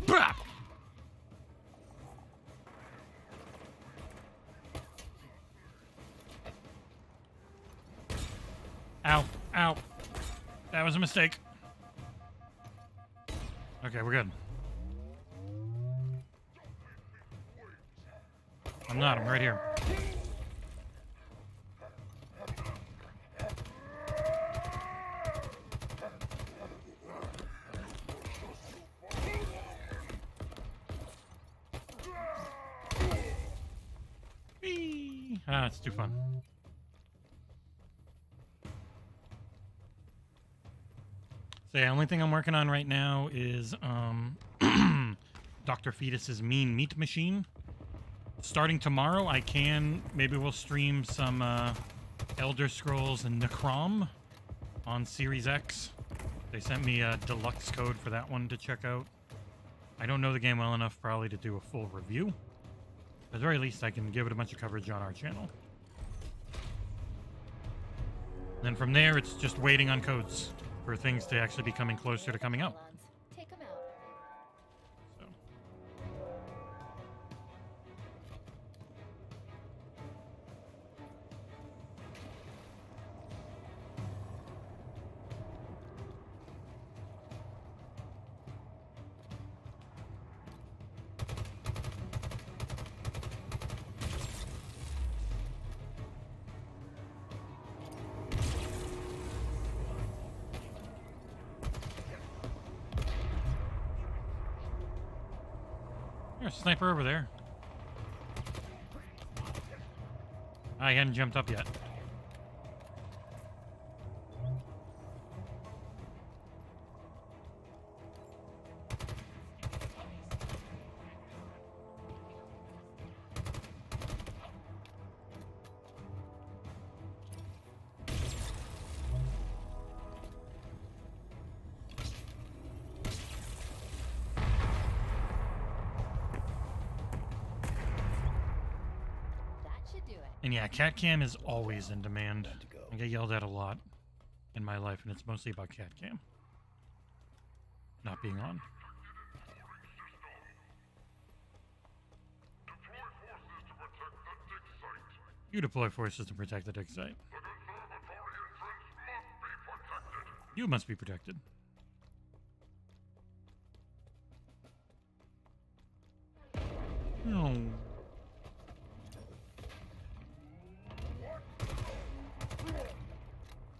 Bah! Ow. That was a mistake. Okay, we're good. I'm not. I'm right here. Whee! Ah, it's too fun. So yeah, only thing I'm working on right now is Dr. Fetus's Mean Meat Machine. Starting tomorrow, maybe we'll stream some Elder Scrolls and Necrom on Series X. They sent me a deluxe code for that one to check out. I don't know the game well enough probably to do a full review. At the very least, I can give it a bunch of coverage on our channel. Then from there, it's just waiting on codes for things to actually be coming closer to coming out. Take 'em out. So. There's a sniper over there. I hadn't jumped up yet. And yeah, cat cam is always in demand. I get yelled at a lot in my life, and it's mostly about cat cam not being on. You deploy forces to protect the dig site. You must be protected. No.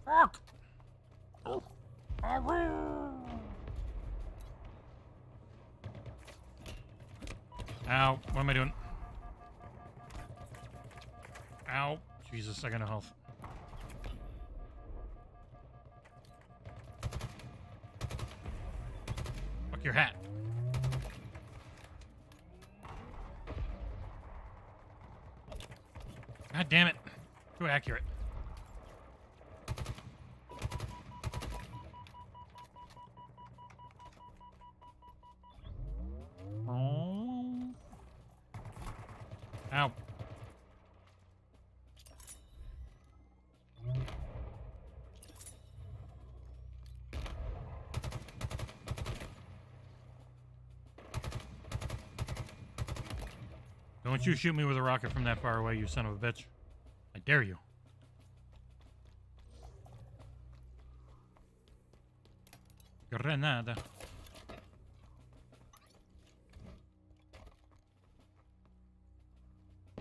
Fuck! Oh. Ow. What am I doing? Ow. Jesus, I got no health. Fuck your hat. God damn it. Too accurate. Ow. Don't you shoot me with a rocket from that far away, you son of a bitch. I dare you. Granada.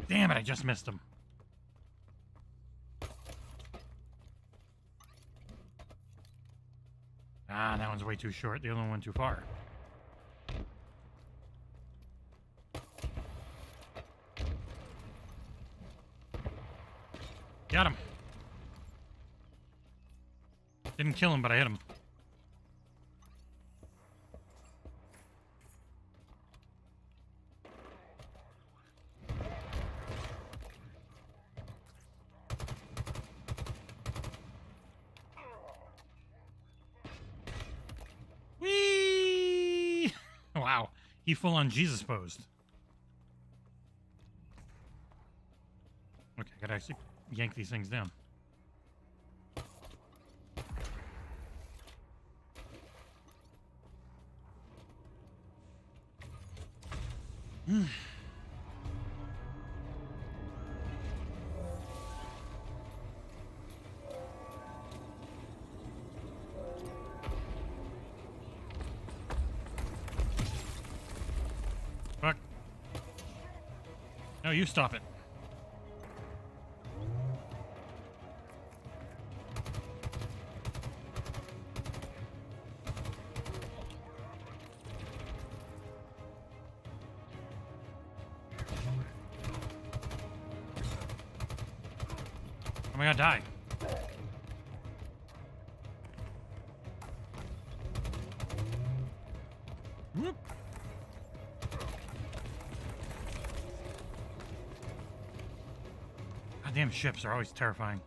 Damn it, I just missed him. Ah, that one's way too short. The other one went too far. Got him. Didn't kill him, but I hit him. Whee! Wow, he full on Jesus posed. Okay, I gotta actually yank these things down. Fuck. No, you stop it. Oh my god, die. Whoop. Goddamn ships are always terrifying.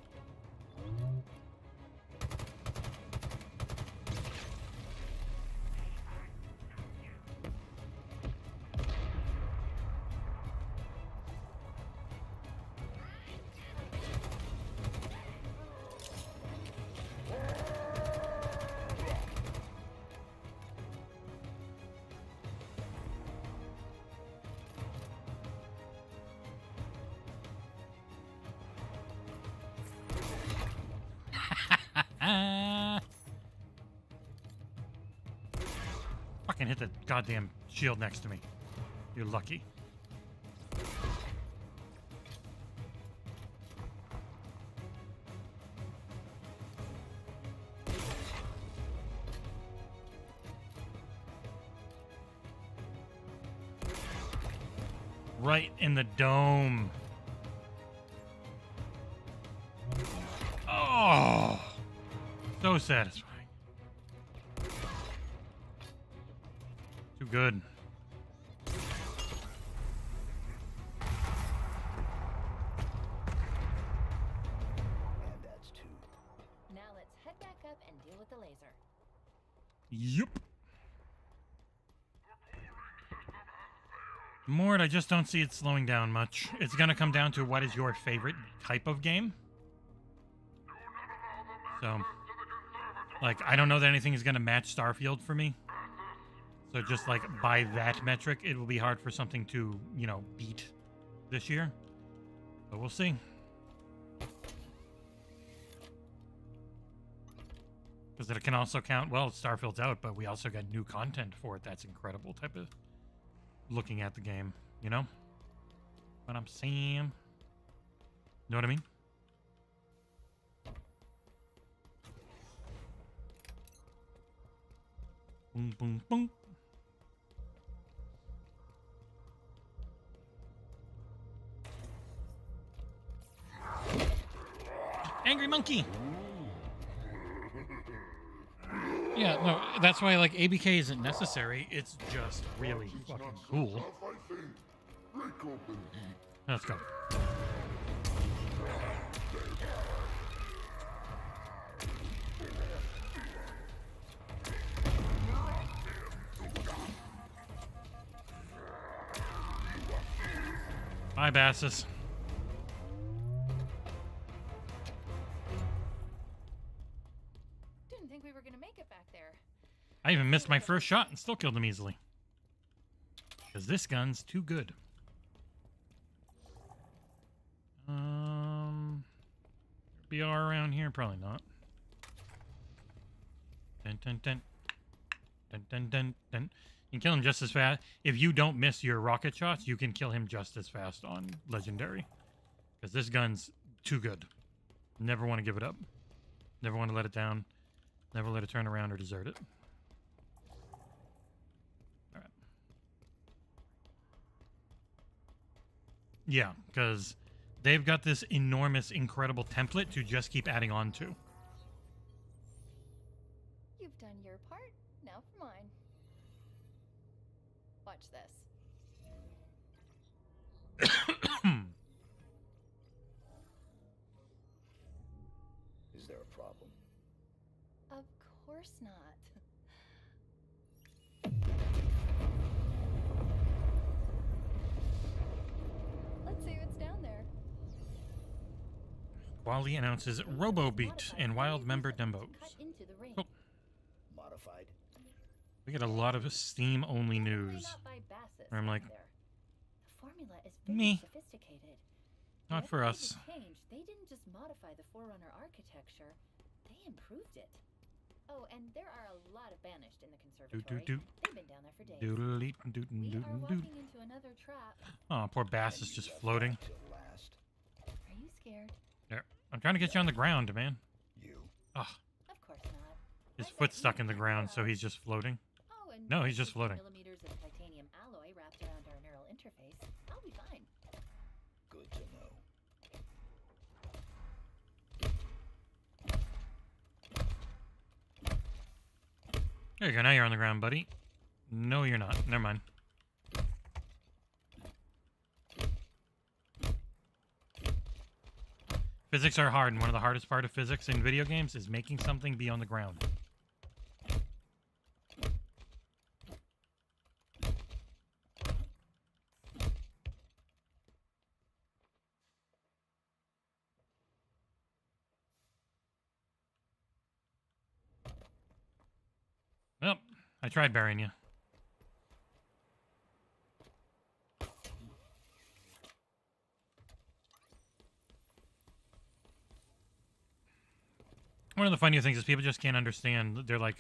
Fucking hit the goddamn shield next to me. You're lucky. Right in the dome. Oh, so satisfying. Too good. And that's two. Now let's head back up and deal with the laser. Yup. Mort, I just don't see it slowing down much. It's gonna come down to what is your favorite type of game. So, like, I don't know that anything is gonna match Starfield for me. So just like by that metric, it will be hard for something to, you know, beat this year. But we'll see. Because it can also count, well, Starfield's out, but we also got new content for it. That's incredible type of looking at the game, you know? What I'm saying. Know what I mean? Boom, boom, boom. Angry monkey. Yeah, no, that's why, like, ABK isn't necessary. It's just really fucking cool. Let's go. Bye, Bassus. Didn't think we were gonna make it back there. I even missed my first shot and still killed him easily. Because this gun's too good. BR around here? Probably not. Dun, dun, dun. Dun, dun, dun, dun. You can kill him just as fast. If you don't miss your rocket shots, you can kill him just as fast on Legendary. Because this gun's too good. Never want to give it up. Never want to let it down. Never let it turn around or desert it. Alright. Yeah, because they've got this enormous, incredible template to just keep adding on to. You've done your part, now for mine. Watch this. Is there a problem? Of course not. Let's see what's down there. Wally announces RoboBeat and Wild Member Dembos. Cool. Modified. We get a lot of Steam-only news. Where I'm like, The formula is very me. sophisticated. Not The for upgrade us. has changed. They didn't just modify the Forerunner architecture, they improved it. Oh, and there are a lot of banished in the conservatory. Doo-doo-doo. They've been down there for days. Doodly, We are doodle, doodle. walking into another another trap. Oh, poor Bass is just floating. Are you scared? There. I'm trying to get you on the ground, man. You? Ugh. Of course not. His foot's stuck in the ground, so he's just floating. Oh, and No, he's just 60 floating. millimeters of titanium alloy wrapped around our neural interface. I'll be fine. Good to know. There you go. Now you're on the ground, buddy. No, you're not. Never mind. Physics are hard, and one of the hardest part of physics in video games is making something be on the ground. Well, I tried burying you. One of the funnier things is people just can't understand. They're like,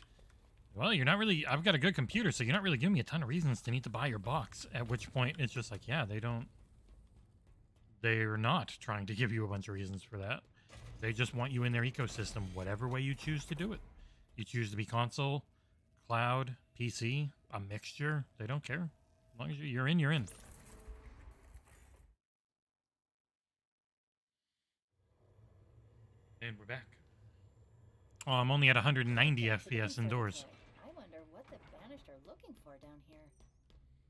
well, you're not really... I've got a good computer, so you're not really giving me a ton of reasons to need to buy your box. At which point, it's just like, yeah, they don't... They're not trying to give you a bunch of reasons for that. They just want you in their ecosystem, whatever way you choose to do it. You choose to be console, cloud, PC, a mixture. They don't care. As long as you're in, you're in. And we're back. Oh, I'm only at 190 FPS indoors. I wonder what the banished are looking for down here.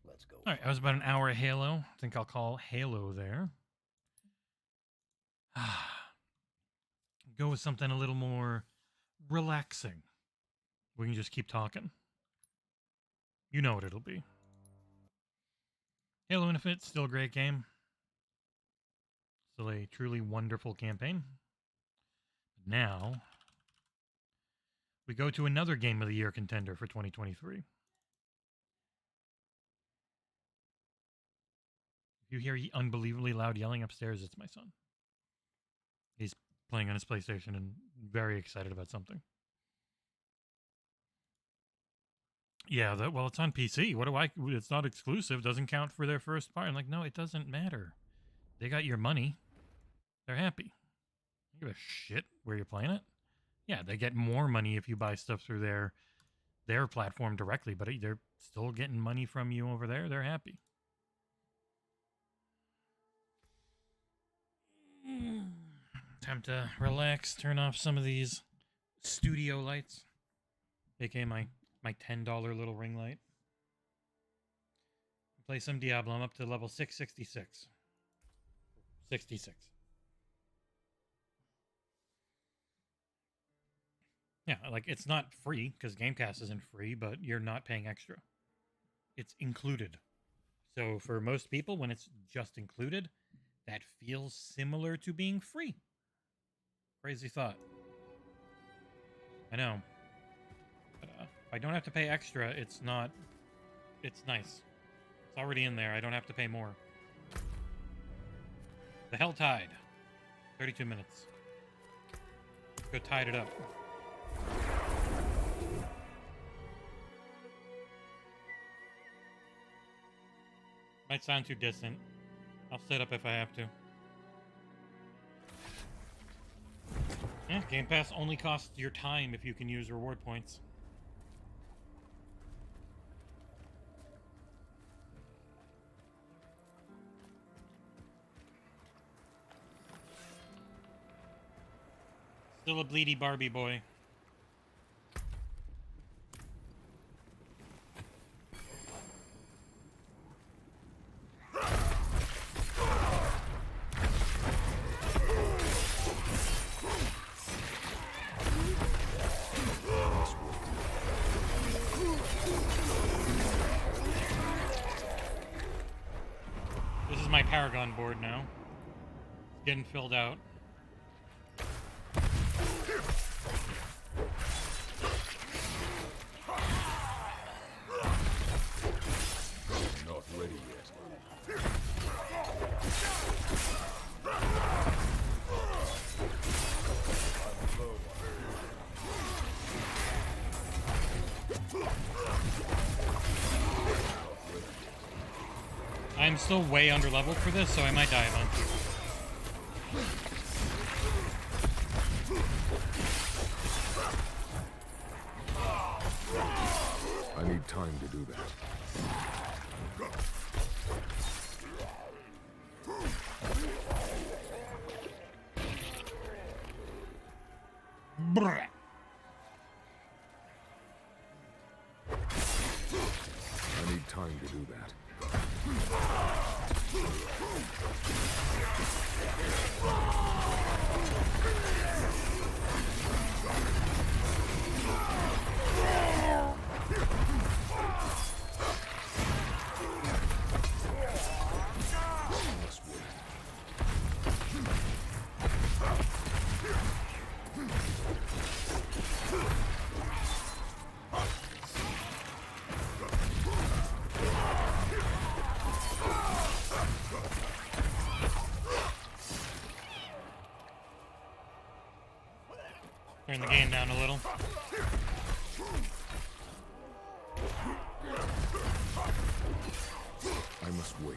Let's go. All right, I was about an hour of Halo. I think I'll call Halo there. Go with something a little more relaxing. We can just keep talking. You know what it'll be. Halo Infinite, still a great game. Still a truly wonderful campaign. Now, we go to another Game of the Year contender for 2023. If you hear unbelievably loud yelling upstairs, it's my son. He's playing on his PlayStation and very excited about something. Yeah, well, it's on PC. What do I... It's not exclusive. Doesn't count for their first part. I'm like, no, it doesn't matter. They got your money. They're happy. You give a shit where you're playing it. Yeah, they get more money if you buy stuff through their platform directly, but they're still getting money from you over there. They're happy. Time to relax, turn off some of these studio lights, aka my $10 little ring light. Play some Diablo. I'm up to level 666. 66. Yeah, like, it's not free, because Game Pass isn't free, but you're not paying extra. It's included. So for most people, when it's just included, that feels similar to being free. Crazy thought. I know. But, if I don't have to pay extra, it's not... It's nice. It's already in there. I don't have to pay more. The Hell Tide. 32 minutes. Go tide it up. Might sound too distant. I'll set up if I have to. Yeah, Game Pass only costs your time if you can use reward points. Still a bleedy Barbie boy. This is my Paragon board now. It's getting filled out. Not ready yet. I'm still way under leveled for this, so I might die a bunch. I need time to do that. Brrr. I need time to do that. Turn the game down a little. I must wait.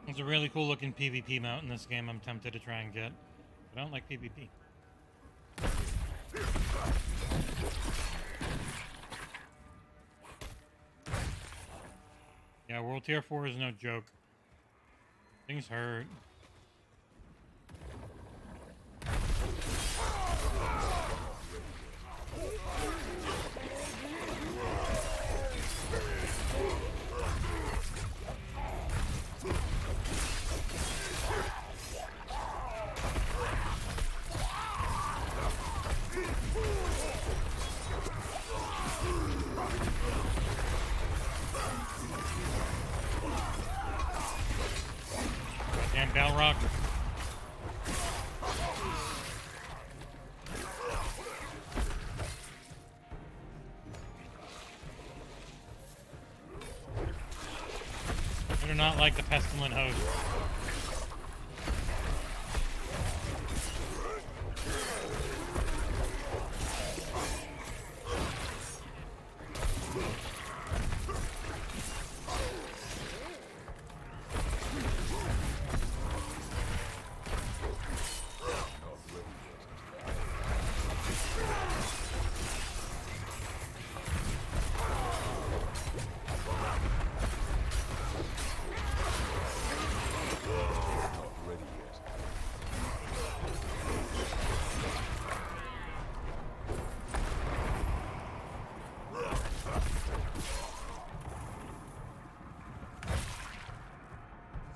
There's a really cool looking PvP mount in this game I'm tempted to try and get. But I don't like PvP. Yeah, World Tier 4 is no joke. Things hurt. Damn Balrog. I do not like the pestilent host.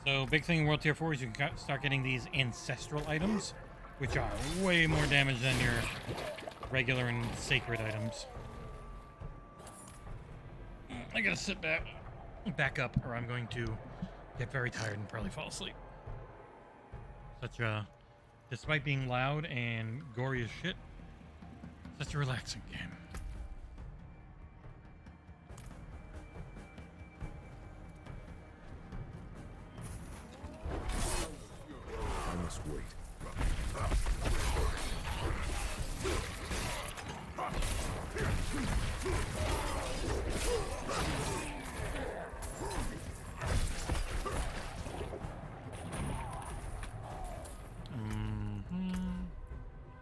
So, big thing in World Tier 4 is you can start getting these ancestral items, which are way more damage than your regular and sacred items. I gotta sit back up, or I'm going to get very tired and probably fall asleep. Such a, despite being loud and gory as shit, such a relaxing game. I must wait.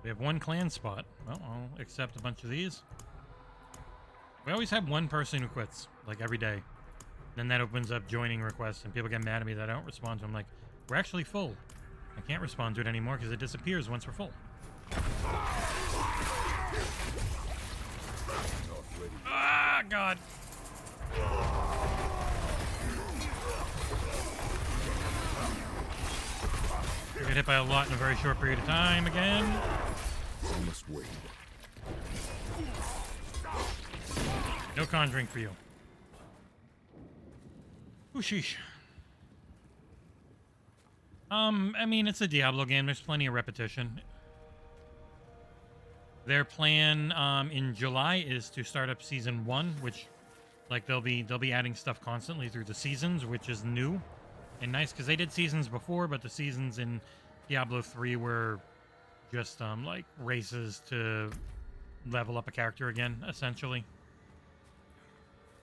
We have one clan spot. Well, I'll accept a bunch of these. We always have one person who quits, like every day. Then that opens up joining requests, and people get mad at me that I don't respond to them. Like, we're actually full. I can't respond to it anymore because it disappears once we're full. Ah, God. We get hit by a lot in a very short period of time again. I must wait. No conjuring for you. Ooh, sheesh. I mean, it's a Diablo game. There's plenty of repetition. Their plan in July is to start up season 1, which, like, they'll be adding stuff constantly through the seasons, which is new. and nice because they did seasons before, but the seasons in Diablo 3 were just like races to level up a character again, essentially.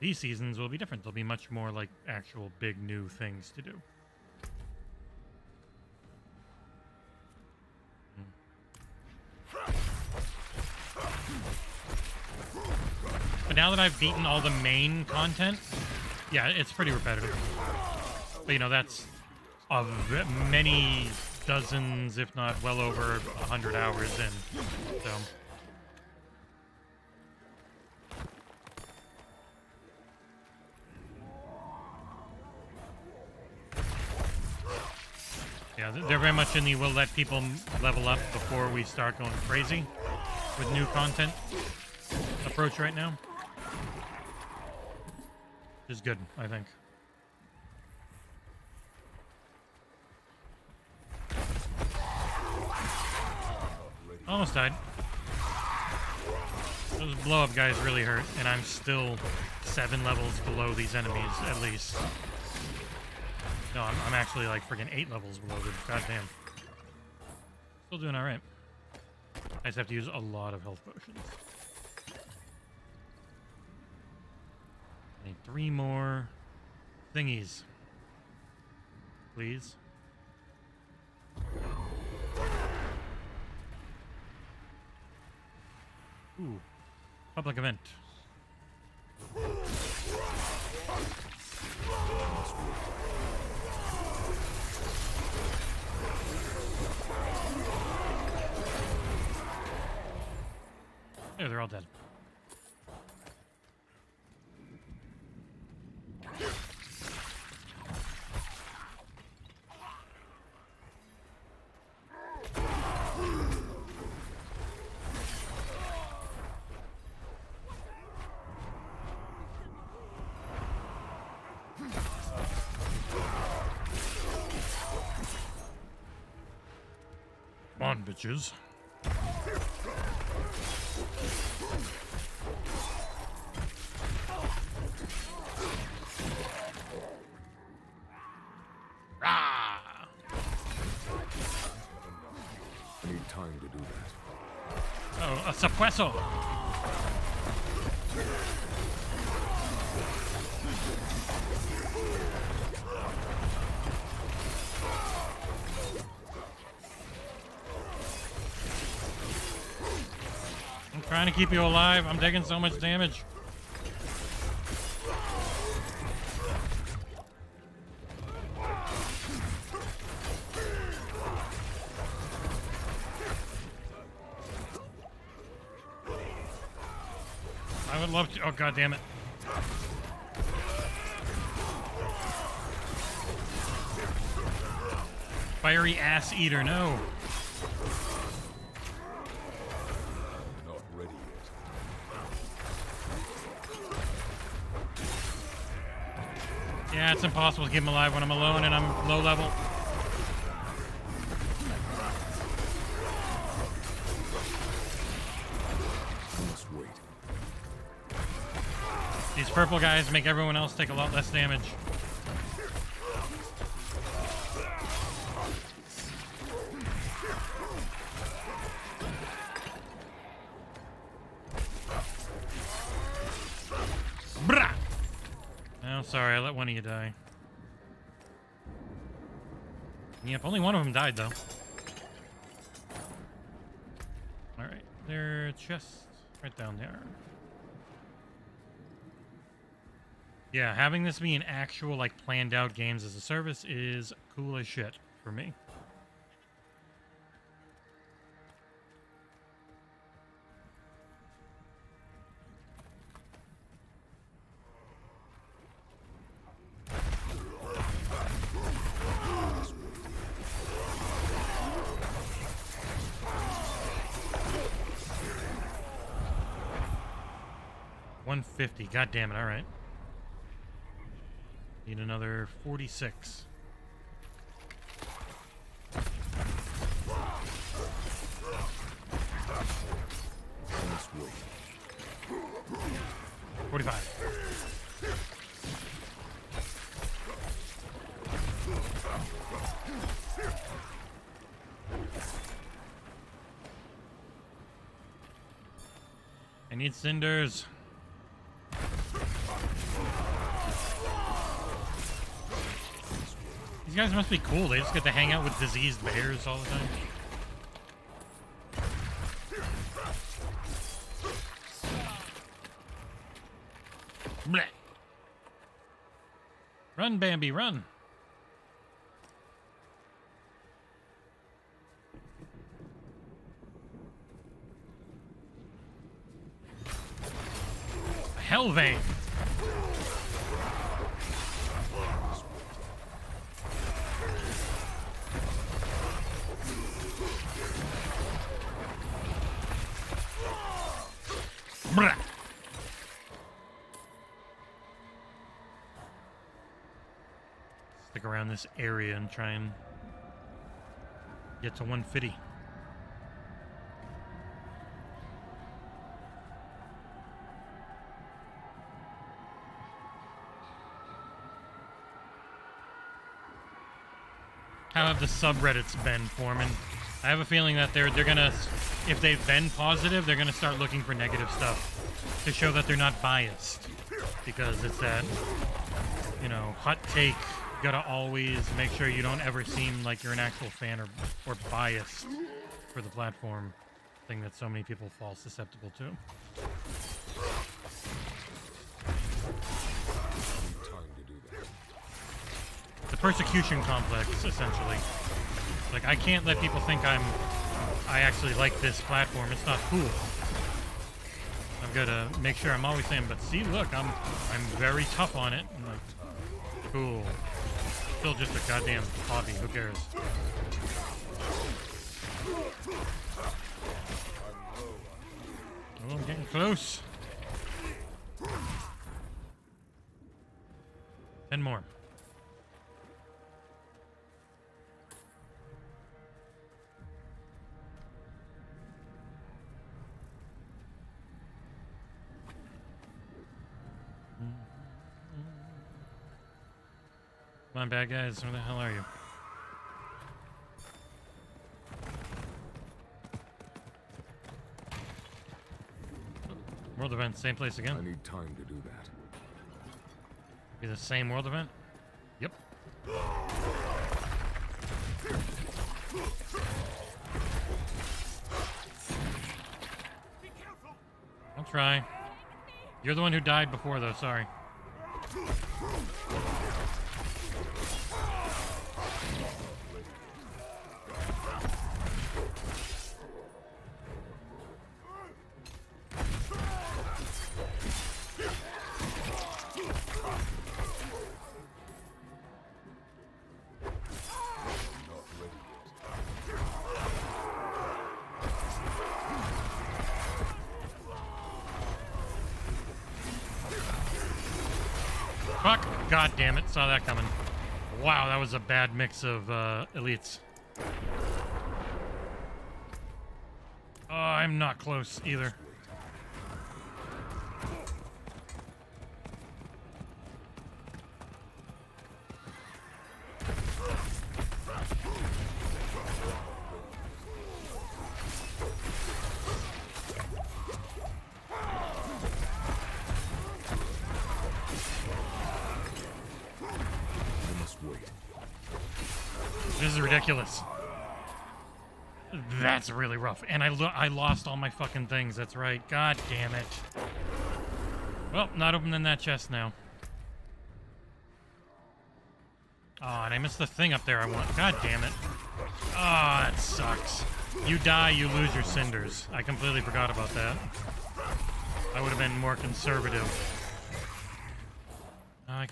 These seasons will be different. They'll be much more like actual big new things to do. But now that I've beaten all the main content, yeah, it's pretty repetitive. But you know, that's of many dozens, if not well over 100 hours in. So yeah, they're very much in the we'll let people level up before we start going crazy with new content approach right now. Which is good, I think. Almost died. Those blow-up guys really hurt, and I'm still 7 levels below these enemies, at least. No, I'm actually like freaking 8 levels below them. Goddamn. Still doing alright. I just have to use a lot of health potions. I need 3 more thingies. Please. Ooh. Public event. Yeah, they're all dead. Come on, bitches. I need time to do that. Oh, a suppressor. I'm trying to keep you alive. I'm taking so much damage. I would love to. Oh, god damn it. Fiery ass eater, no. Not ready yet. Yeah, it's impossible to keep him alive when I'm alone and I'm low level. I must wait. These purple guys make everyone else take a lot less damage. Brah! Oh, sorry, I let one of you die. Yep, only one of them died, though. Alright, their chest right down there. Yeah, having this be an actual, like, planned out games as a service is cool as shit for me. $150. God damn it! All right. Need another 46. I must wait. 45. I need cinders. These guys must be cool. They just get to hang out with diseased bears all the time. Blech. Run, Bambi, run. Hellvein. Blah. Stick around this area and try and get to 150. How have the subreddits been forming? I have a feeling that they're gonna, if they've been positive, they're gonna start looking for negative stuff to show that they're not biased, because it's that, you know, hot take. Gotta always make sure you don't ever seem like you're an actual fan or biased for the platform, thing that so many people fall susceptible to. The persecution complex, essentially. Like, I can't let people think I actually like this platform. It's not cool. I've got to make sure I'm always saying, but see, look, I'm very tough on it. I'm like, cool. Still just a goddamn hobby. Who cares? Oh, I'm getting close. 10 more. Come on, bad guys. Where the hell are you? World event, same place again? I need time to do that. Be the same world event? Yep. I'll try. You're the one who died before, though. Sorry. Fuck! God damn it, saw that coming. Wow, that was a bad mix of elites. Oh, I'm not close either. This is ridiculous. That's really rough. And I lost all my fucking things. That's right. God damn it. Well, not opening that chest now. Oh, and I missed the thing up there I want. God damn it. Oh, that sucks. You die, you lose your cinders. I completely forgot about that. I would have been more conservative. I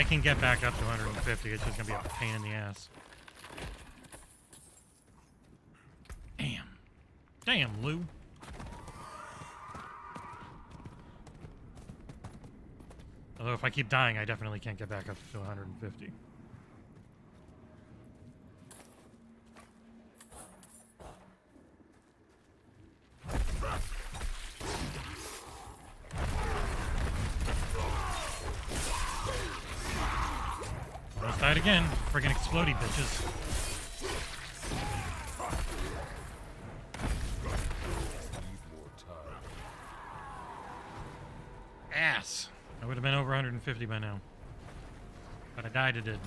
can get back up to 150. It's just gonna be a pain in the ass. Damn. Damn, Lou. Although if I keep dying, I definitely can't get back up to 150. Almost died again. friggin' explodey bitches. Ass. I would have been over 150 by now. But I died, it did.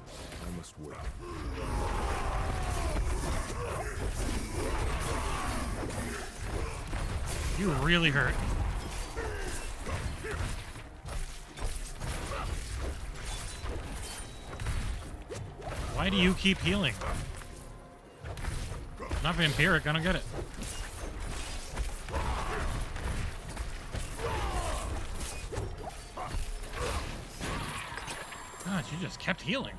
I must wait. You really hurt. Why do you keep healing? Not vampiric, I don't get it. God, she just kept healing.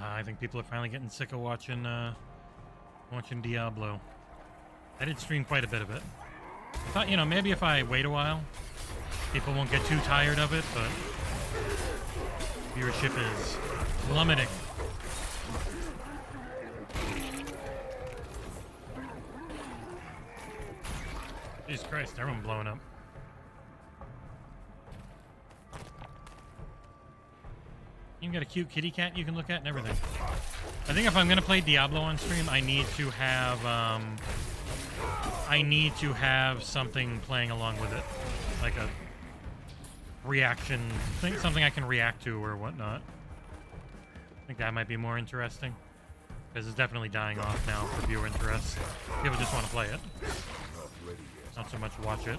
I think people are finally getting sick of watching Diablo. I did stream quite a bit of it. I thought, you know, maybe if I wait a while, people won't get too tired of it, but viewership is plummeting. Jesus Christ, everyone blowing up. You can get a cute kitty cat you can look at and everything. I think if I'm gonna play Diablo on stream, I need to have something playing along with it, like a reaction thing, something I can react to or whatnot. I think that might be more interesting because it's definitely dying off now for viewer interest. People just want to play it, not so much watch it.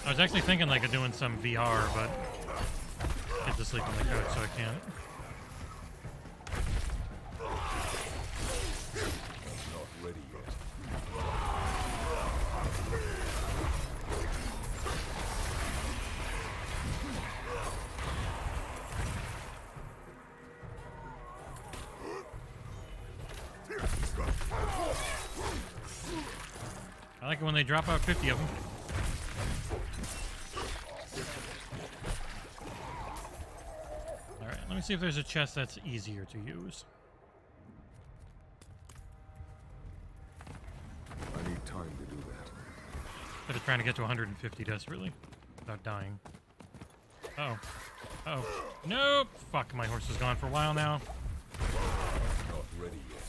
I was actually thinking like of doing some VR, but kids asleep on the couch, so I can't. Not ready yet. I like it when they drop out 50 of them. Alright, let me see if there's a chest that's easier to use. I need time to do that. Instead of trying to get to 150 desperately without dying. Uh-oh. Uh-oh. Nope! Fuck, my horse is gone for a while now. Not ready yet.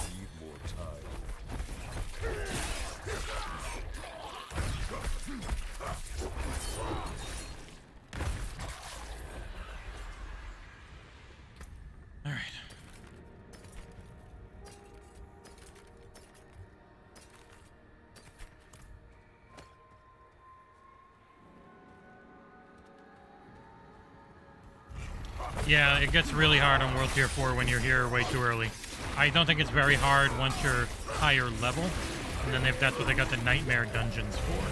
Need more time. All right. Yeah, it gets really hard on World Tier 4 when you're here way too early. I don't think it's very hard once you're higher level, and then that's what they got the Nightmare Dungeons for.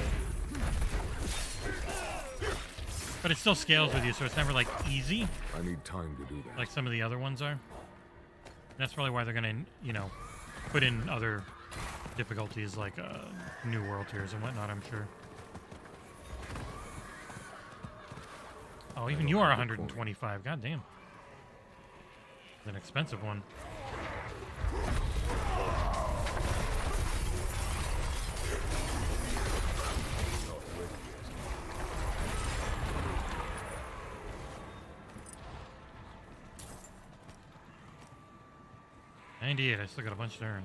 But it still scales with you, so it's never, like, easy. I need time to do that. Like some of the other ones are. That's probably why they're gonna, you know, put in other difficulties like new World Tiers and whatnot, I'm sure. Oh, even you are 125. God damn. It's an expensive one. $98. I still got a bunch to earn.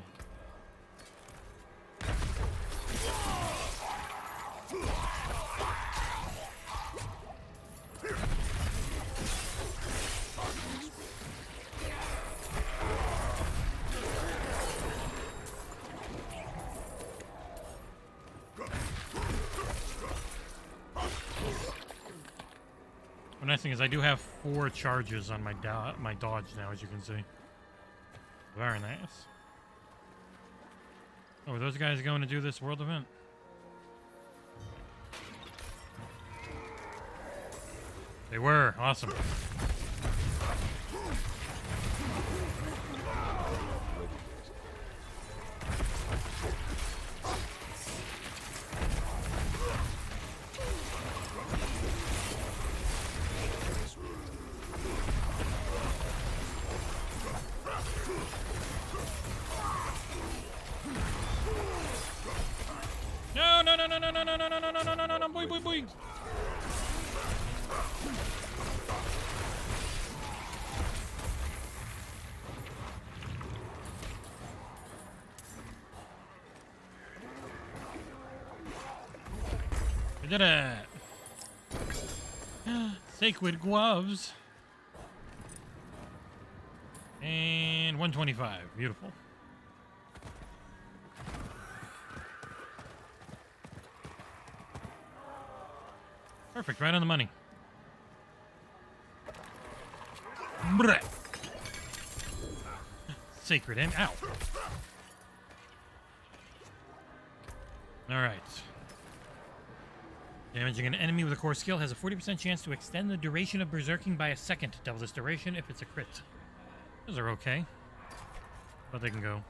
The nice thing is I do have 4 charges on my dodge now, as you can see. Very nice. Oh, are those guys going to do this world event? They were. Awesome. Wings! We did it! Sacred gloves. And 125. Beautiful. Perfect, right on the money. Blech. Sacred aim. Ow. Alright. Damaging an enemy with a core skill has a 40% chance to extend the duration of berserking by a second. Double this duration if it's a crit. Those are okay. But they can go.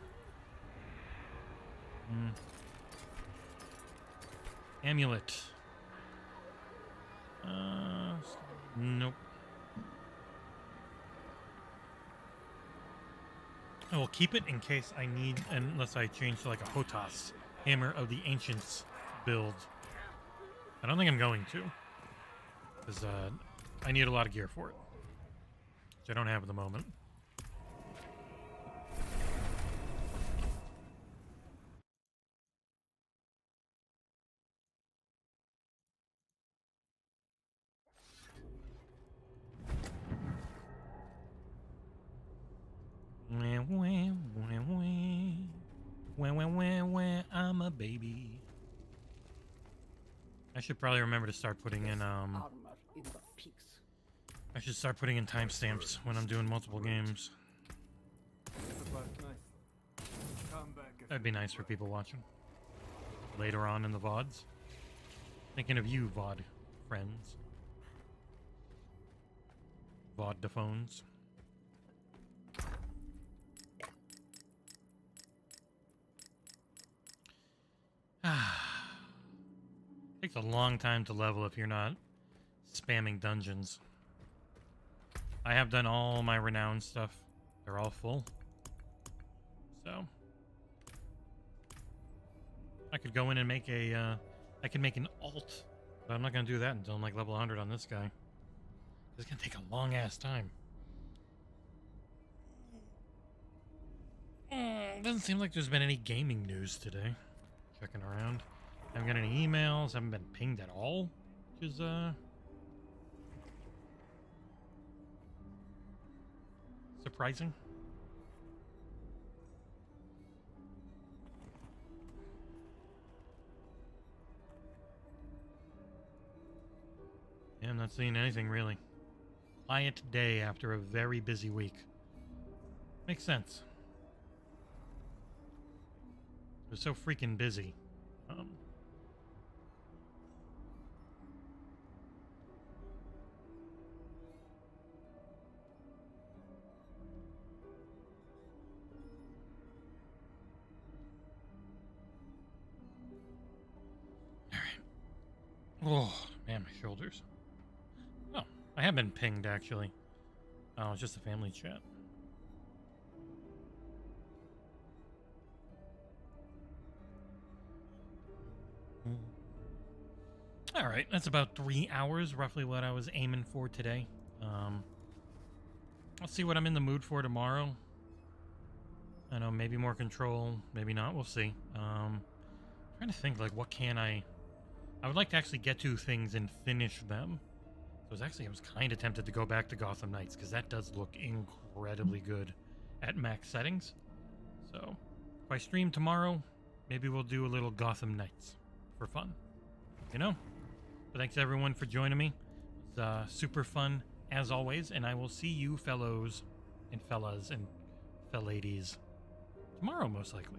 Amulet. Nope. I will keep it in case I need, unless I change to like a Hotas, Hammer of the Ancients build. I don't think I'm going to, because I need a lot of gear for it, which I don't have at the moment. I'm a baby. I should probably remember to start putting in I should start putting in timestamps when I'm doing multiple games. That'd be nice for people watching later on in the VODs. Thinking of you, VOD friends. VOD-daphones. Takes a long time to level if you're not spamming dungeons. I have done all my renown stuff. They're all full. So I could go in and make a I can make an alt, but I'm not gonna do that until I'm like level 100 on this guy. It's gonna take a long ass time. Doesn't seem like there's been any gaming news today. Checking around. Haven't got any emails, haven't been pinged at all, which is surprising. Yeah, I'm not seeing anything really. Quiet day after a very busy week. Makes sense. It was so freaking busy. Oh, man, my shoulders. Oh, I have been pinged, actually. Oh, it's just a family chat. All right, that's about 3 hours, roughly what I was aiming for today. I'll see what I'm in the mood for tomorrow. I know, maybe more control, maybe not, we'll see. Trying to think, like, what can I would like to actually get to things and finish them. So I was kind of tempted to go back to Gotham Knights, because that does look incredibly good at max settings. So, if I stream tomorrow, maybe we'll do a little Gotham Knights for fun. You know? But thanks everyone for joining me. It's super fun, as always, and I will see you fellows and fellas and felladies tomorrow, most likely.